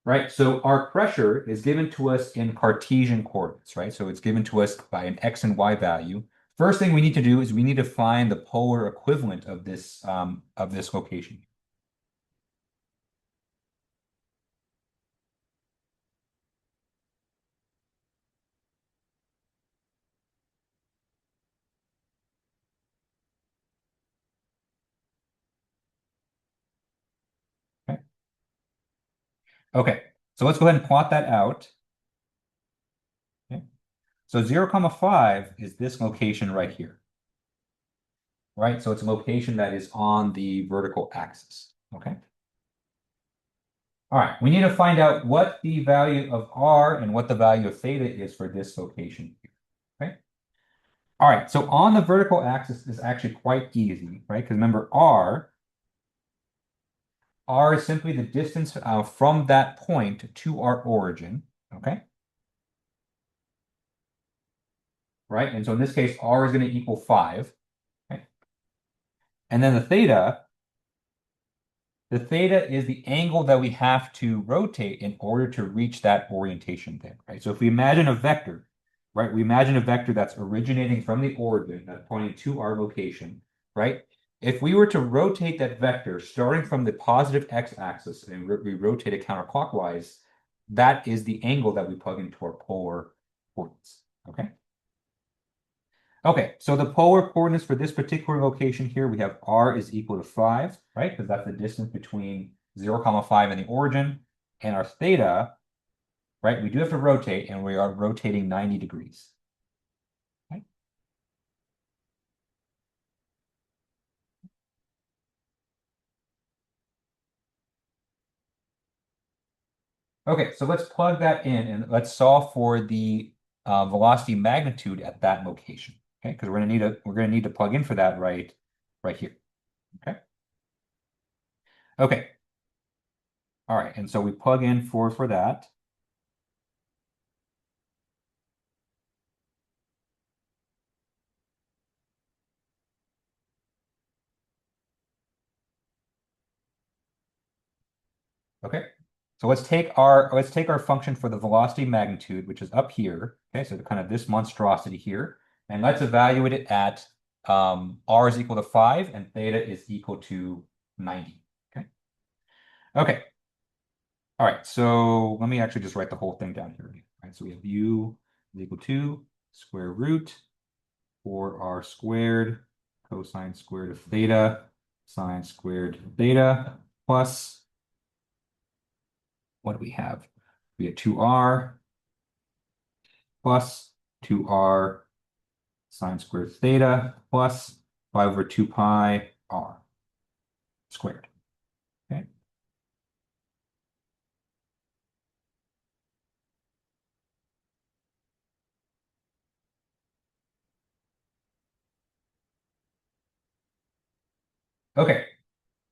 Right. So our pressure is given to us in Cartesian coordinates, right? So it's given to us by an x and y value. First thing we need to do is we need to find the polar equivalent of this location. Okay. Okay. So let's go ahead and plot that out. Okay. So 0, 5 is this location right here, right? So it's a location that is on the vertical axis, okay? All right, we need to find out what the value of r and what the value of theta is for this location here, okay? All right, so on the vertical axis is actually quite easy, right? Because remember, r is simply the distance from that point to our origin, okay? Right, and so in this case, r is going to equal 5. Okay? And then the theta is the angle that we have to rotate in order to reach that orientation there, right? So if we imagine a vector, right? We imagine a vector that's originating from the origin, that's pointing to our location, right? If we were to rotate that vector starting from the positive x-axis and we rotate it counterclockwise, that is the angle that we plug into our polar coordinates, okay? Okay, so the polar coordinates for this particular location here, we have r is equal to 5, right? Because that's the distance between 0, 5 and the origin. And our theta, right? We do have to rotate, and we are rotating 90 degrees. Okay, okay, so let's plug that in and let's solve for the velocity magnitude at that location. Okay, because we're gonna need to plug in for that right here. Okay. Okay. All right, and so we plug in for that. Okay. So let's take our function for the velocity magnitude, which is up here. Okay, so kind of this monstrosity here, and let's evaluate it at r is equal to 5 and theta is equal to 90. Okay. Okay. All right. So let me actually just write the whole thing down here. All right. So we have u is equal to square root 4r squared cosine squared of theta sine squared of theta plus what do we have? We have 2r plus 2r sine squared theta plus 5 over 2 pi r squared. Okay. Okay.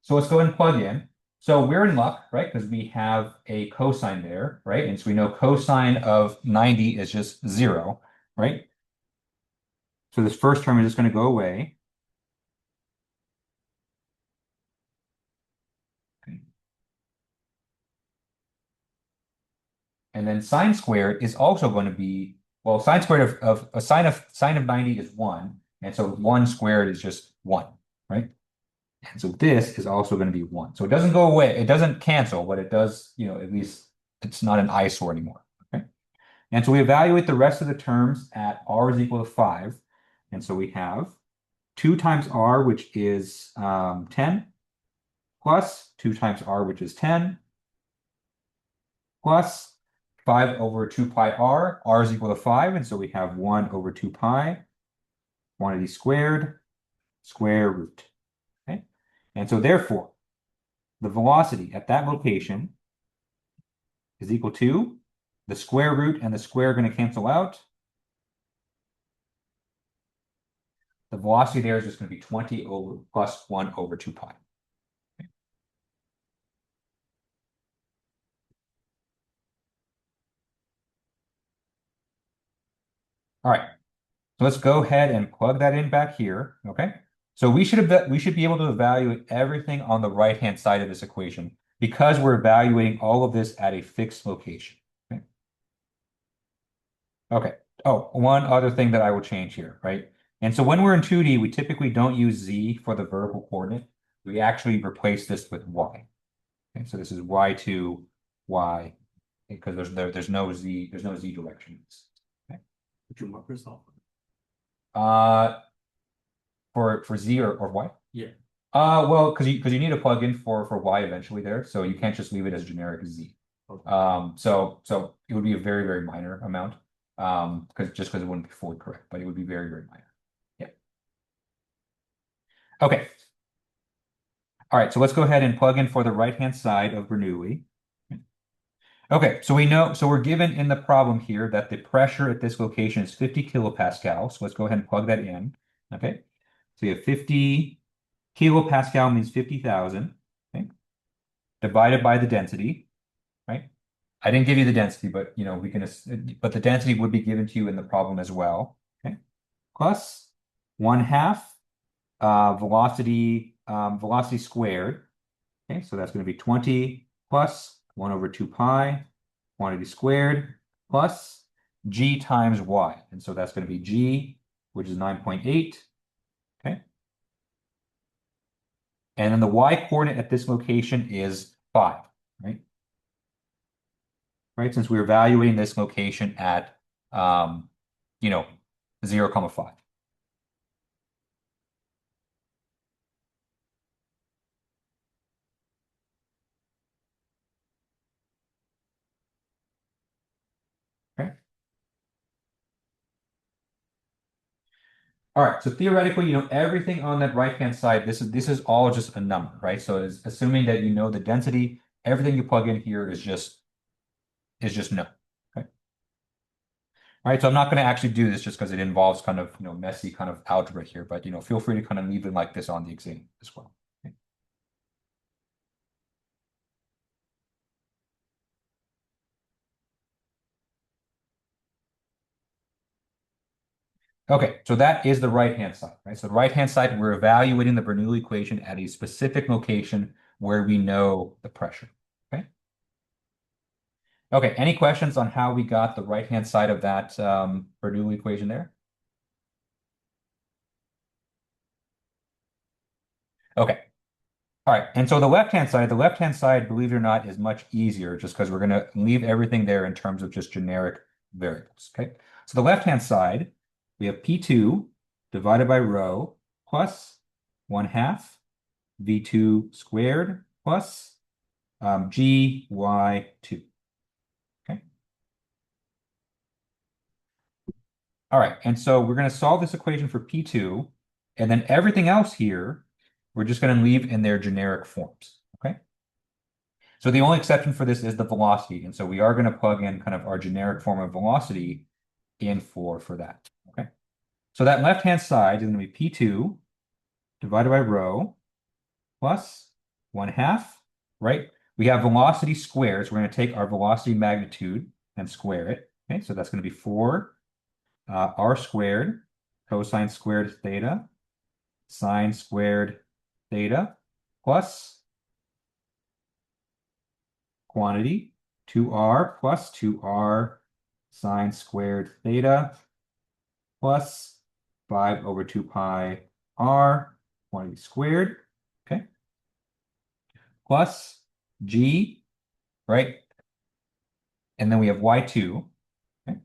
So let's go ahead and plug in. So we're in luck, right? Because we have a cosine there, right? And so we know cosine of 90 is just 0, right? So this first term is just going to go away. Okay. And then sine squared is also going to be, well, sine squared of a sine of 90 is 1. And so 1 squared is just 1, right? And so this is also going to be 1. So it doesn't go away. It doesn't cancel, but it does, at least it's not an eyesore anymore. Okay. And so we evaluate the rest of the terms at r is equal to 5. And so we have 2 times r, which is 10, plus 2 times r, which is 10, plus 5 over 2 pi r is equal to 5. And so we have 1 over 2 pi, quantity squared, square root. Okay. And so therefore, the velocity at that location is equal to the square root and the square are going to cancel out. The velocity there is just going to be 20 over plus 1 over 2 pi. Okay. All right. So let's go ahead and plug that in back here. Okay. So we should be able to evaluate everything on the right-hand side of this equation because we're evaluating all of this at a fixed location. Okay. Okay. Oh, one other thing that I will change here, right? And so when we're in 2D, we typically don't use z for the vertical coordinate. We actually replace this with y. Okay, so this is y2, y, because there's no z directions. Okay. Would you mark yourself? Uh, for z or y? Yeah. Well, because you need a plug-in for y eventually there, so you can't just leave it as generic z. Okay. So it would be a very, very minor amount, because it wouldn't be fully correct, but it would be very, very minor. Yeah. Okay. All right, so let's go ahead and plug in for the right-hand side of Bernoulli. Okay, so we're given in the problem here that the pressure at this location is 50 kilopascals. So let's go ahead and plug that in. Okay, so you have 50 kilopascal means 50,000. Okay, divided by the density, right? I didn't give you the density, but but the density would be given to you in the problem as well. Okay, plus 1/2 velocity squared. Okay, so that's going to be 20 plus 1 over 2 pi, quantity squared, plus g times y. And so that's going to be g, which is 9.8. Okay. And then the y coordinate at this location is 5, right? Right, since we're evaluating this location at, 0, 5. Okay. All right, so theoretically, everything on that right-hand side, this is all just a number, right? So it's assuming that you know the density, everything you plug in here is just no. Okay. All right, so I'm not going to actually do this just because it involves kind of messy kind of algebra here, but feel free to kind of leave it like this on the exam as well. Okay. Okay, so that is the right-hand side, right? So the right-hand side, we're evaluating the Bernoulli equation at a specific location where we know the pressure. Okay. Okay, any questions on how we got the right-hand side of that Bernoulli equation there? Okay. All right, and so the left-hand side, believe it or not, is much easier just because we're going to leave everything there in terms of just generic variables, okay? So the left-hand side, we have P2 divided by rho plus 1/2 V2 squared plus GY2, okay? All right, and so we're going to solve this equation for P2, and then everything else here, we're just going to leave in their generic forms, okay? So the only exception for this is the velocity, and so we are going to plug in kind of our generic form of velocity in for that, okay? So that left-hand side is going to be P2 divided by rho plus 1/2, right? We have velocity squared, so we're going to take our velocity magnitude and square it, okay? So that's going to be 4 r squared cosine squared theta sine squared theta plus quantity 2r plus 2r sine squared theta plus 5 over 2 pi r quantity squared, okay, plus g, right? And then we have y2, okay?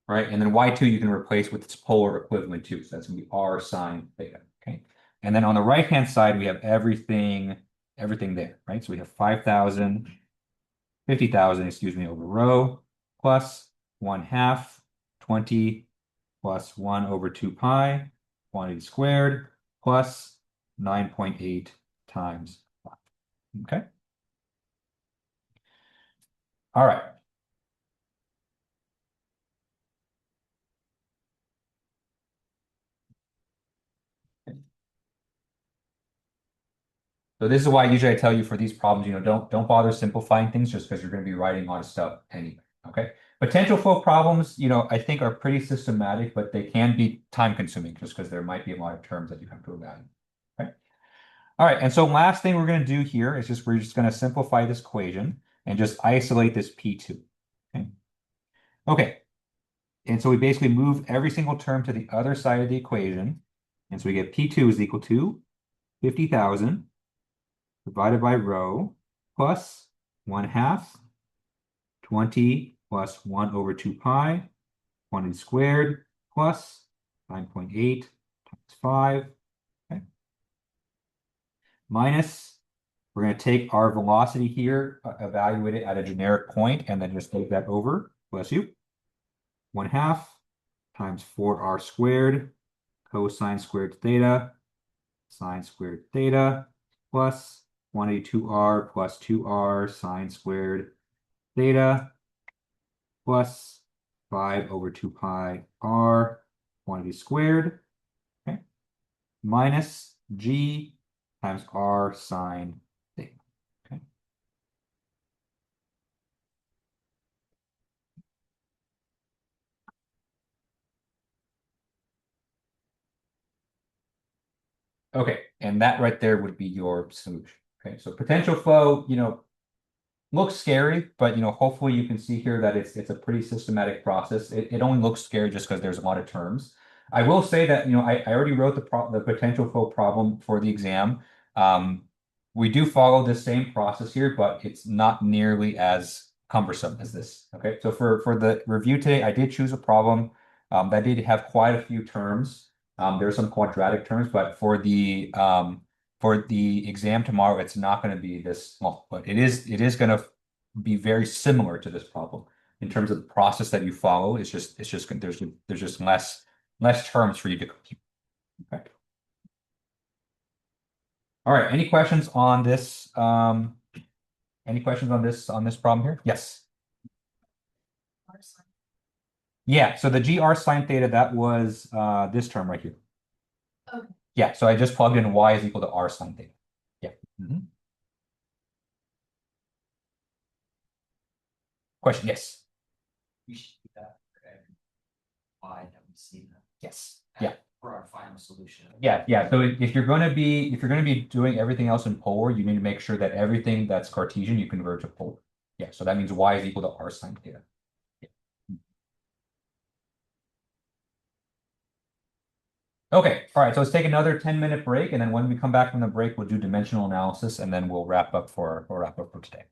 Right, and then y2 you can replace with its polar equivalent too, so that's going to be r sine theta, okay? And then on the right-hand side, we have everything there, right? So we have 5,000, 50,000, excuse me, over rho plus 1/2, 20 plus 1 over 2 pi, quantity squared, plus 9.8 times 5. Okay? All right. So this is why usually I tell you for these problems, don't bother simplifying things just because you're going to be writing a lot of stuff anyway. Okay. Potential flow problems, I think are pretty systematic, but they can be time consuming just because there might be a lot of terms that you have to evaluate. Okay. All right. And so last thing we're going to do here is we're just going to simplify this equation and just isolate this P2. Okay. Okay. And so we basically move every single term to the other side of the equation. And so we get P2 is equal to 50,000 divided by rho plus 1/2, 20 plus 1 over 2 pi, quantity squared plus 9.8 times 5, okay? Minus, we're going to take our velocity here, evaluate it at a generic point, and then just take that over, bless you. 1/2 times 4r squared cosine squared theta sine squared theta plus 182r plus 2r sine squared theta plus 5 over 2 pi r quantity squared, okay, minus g times r sine theta, okay. Okay, and that right there would be your solution. Okay, so potential flow, looks scary, but hopefully you can see here that it's a pretty systematic process. It only looks scary just because there's a lot of terms. I will say that I already wrote the potential flow problem for the exam. We do follow the same process here, but it's not nearly as cumbersome as this. Okay, so for the review today, I did choose a problem that did have quite a few terms. There are some quadratic terms, but for the exam tomorrow, it's not going to be this long, but it is going to be very similar to this problem in terms of the process that you follow. It's just there's just less terms for you to compute. Okay. All right. Any questions on this? Any questions on this problem here? Yes. Yeah. So the GR sine theta, that was this term right here. Okay. Yeah. So I just plugged in y is equal to r sine theta. Yeah. Question? Yes. We should do that for every y that we see that. Yes. Yeah. For our final solution. Yeah. So if you're going to be doing everything else in polar, you need to make sure that everything that's Cartesian you convert to polar. Yeah. So that means y is equal to r sine theta. Okay, all right. So let's take another 10-minute break, and then when we come back from the break, we'll do dimensional analysis, and then we'll wrap up for today.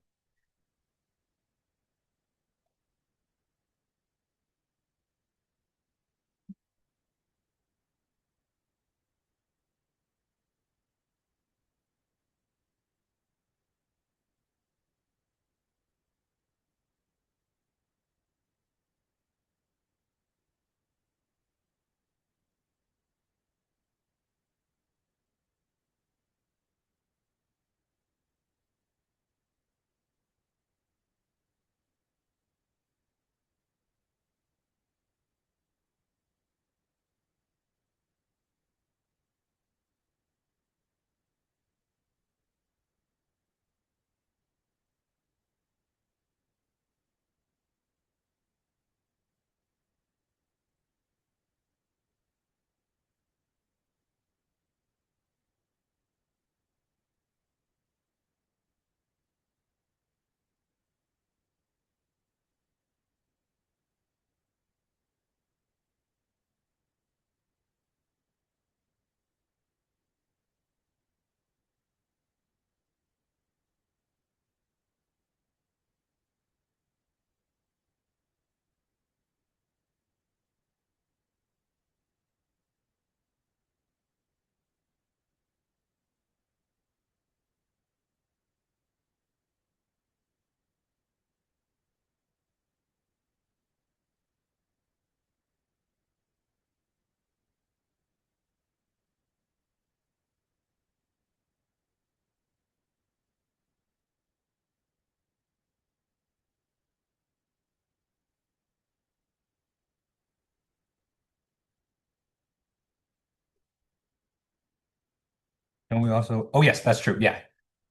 And we also, oh yes, that's true. Yeah.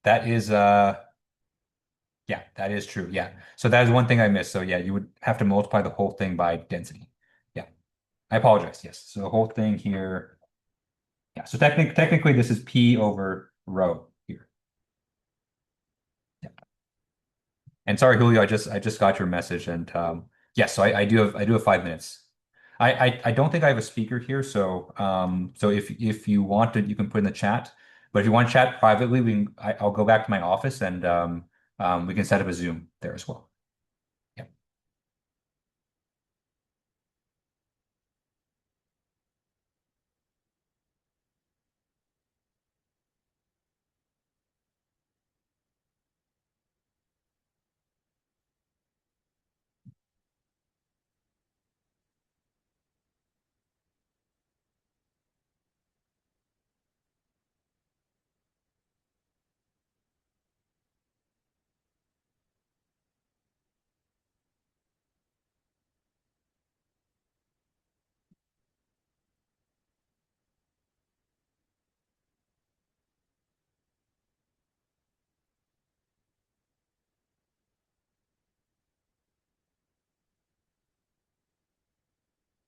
That is yeah, that is true. Yeah. So that is one thing I missed. So yeah, you would have to multiply the whole thing by density. Yeah. I apologize. Yes. So the whole thing here. Yeah. So technically this is P over rho here. Yeah. And sorry, Julio, I just got your message and yes, so I do have 5 minutes. I don't think I have a speaker here, so so if you want to you can put in the chat. But if you want to chat privately, I'll go back to my office and we can set up a Zoom there as well. Yeah.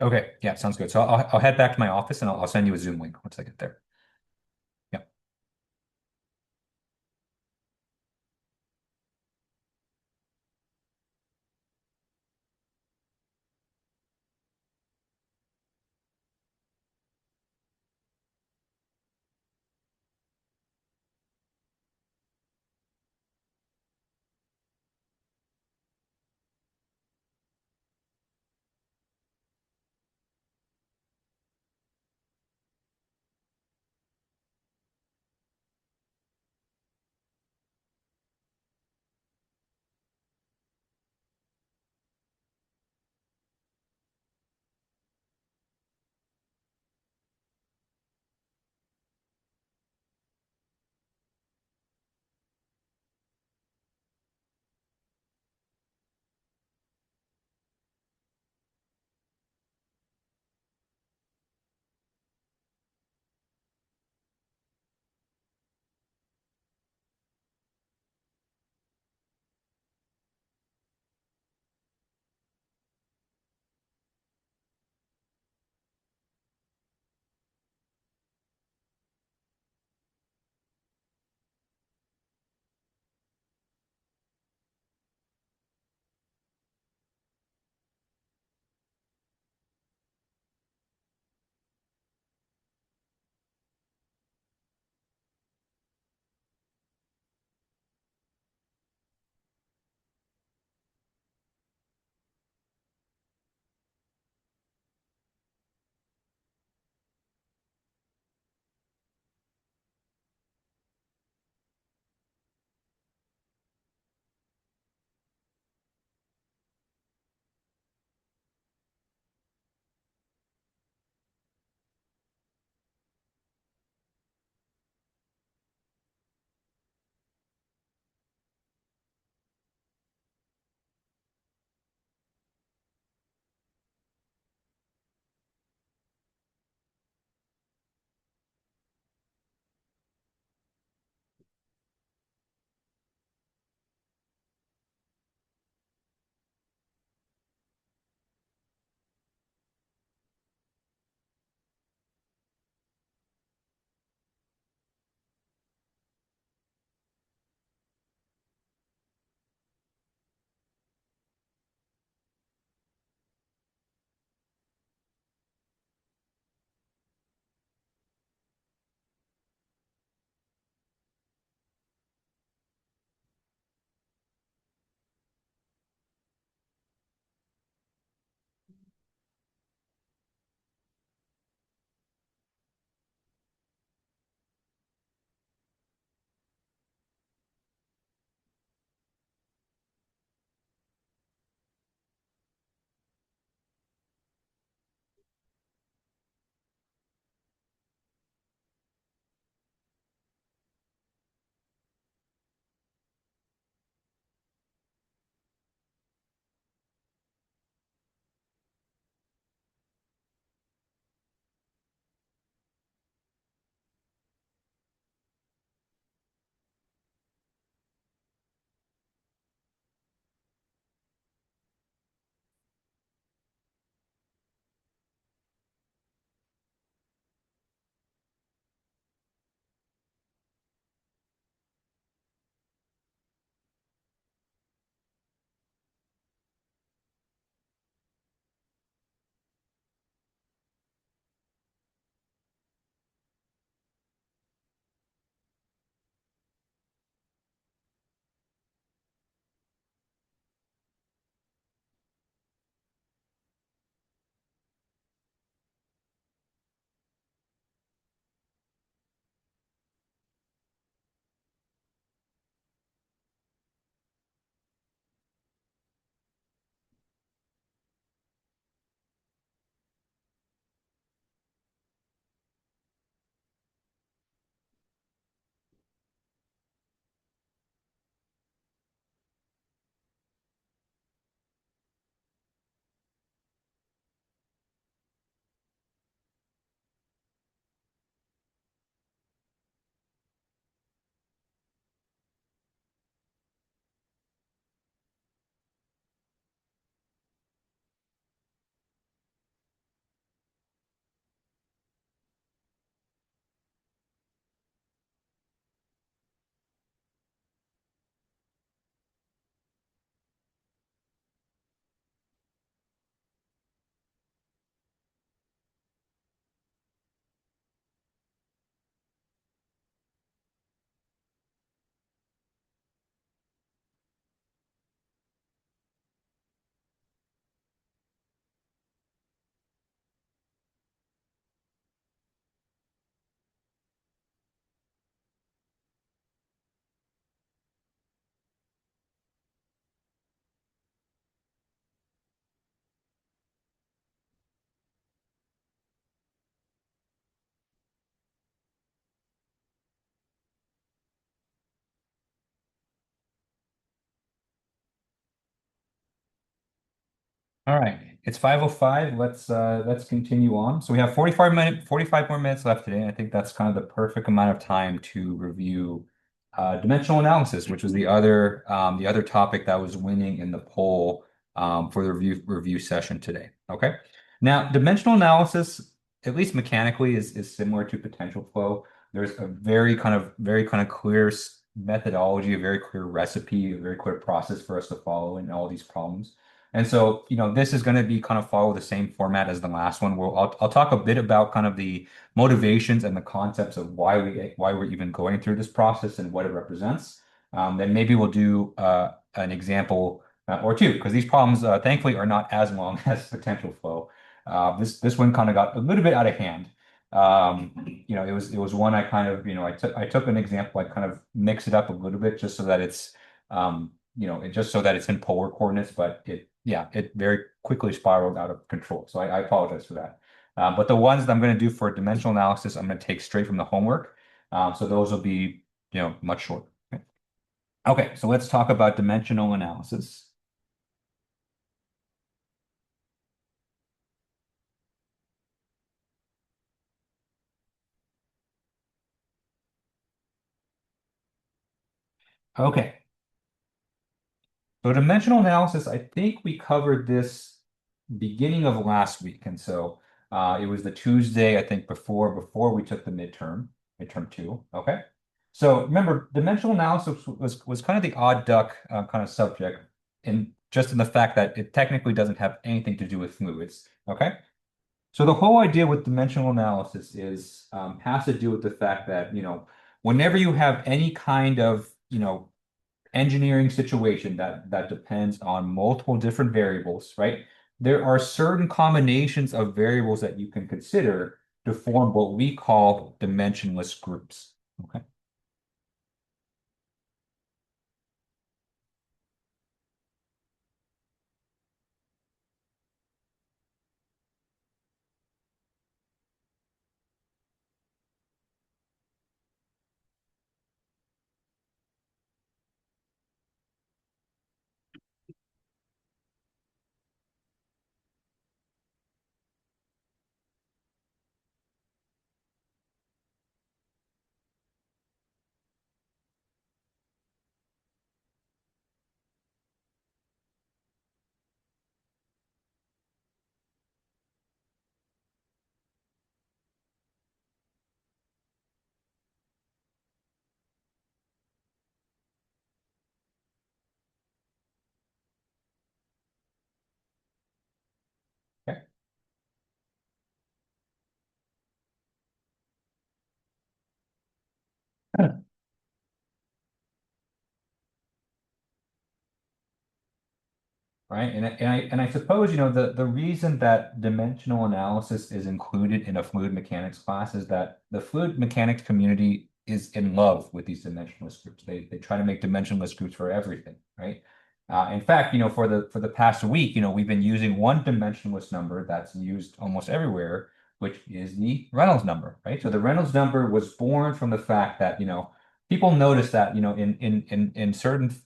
Okay. Yeah, sounds good. So I'll head back to my office and I'll send you a Zoom link once I get there. Yeah. All right, it's 5:05. Let's continue on. So we have 45 more minutes left today. And I think that's kind of the perfect amount of time to review dimensional analysis, which was the other topic that was winning in the poll for the review session today. Okay. Now, dimensional analysis, at least mechanically, is similar to potential flow. There's a very kind of clear methodology, a very clear recipe, a very clear process for us to follow in all these problems. And so, this is going to be kind of follow the same format as the last one. I'll talk a bit about kind of the motivations and the concepts of why we're even going through this process and what it represents. Then maybe we'll do an example or two, because these problems, thankfully, are not as long as potential flow. This one kind of got a little bit out of hand. It was one I kind of, I took an example, I kind of mixed it up a little bit just so that it's just so that it's in polar coordinates, but it very quickly spiraled out of control. So I apologize for that. But the ones that I'm going to do for dimensional analysis, I'm going to take straight from the homework. So those will be, much shorter. Okay. Okay, so let's talk about dimensional analysis. Okay, so dimensional analysis, I think we covered this beginning of last week. And so it was the Tuesday, I think, before we took the midterm two. Okay. So remember, dimensional analysis was kind of the odd duck kind of subject in the fact that it technically doesn't have anything to do with fluids. Okay. So the whole idea with dimensional analysis is has to do with the fact that, whenever you have any kind of, engineering situation that depends on multiple different variables, right? There are certain combinations of variables that you can consider to form what we call dimensionless groups. Okay. Okay. Right. And I suppose, the reason that dimensional analysis is included in a fluid mechanics class is that the fluid mechanics community is in love with these dimensionless groups. They try to make dimensionless groups for everything, right? In fact, for the past week, we've been using one dimensionless number that's used almost everywhere, which is the Reynolds number, right? So the Reynolds number was born from the fact that, people notice that,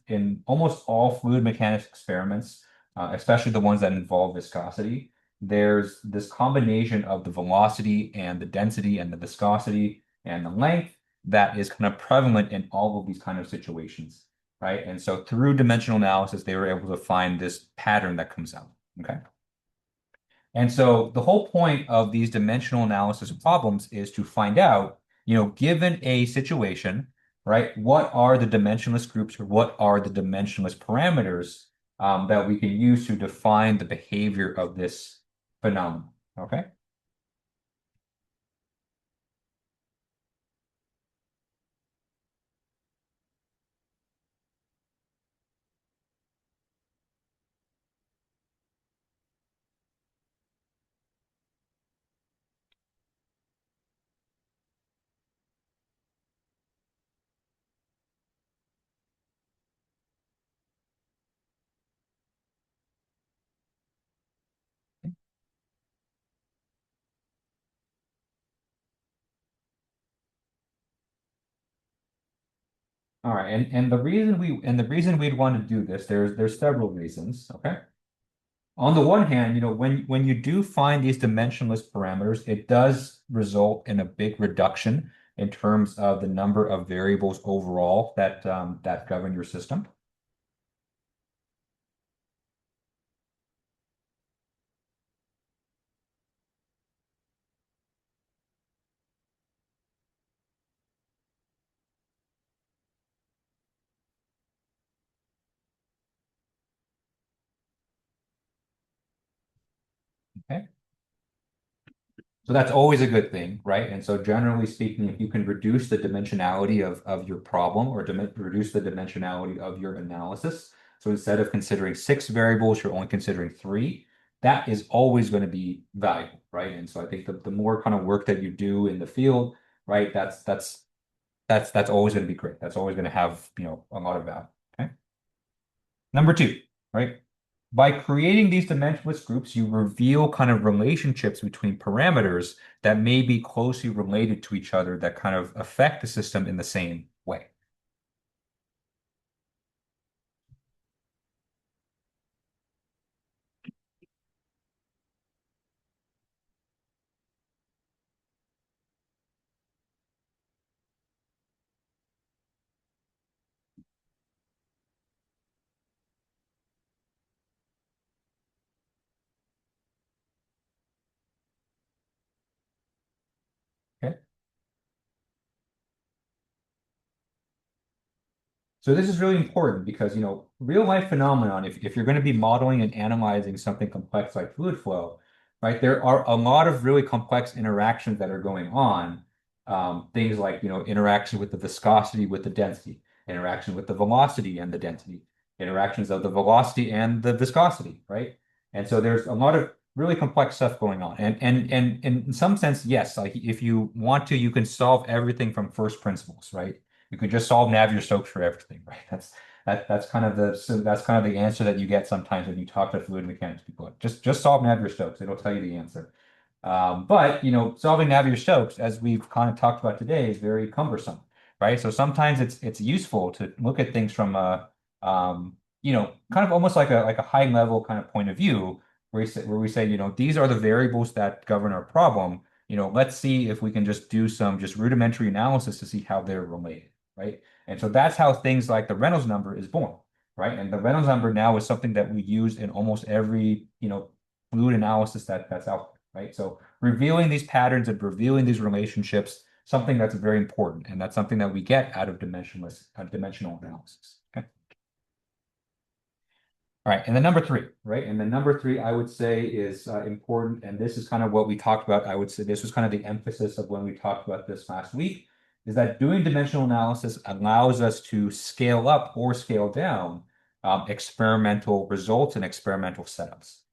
in almost all fluid mechanics experiments, especially the ones that involve viscosity, there's this combination of the velocity and the density and the viscosity and the length that is kind of prevalent in all of these kind of situations, right? And so through dimensional analysis, they were able to find this pattern that comes out. Okay. And so the whole point of these dimensional analysis problems is to find out, given a situation, right, what are the dimensionless groups or what are the dimensionless parameters that we can use to define the behavior of this phenomenon. Okay. All right. And the reason we'd want to do this, there's several reasons. Okay. On the one hand, when you do find these dimensionless parameters, it does result in a big reduction in terms of the number of variables overall that govern your system. Okay. So that's always a good thing, right? And so generally speaking, if you can reduce the dimensionality of your problem or reduce the dimensionality of your analysis, so instead of considering six variables, you're only considering three, that is always going to be valuable, right? And so I think the more kind of work that you do in the field, right, that's always going to be great. That's always going to have, a lot of value. Okay. Number two, right? By creating these dimensionless groups, you reveal kind of relationships between parameters that may be closely related to each other that kind of affect the system in the same way. Okay. So this is really important because, real life phenomenon, if you're going to be modeling and analyzing something complex like fluid flow, right, there are a lot of really complex interactions that are going on. Things like, interaction with the viscosity with the density, interaction with the velocity and the density, interactions of the velocity and the viscosity, right? And so there's a lot of really complex stuff going on. And in some sense, yes, like if you want to, you can solve everything from first principles, right? You could just solve Navier-Stokes for everything, right? That's kind of the answer that you get sometimes when you talk to fluid mechanics people. Just solve Navier-Stokes. It'll tell you the answer. But solving Navier-Stokes, as we've kind of talked about today, is very cumbersome, right? So sometimes it's useful to look at things from a kind of almost like a high level kind of point of view, where we say, these are the variables that govern our problem. Let's see if we can just do some just rudimentary analysis to see how they're related, right? And so that's how things like the Reynolds number is born, right? And the Reynolds number now is something that we use in almost every, fluid analysis that's out there, right? So revealing these patterns and revealing these relationships, something that's very important, and that's something that we get out of dimensional analysis. Okay. All right, and the number three, right? And the number three, I would say, is important, and this is kind of what we talked about. I would say this was kind of the emphasis of when we talked about this last week, is that doing dimensional analysis allows us to scale up or scale down experimental results and experimental setups.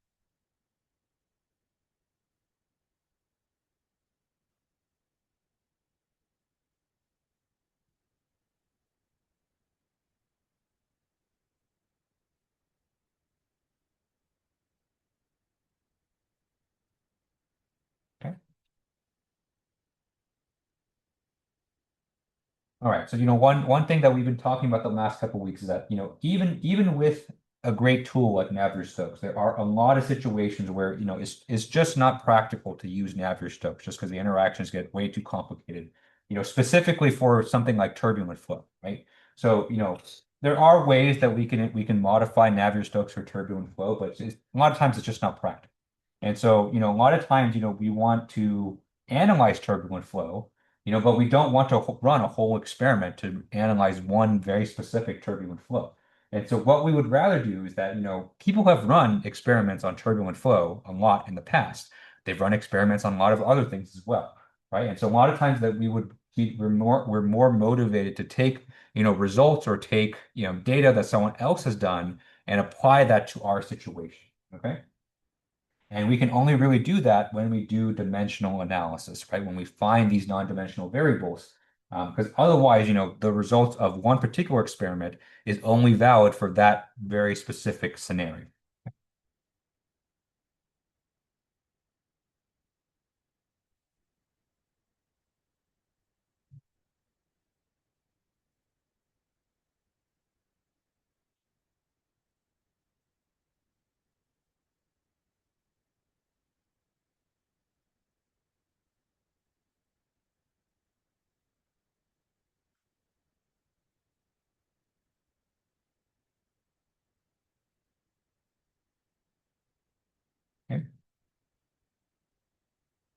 Okay. All right. So, one thing that we've been talking about the last couple of weeks is that, even with a great tool like Navier-Stokes, there are a lot of situations where, it's just not practical to use Navier-Stokes just because the interactions get way too complicated, specifically for something like turbulent flow, right? So, there are ways that we can modify Navier-Stokes for turbulent flow, but a lot of times it's just not practical. And so, a lot of times, we want to analyze turbulent flow, but we don't want to run a whole experiment to analyze one very specific turbulent flow. And so what we would rather do is that, people have run experiments on turbulent flow a lot in the past. They've run experiments on a lot of other things as well, right? And so a lot of times that we're more motivated to take, results or take, data that someone else has done and apply that to our situation. Okay. And we can only really do that when we do dimensional analysis, right? When we find these non-dimensional variables, because otherwise, the results of one particular experiment is only valid for that very specific scenario.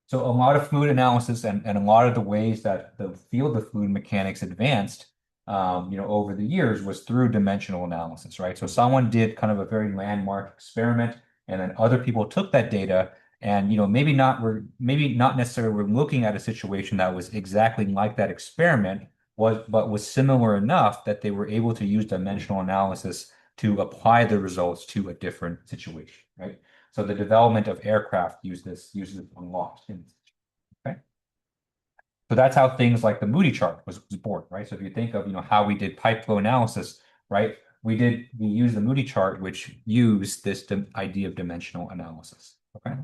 So a lot of fluid analysis and a lot of the ways that the field of fluid mechanics advanced, over the years was through dimensional analysis, right? So someone did kind of a very landmark experiment, and then other people took that data and, maybe not necessarily were looking at a situation that was exactly like that experiment but was similar enough that they were able to use dimensional analysis to apply the results to a different situation, right? So the development of aircraft uses it a lot. Okay. So that's how things like the Moody chart was born, right? So if you think of, how we did pipe flow analysis, right? We used the Moody chart, which used this idea of dimensional analysis. Okay.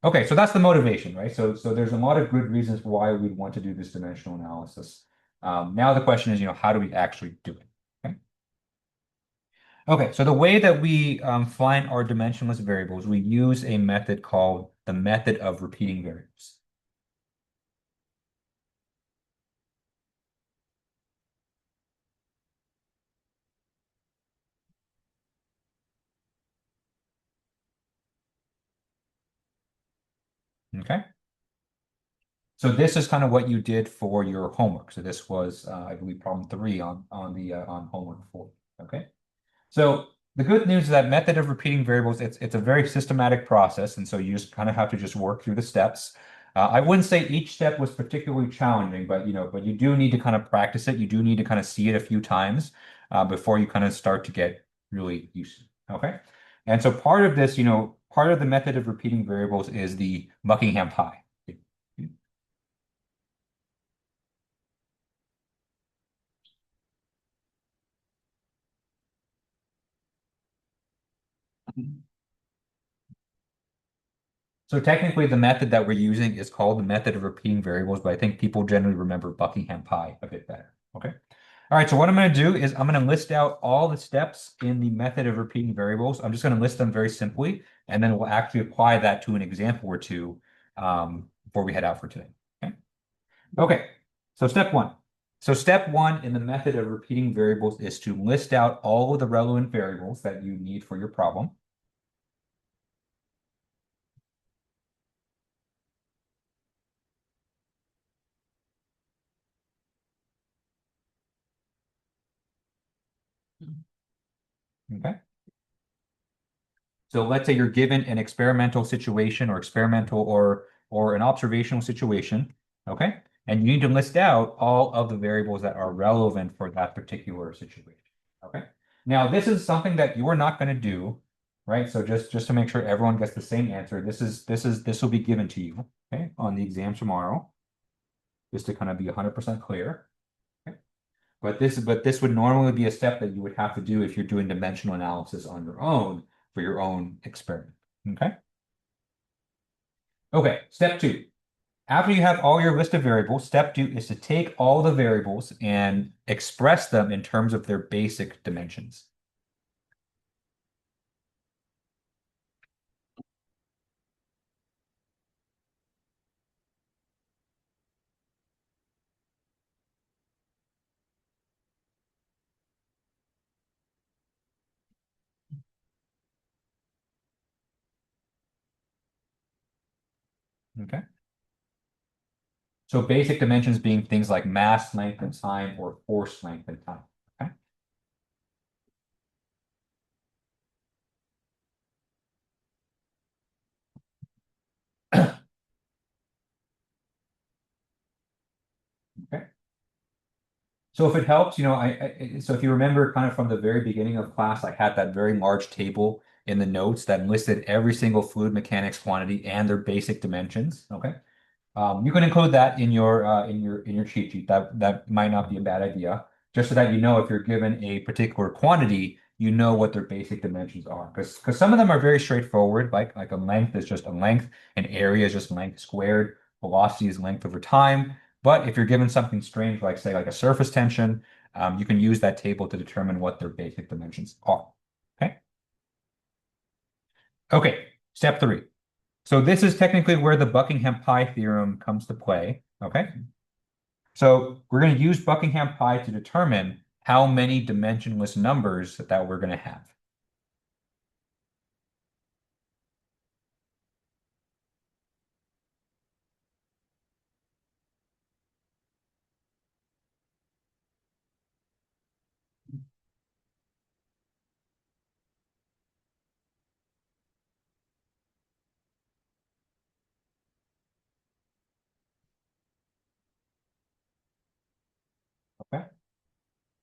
Okay, so that's the motivation, right? So there's a lot of good reasons why we want to do this dimensional analysis. Now the question is, how do we actually do it? Okay. Okay, so the way that we find our dimensionless variables, we use a method called the method of repeating variables. Okay. So this is kind of what you did for your homework. So this was, I believe, problem 3 on homework 4. Okay. So the good news is that method of repeating variables, it's a very systematic process, and so you just kind of have to just work through the steps. I wouldn't say each step was particularly challenging, but you do need to kind of practice it. You do need to kind of see it a few times before you kind of start to get really used to it. Okay. And so part of this, part of the method of repeating variables is the Buckingham pie. So technically, the method that we're using is called the method of repeating variables, but I think people generally remember Buckingham pie a bit better. Okay. All right. So what I'm going to do is I'm going to list out all the steps in the method of repeating variables. I'm just going to list them very simply, and then we'll actually apply that to an example or two before we head out for today. Okay. Okay. So step one. So step one in the method of repeating variables is to list out all of the relevant variables that you need for your problem. Okay. So let's say you're given an experimental situation or or an observational situation, okay? And you need to list out all of the variables that are relevant for that particular situation. Okay. Now this is something that you are not going to do, right? So just to make sure everyone gets the same answer, this will be given to you, okay, on the exam tomorrow, just to kind of be 100% clear. Okay. But this would normally be a step that you would have to do if you're doing dimensional analysis on your own for your own experiment. Okay. Okay. Step 2. After you have all your list of variables, step 2 is to take all the variables and express them in terms of their basic dimensions. Okay. So basic dimensions being things like mass, length, and time, or force, length, and time. Okay. Okay. So if it helps, so if you remember kind of from the very beginning of class, I had that very large table in the notes that listed every single fluid mechanics quantity and their basic dimensions. Okay. You can include that in your cheat sheet. That might not be a bad idea, just so that if you're given a particular quantity, you know what their basic dimensions are. Because some of them are very straightforward, like a length is just a length, an area is just length squared, velocity is length over time. But if you're given something strange, like say like a surface tension, you can use that table to determine what their basic dimensions are. Okay. Okay. Step 3. So this is technically where the Buckingham pie theorem comes to play. Okay. So we're going to use Buckingham pie to determine how many dimensionless numbers that we're going to have.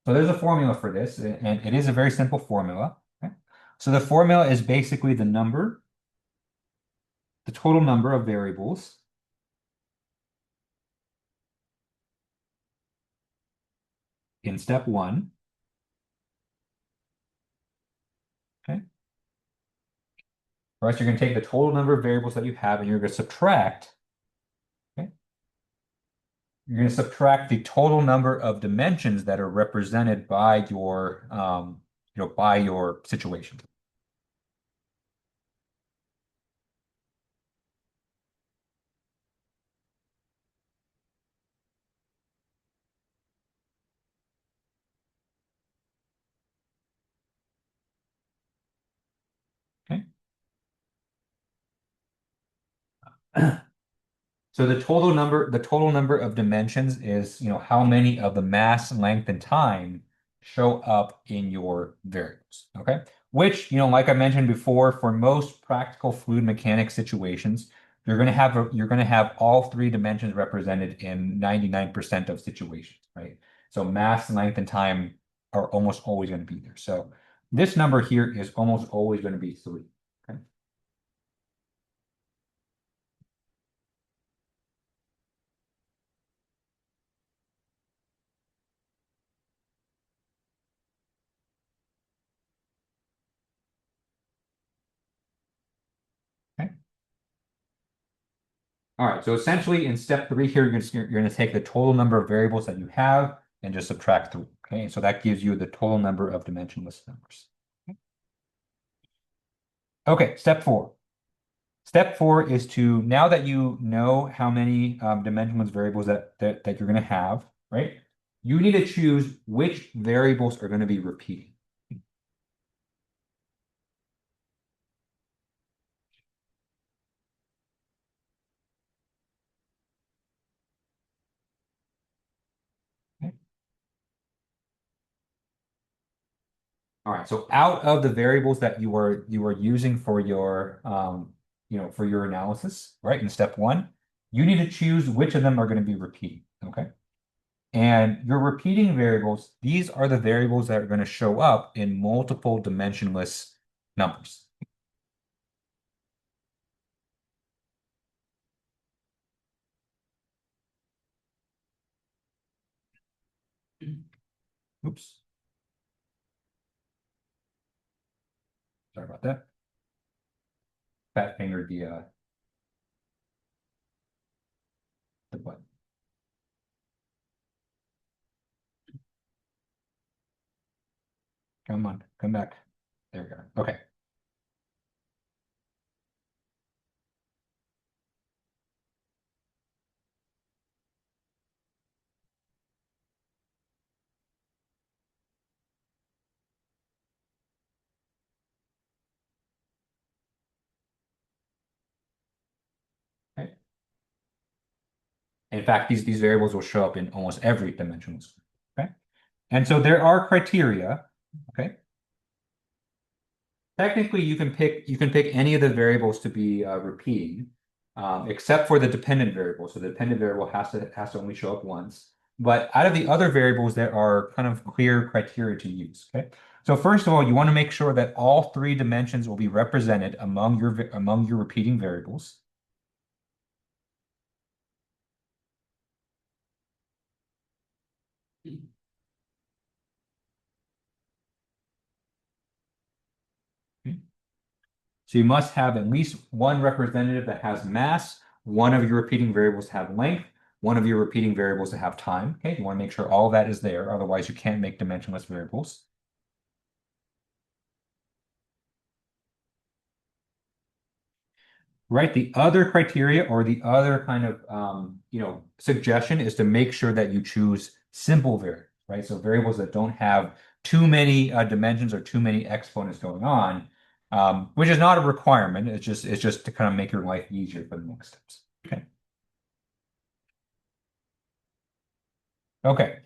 So there's a formula for this, and it is a very simple formula. Okay? So the formula is basically the total number of variables in step one. Okay. All right, so you're going to take the total number of variables that you have, and you're going to subtract. Okay. You're going to subtract the total number of dimensions that are represented by your, by your situation. Okay. So the total number of dimensions is, how many of the mass, length, and time show up in your variables. Okay. Which, like I mentioned before, for most practical fluid mechanics situations, you're going to have all three dimensions represented in 99% of situations, right? So mass, length, and time are almost always going to be there. So this number here is almost always going to be 3. Okay. Okay. All right, so essentially in step 3 here, you're going to take the total number of variables that you have and just subtract 3. Okay, so that gives you the total number of dimensionless numbers. Okay, step 4. Step 4 is to, now that you know how many dimensionless variables that you're going to have, right? You need to choose which variables are going to be repeating. Okay. All right, so out of the variables that you are using for your for your analysis, right? In step 1, you need to choose which of them are going to be repeating, okay? And your repeating variables, these are the variables that are going to show up in multiple dimensionless numbers. Oops, sorry about that. Fat fingered the button. Come on, come back. There we go. Okay. Okay. In fact, these variables will show up in almost every dimensionless group. Okay. And so there are criteria. Okay. Technically, you can pick any of the variables to be repeating, except for the dependent variable. So the dependent variable has to only show up once. But out of the other variables, there are kind of clear criteria to use. Okay. So first of all, you want to make sure that all three dimensions will be represented among your repeating variables. Okay. So you must have at least one representative that has mass, one of your repeating variables have length, one of your repeating variables that have time. Okay, you want to make sure all that is there, otherwise you can't make dimensionless variables. Right, the other criteria or the other kind of suggestion is to make sure that you choose simple variables, right? So variables that don't have too many dimensions or too many exponents going on, which is not a requirement. It's just to kind of make your life easier for the next steps. Okay. Okay.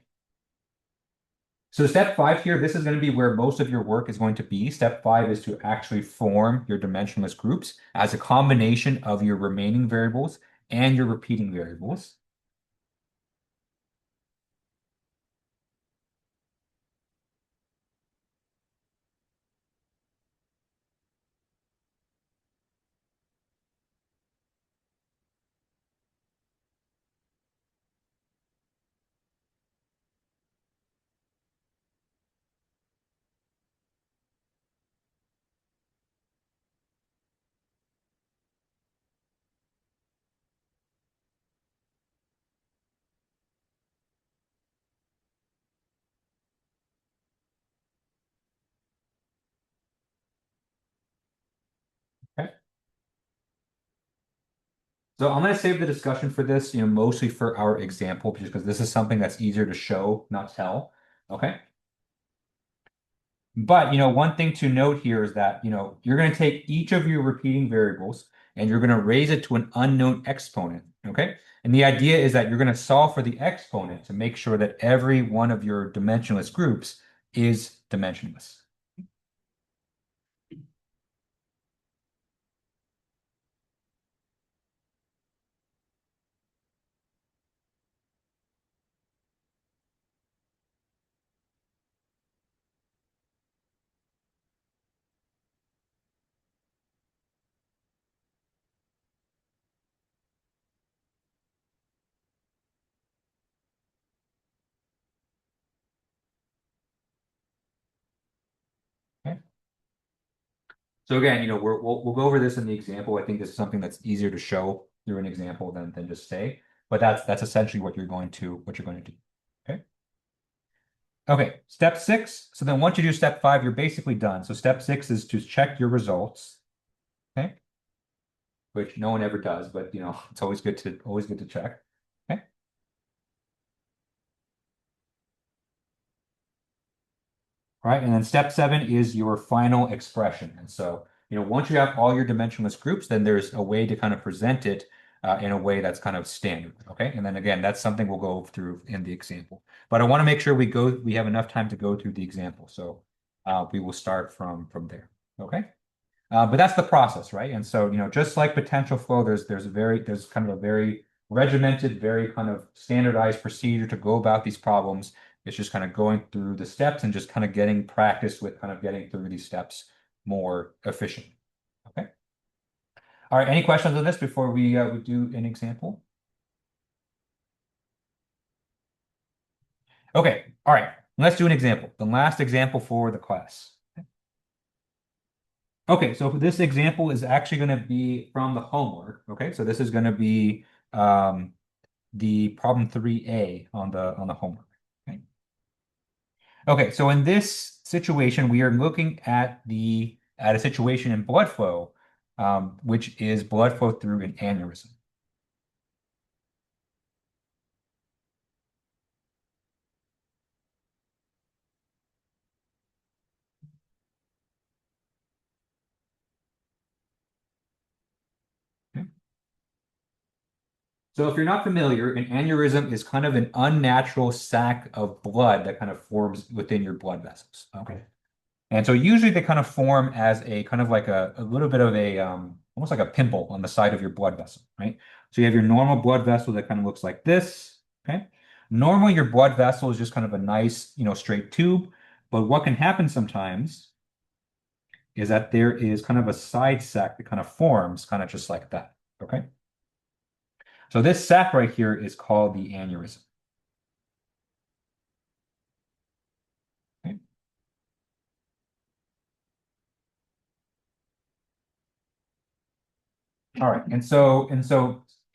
So step 5 here, this is going to be where most of your work is going to be. Step 5 is to actually form your dimensionless groups as a combination of your remaining variables and your repeating variables. So I'm going to save the discussion for this, mostly for our example, because this is something that's easier to show, not tell. Okay. But, one thing to note here is that, you're going to take each of your repeating variables and you're going to raise it to an unknown exponent. Okay. And the idea is that you're going to solve for the exponent to make sure that every one of your dimensionless groups is dimensionless. Okay. So again, we'll go over this in the example. I think this is something that's easier to show through an example than just say. But that's essentially what you're going to do. Okay. Okay, step 6. So then once you do step 5, you're basically done. So step 6 is to check your results. Okay. Which no one ever does, but it's always good to check. Okay. All right, and then step 7 is your final expression. And so, once you have all your dimensionless groups, then there's a way to kind of present it in a way that's kind of standard. Okay. And then again, that's something we'll go through in the example. But I want to make sure we have enough time to go through the example. So we will start from there. Okay. But that's the process, right? And so, just like potential flow, there's kind of a very regimented, very kind of standardized procedure to go about these problems. It's just kind of going through the steps and just kind of getting practice with kind of getting through these steps more efficiently. Okay. All right. Any questions on this before we do an example? Okay. All right. Let's do an example. The last example for the class. Okay, so this example is actually going to be from the homework. Okay, so this is going to be the problem 3A on the homework. Okay. Okay, so in this situation, we are looking at a situation in blood flow, which is blood flow through an aneurysm. Okay. So if you're not familiar, an aneurysm is kind of an unnatural sac of blood that kind of forms within your blood vessels. Okay. And so usually they kind of form as a kind of like a little bit of a almost like a pimple on the side of your blood vessel, right? So you have your normal blood vessel that kind of looks like this, okay? Normally your blood vessel is just kind of a nice, straight tube, but what can happen sometimes is that there is kind of a side sac that kind of forms kind of just like that, okay? So this sac right here is called the aneurysm. Okay? All right, and so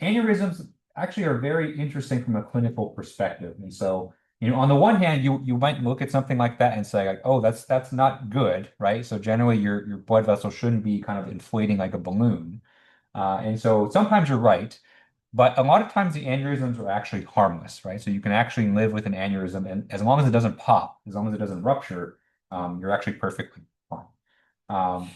aneurysms actually are very interesting from a clinical perspective. And so, on the one hand, you might look at something like that and say, like, oh, that's not good, right? So generally, your blood vessel shouldn't be kind of inflating like a balloon. And so sometimes you're right, but a lot of times the aneurysms are actually harmless, right? So you can actually live with an aneurysm, and as long as it doesn't pop, as long as it doesn't rupture, you're actually perfectly fine. Um,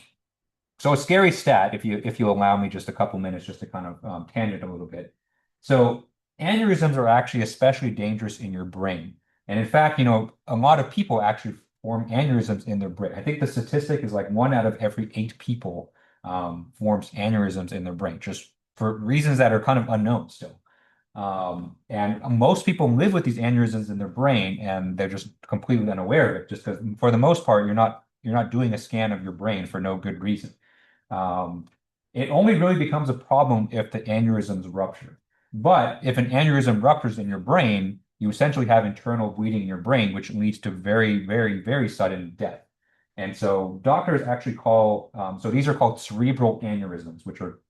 so a scary stat, if you allow me just a couple minutes just to kind of tangent a little bit. So aneurysms are actually especially dangerous in your brain. And in fact, a lot of people actually form aneurysms in their brain. I think the statistic is like 1 out of every 8 people forms aneurysms in their brain, just for reasons that are kind of unknown still. And most people live with these aneurysms in their brain and they're just completely unaware of it, just because for the most part, you're not doing a scan of your brain for no good reason. Um, it only really becomes a problem if the aneurysms rupture. But if an aneurysm ruptures in your brain, you essentially have internal bleeding in your brain, which leads to very, very, very sudden death. And so doctors actually so these are called cerebral aneurysms, which are,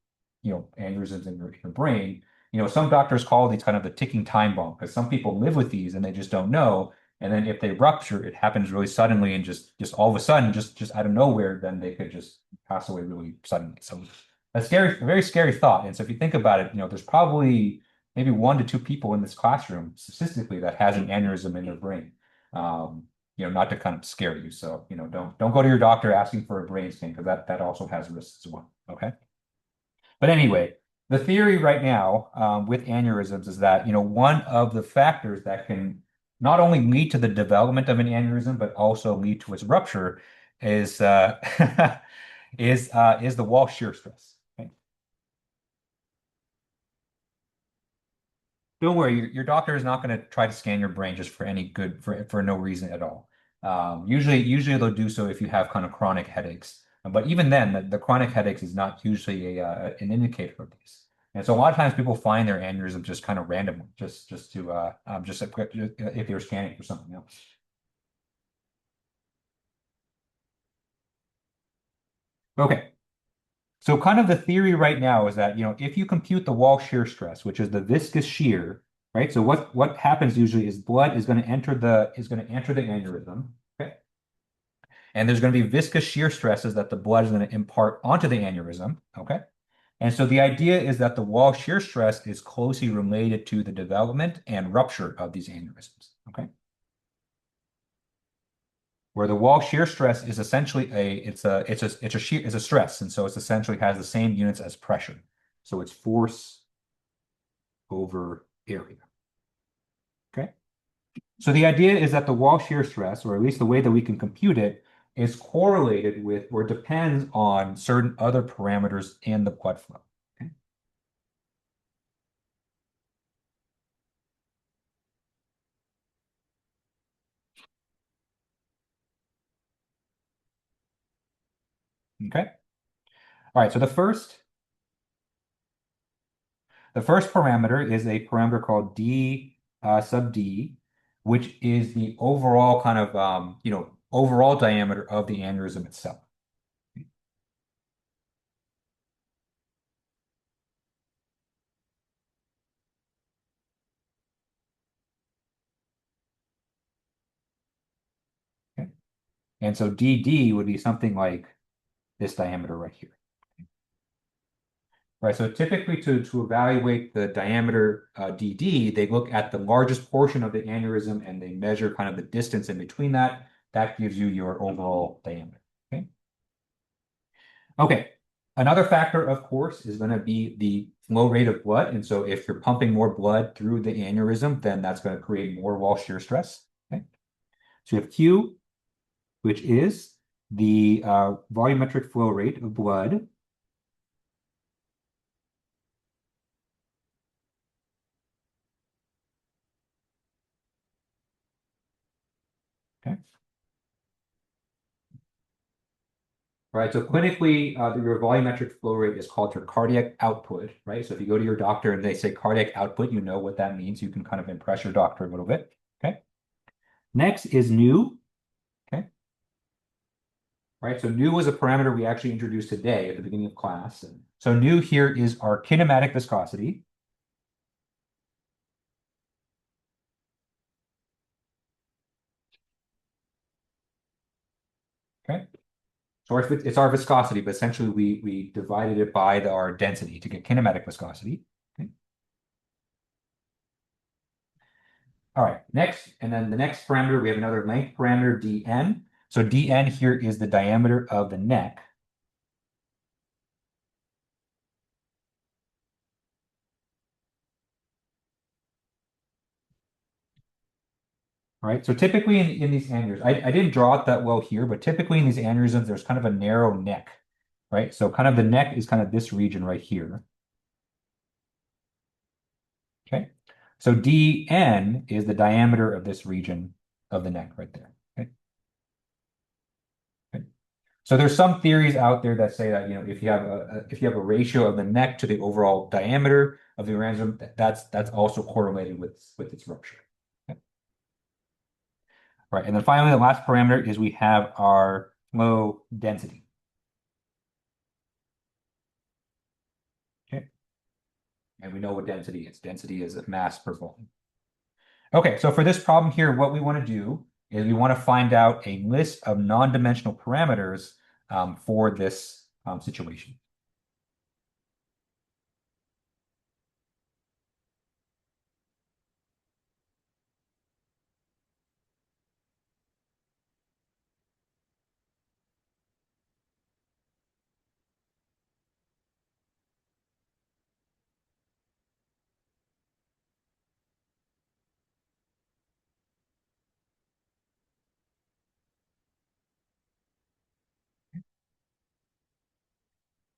aneurysms in your brain. Some doctors call these kind of the ticking time bomb because some people live with these and they just don't know. And then if they rupture, it happens really suddenly and just all of a sudden, just out of nowhere, then they could just pass away really suddenly. So very scary thought. And so if you think about it, there's probably maybe 1 to 2 people in this classroom statistically that has an aneurysm in their brain. Not to kind of scare you. So, don't go to your doctor asking for a brain scan because that also has risks as well. Okay. But anyway, the theory right now with aneurysms is that, one of the factors that can not only lead to the development of an aneurysm, but also lead to its rupture is is the wall shear stress. Okay? Don't worry, your doctor is not going to try to scan your brain just for no reason at all. Usually they'll do so if you have kind of chronic headaches. But even then, the chronic headaches is not usually an indicator of these. And so a lot of times people find their aneurysm just kind of randomly, just if they're scanning for something else. Okay. So kind of the theory right now is that, if you compute the wall shear stress, which is the viscous shear, right? So what happens usually is blood is going to enter the aneurysm, okay? And there's going to be viscous shear stresses that the blood is going to impart onto the aneurysm, okay? And so the idea is that the wall shear stress is closely related to the development and rupture of these aneurysms, okay? Where the wall shear stress is essentially it's a stress, and so it essentially has the same units as pressure. So it's force over area. Okay. So the idea is that the wall shear stress, or at least the way that we can compute it, is correlated with or depends on certain other parameters in the blood flow. Okay. Okay. All right. So the first parameter is a parameter called d sub d, which is the overall kind of overall diameter of the aneurysm itself. Okay. And so dd would be something like this diameter right here. Right, so typically to evaluate the diameter dd, they look at the largest portion of the aneurysm and they measure kind of the distance in between that. That gives you your overall diameter. Okay. Okay. Another factor, of course, is going to be the flow rate of blood. And so if you're pumping more blood through the aneurysm, then that's going to create more wall shear stress. Okay. So you have Q, which is the volumetric flow rate of blood. Okay. Right, so clinically, your volumetric flow rate is called your cardiac output, right? So if you go to your doctor and they say cardiac output, you know what that means. You can kind of impress your doctor a little bit, okay? Next is nu, okay? Right, so nu was a parameter we actually introduced today at the beginning of class. So nu here is our kinematic viscosity. Okay? So it's our viscosity, but essentially we divided it by our density to get kinematic viscosity. Okay? All right, next, and then the next parameter, we have another length parameter, dn. So dn here is the diameter of the neck. All right, so typically in these aneurysms, I didn't draw it that well here, but typically in these aneurysms, there's kind of a narrow neck, right? So kind of the neck is kind of this region right here. Okay, so dn is the diameter of this region of the neck right there. Okay. Okay. So there's some theories out there that say that if you have a ratio of the neck to the overall diameter of the aneurysm, that's also correlated with its rupture. Okay. All right, and then finally the last parameter is we have our flow density. Okay. And we know what density is. Density is mass per volume. Okay, so for this problem here, what we want to do is we want to find out a list of non-dimensional parameters for this situation.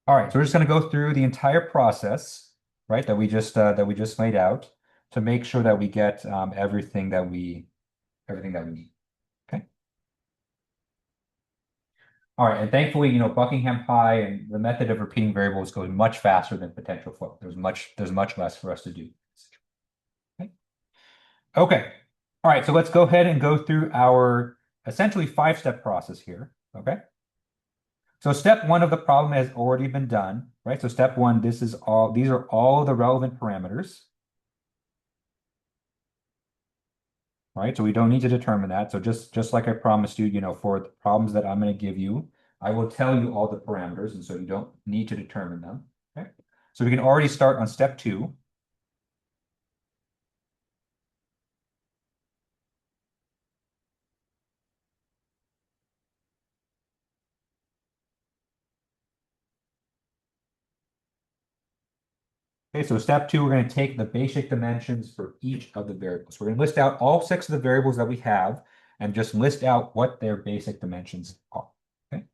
All right, so we're just going to go through the entire process, right, that we just laid out to make sure that we get everything that we need. Okay. All right, and thankfully, Buckingham Pi and the method of repeating variables goes much faster than potential flow. There's much less for us to do. Okay. Okay. All right, so let's go ahead and go through our essentially 5-step process here. Okay. So step 1 of the problem has already been done, right? So step 1, these are all the relevant parameters. Right? So we don't need to determine that. So just like I promised you, for the problems that I'm going to give you, I will tell you all the parameters, and so you don't need to determine them. Okay. So we can already start on step 2. Okay, so step 2, we're going to take the basic dimensions for each of the variables. We're going to list out all 6 of the variables that we have and just list out what their basic dimensions are. Okay.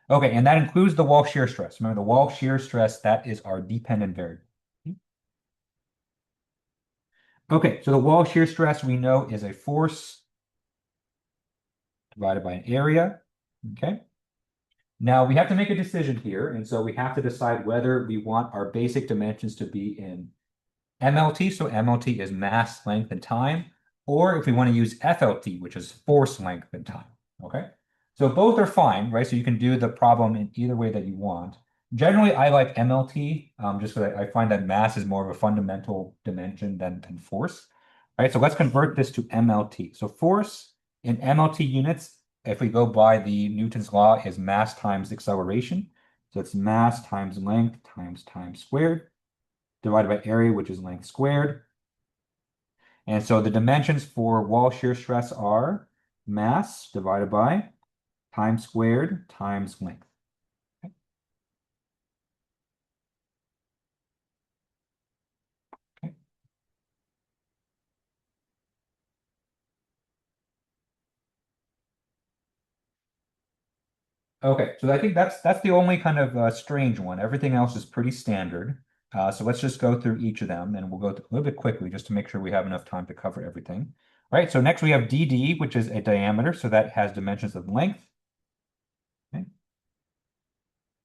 Okay, and that includes the wall shear stress. Remember, the wall shear stress, that is our dependent variable. Okay, so the wall shear stress we know is a force divided by an area. Okay. Now we have to make a decision here, and so we have to decide whether we want our basic dimensions to be in MLT, so MLT is mass, length, and time, or if we want to use FLT, which is force, length, and time. Okay. So both are fine, right? So you can do the problem in either way that you want. Generally, I like MLT, just because I find that mass is more of a fundamental dimension than force. All right, so let's convert this to MLT. So force in MLT units, if we go by the Newton's law, is mass times acceleration. So it's mass times length times time squared, divided by area, which is length squared. And so the dimensions for wall shear stress are mass divided by time squared times length. Okay. Okay, so I think that's the only kind of strange one. Everything else is pretty standard. So let's just go through each of them, and we'll go through a little bit quickly just to make sure we have enough time to cover everything. All right, so next we have DD, which is a diameter, so that has dimensions of length. Okay.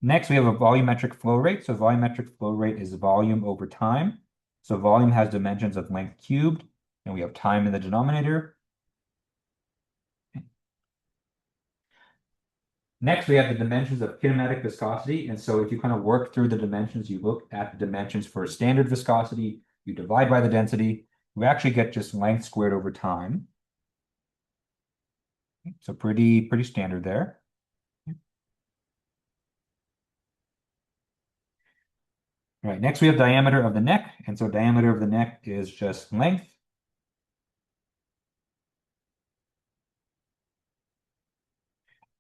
Next, we have a volumetric flow rate. So volumetric flow rate is volume over time. So volume has dimensions of length cubed, and we have time in the denominator. Next, we have the dimensions of kinematic viscosity. And so if you kind of work through the dimensions, you look at the dimensions for standard viscosity, you divide by the density, we actually get just length squared over time. So pretty standard there. All right, next we have diameter of the neck. And so diameter of the neck is just length.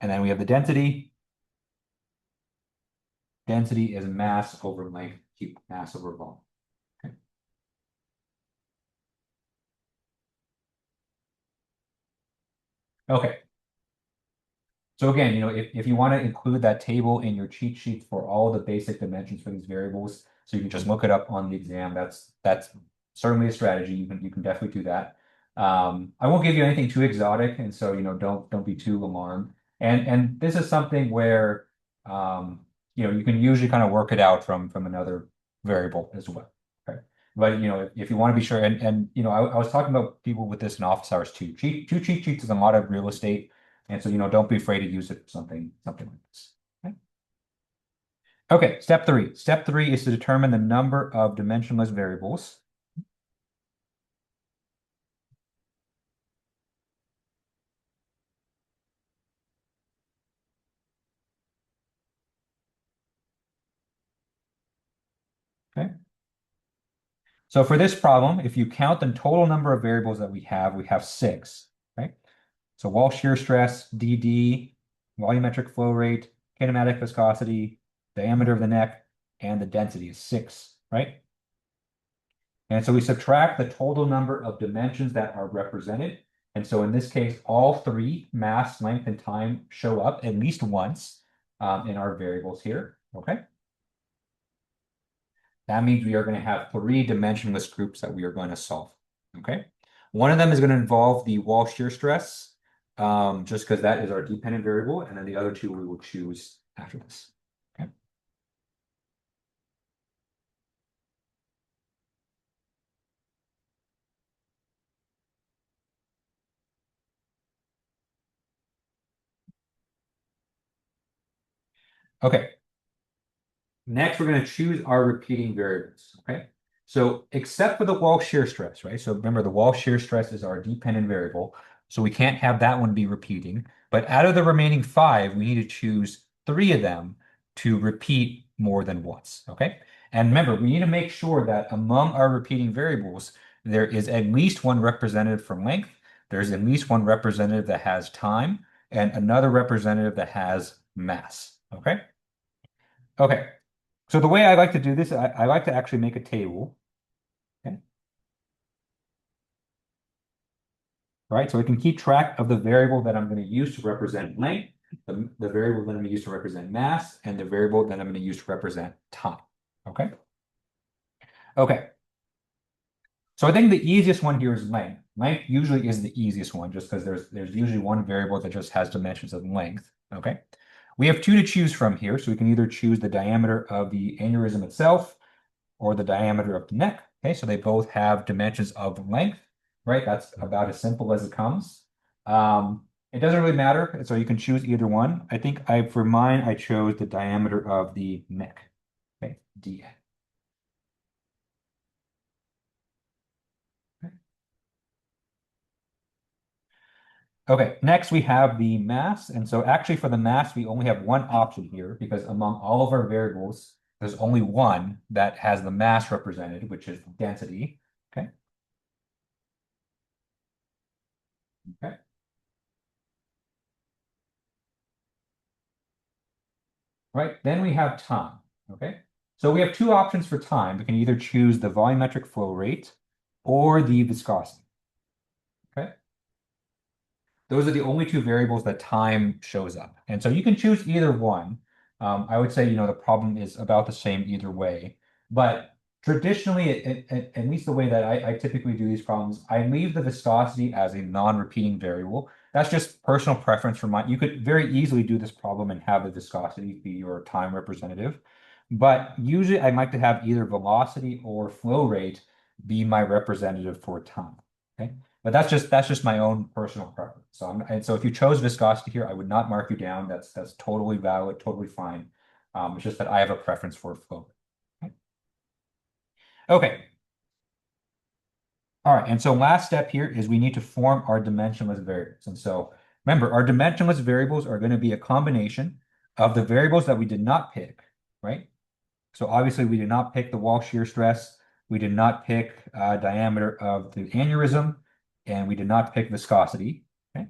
And then we have the density. Density is mass over length cubed, mass over volume. Okay. Okay. So again, if you want to include that table in your cheat sheet for all the basic dimensions for these variables, so you can just look it up on the exam. That's certainly a strategy. You can definitely do that. I won't give you anything too exotic, and so don't be too alarmed. And this is something where you can usually kind of work it out from another variable as well. Okay. But if you want to be sure, and I was talking about people with this in office hours too. Two cheat sheets is a lot of real estate. And so, don't be afraid to use it for something like this. Okay. Okay, step 3. Step 3 is to determine the number of dimensionless variables. Okay. So for this problem, if you count the total number of variables that we have 6. Okay. So wall shear stress, DD, volumetric flow rate, kinematic viscosity, diameter of the neck, and the density is 6, right? And so we subtract the total number of dimensions that are represented. And so in this case, all 3, mass, length, and time, show up at least once in our variables here. okay? That means we are going to have three dimensionless groups that we are going to solve, okay? One of them is going to involve the wall shear stress, just because that is our dependent variable, and then the other two we will choose after this, okay? Okay. Next, we're going to choose our repeating variables, okay? So except for the wall shear stress, right? So remember, the wall shear stress is our dependent variable, so we can't have that one be repeating. But out of the remaining five, we need to choose three of them to repeat more than once, okay? And remember, we need to make sure that among our repeating variables, there is at least one representative for length, there's at least one representative that has time, and another representative that has mass, okay? Okay. So the way I like to do this, I like to actually make a table. Okay. Right. So I can keep track of the variable that I'm going to use to represent length, the variable that I'm going to use to represent mass, and the variable that I'm going to use to represent time. Okay. Okay. So I think the easiest one here is length. Length usually is the easiest one just because there's usually one variable that just has dimensions of length. Okay. We have two to choose from here, so we can either choose the diameter of the aneurysm itself or the diameter of the neck. Okay, so they both have dimensions of length, right? That's about as simple as it comes. It doesn't really matter, so you can choose either one. I think for mine, I chose the diameter of the neck. Okay, D. Okay, next we have the mass. And so actually for the mass, we only have one option here because among all of our variables, there's only one that has the mass represented, which is density. Okay. Okay. Right? Then we have time, okay? So we have two options for time. We can either choose the volumetric flow rate or the viscosity, okay? Those are the only two variables that time shows up. And so you can choose either one. I would say, the problem is about the same either way. But traditionally, at least the way that I typically do these problems, I leave the viscosity as a non-repeating variable. That's just personal preference for mine. You could very easily do this problem and have the viscosity be your time representative. But usually I like to have either velocity or flow rate be my representative for time. Okay. But that's just my own personal preference. So if you chose viscosity here, I would not mark you down. That's totally valid, totally fine. It's just that I have a preference for flow. Okay. Okay. All right. And so last step here is we need to form our dimensionless variables. And so remember, our dimensionless variables are going to be a combination of the variables that we did not pick, right? So obviously we did not pick the wall shear stress. We did not pick diameter of the aneurysm, and we did not pick viscosity. Okay.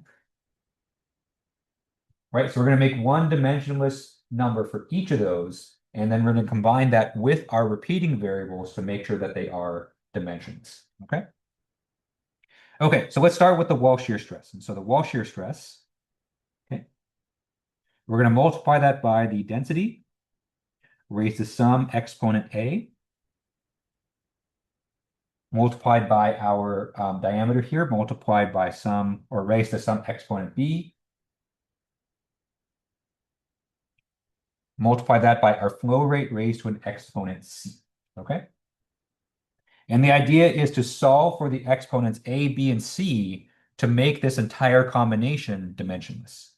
Right. So we're going to make one dimensionless number for each of those, and then we're going to combine that with our repeating variables to make sure that they are dimensions. Okay. Okay. So let's start with the wall shear stress. And so the wall shear stress, okay, we're going to multiply that by the density raised to some exponent A multiplied by our diameter here, multiplied by some, or raised to some exponent B, multiply that by our flow rate raised to an exponent C, okay? And the idea is to solve for the exponents A, B, and C to make this entire combination dimensionless.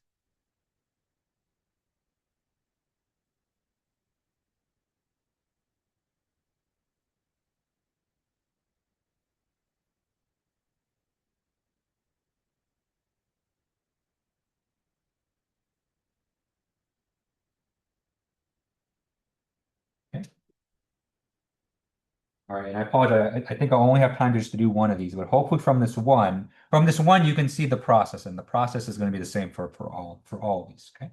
Okay. All right, and I apologize. I think I'll only have time just to do one of these, but hopefully from this one, you can see the process, and the process is going to be the same for all of these. Okay.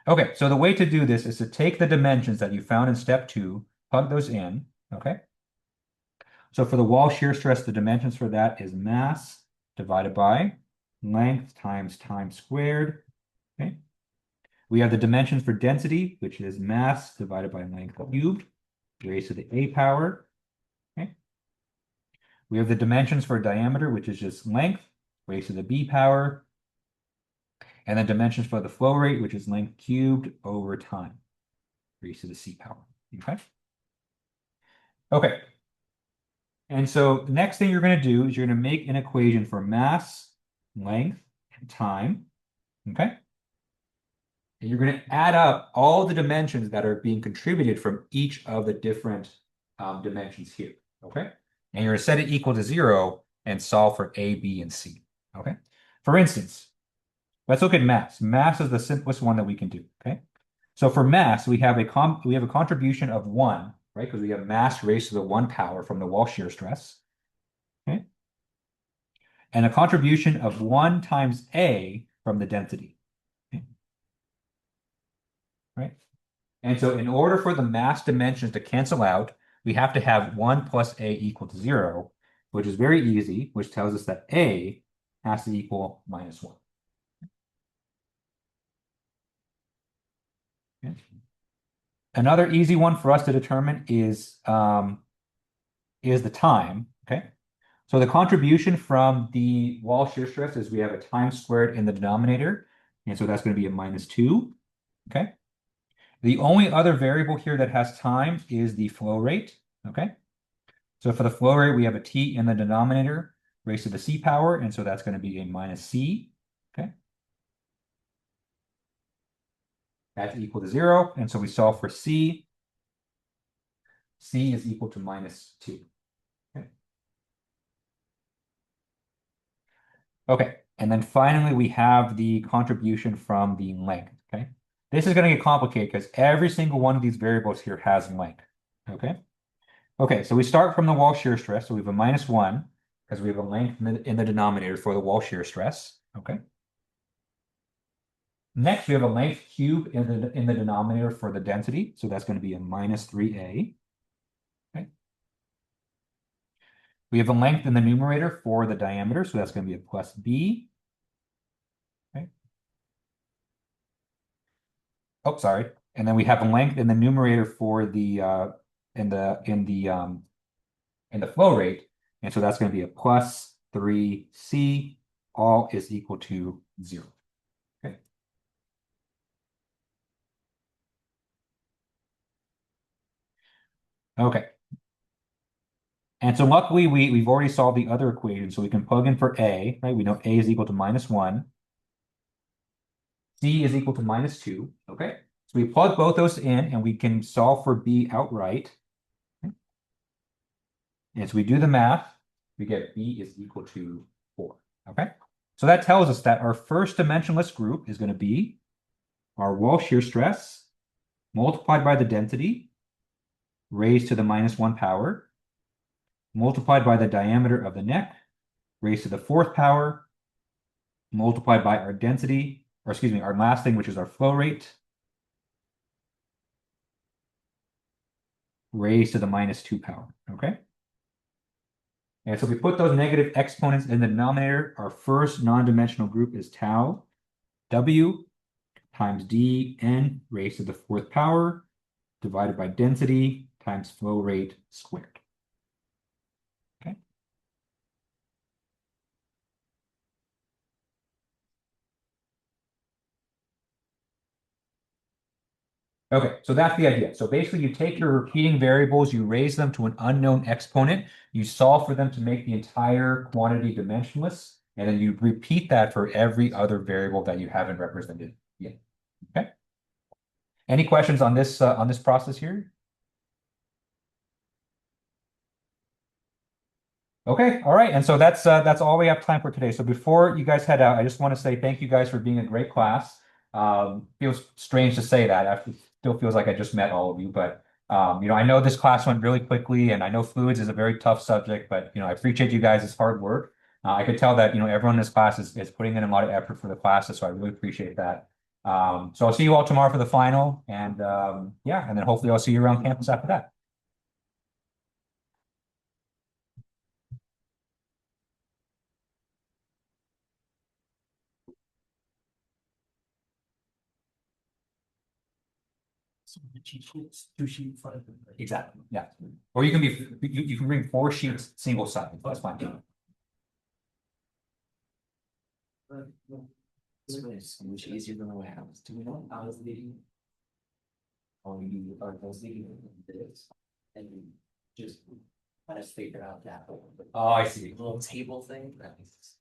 Okay, so the way to do this is to take the dimensions that you found in step 2, plug those in. Okay. So for the wall shear stress, the dimensions for that is mass divided by length times time squared. Okay. We have the dimensions for density, which is mass divided by length cubed, raised to the a power. Okay. We have the dimensions for diameter, which is just length, raised to the b power, and then dimensions for the flow rate, which is length cubed over time, raised to the c power. Okay. Okay. And so the next thing you're going to do is you're going to make an equation for mass, length, and time. Okay. And you're going to add up all the dimensions that are being contributed from each of the different dimensions here. Okay. And you're going to set it equal to 0 and solve for A, B, and C. Okay. For instance, let's look at mass. Mass is the simplest one that we can do. Okay. So for mass, we have a contribution of 1, right? Because we have mass raised to the 1 power from the wall shear stress. Okay. And a contribution of 1 times A from the density. Okay. Right. And so in order for the mass dimensions to cancel out, we have to have 1 plus A equal to 0, which is very easy, which tells us that A has to equal minus 1. Okay. Another easy one for us to determine is the time. Okay. So the contribution from the wall shear stress is we have a time squared in the denominator, and so that's going to be a minus 2. Okay. The only other variable here that has time is the flow rate. Okay. So for the flow rate, we have a t in the denominator raised to the c power, and so that's going to be a minus c. Okay. That's equal to 0, and so we solve for c. C is equal to minus 2. Okay. Okay, and then finally we have the contribution from the length. Okay. This is going to get complicated because every single one of these variables here has length. Okay. Okay, so we start from the wall shear stress. So we have a minus 1 because we have a length in the denominator for the wall shear stress. Okay. Next, we have a length cube in the denominator for the density. So that's going to be a minus 3A. Okay. We have a length in the numerator for the diameter. So that's going to be a plus B. Okay. Oh, sorry. And then we have a length in the numerator for the in the flow rate. And so that's going to be a plus 3C. All is equal to 0. Okay. Okay. And so luckily we've already solved the other equation, so we can plug in for A, right? We know A is equal to minus 1. C is equal to minus 2. Okay. So we plug both those in and we can solve for B outright. Okay. And so we do the math, we get B is equal to 4. Okay. So that tells us that our first dimensionless group is going to be our wall shear stress multiplied by the density raised to the minus 1 power multiplied by the diameter of the neck raised to the 4th power multiplied by our density, or excuse me, our last thing, which is our flow rate, raised to the minus 2 power. Okay. And so if we put those negative exponents in the denominator, our first non-dimensional group is tau W times dN raised to the 4th power divided by density times flow rate squared. Okay. Okay, so that's the idea. So basically you take your repeating variables, you raise them to an unknown exponent, you solve for them to make the entire quantity dimensionless, and then you repeat that for every other variable that you haven't represented yet. Okay. Any questions on this process here? Okay, all right. And so that's all we have time for today. So before you guys head out, I just want to say thank you guys for being a great class. Feels strange to say that. Still feels like I just met all of you, but I know this class went really quickly, and I know fluids is a very tough subject, but I appreciate you guys' hard work. I could tell that everyone in this class is putting in a lot of effort for the classes, so I really appreciate that. So I'll see you all tomorrow for the final, and yeah, and then hopefully I'll see you around campus after that. So the cheat sheets, 2 sheet in front of them. Exactly, yeah. Or you can you can bring 4 sheets single sided, that's fine. It's so much easier than the way I was doing it. I was leading. Or you are leading this. And you just kind of figure out that Oh, I see. little table thing.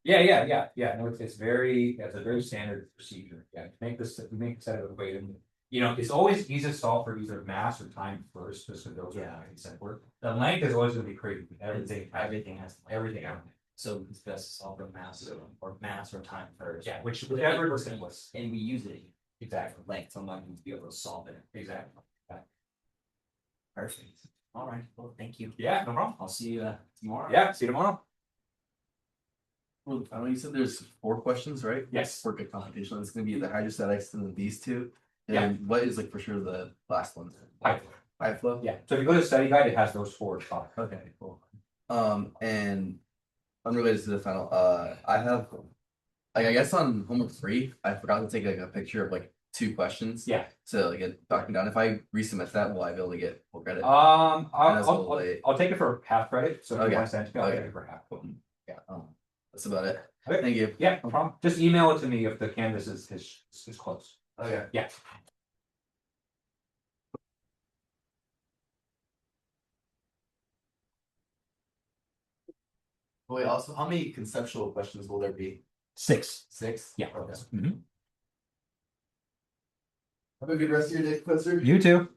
Yeah. No, it's a very standard procedure. Yeah, make a set of equations. You know, it's always easy to solve for either mass or time first, just because those are set work. The length is always going to be crazy. Everything has everything out. So it's best to solve for mass or time first. Yeah, whichever is simplest. And we use it Exactly. length, so I'm not going to be able to solve it. Exactly. Perfect. All right. Well, thank you. Yeah, no problem. I'll see you tomorrow. Yeah, see you tomorrow. Well, I know you said there's 4 questions, right? Yes. For good computation, it's gonna be the hydrostatics and then these 2. And Yeah. then what is like for sure the last one? Pipe. Pipe flow? Yeah. So if you go to the study guide, it has those 4 spots. Okay, cool. And unrelated to the final, I have like I guess on homework 3, I forgot to take like a picture of like 2 questions. Yeah. So like it document down. If I resubmit that, will I be able to get full credit? That's a little late. I'll take it for half credit. So if you Okay. want to send it to me, I'll Okay. take it for half. Yeah. That's about it. Okay. Thank you. Yeah, no problem. Just email it to me if the canvas is close. Okay. Yeah. Wait, also, how many conceptual questions will there be? 6. 6? Yeah. Okay. Mhm. Have a good rest of your day, Professor. You too.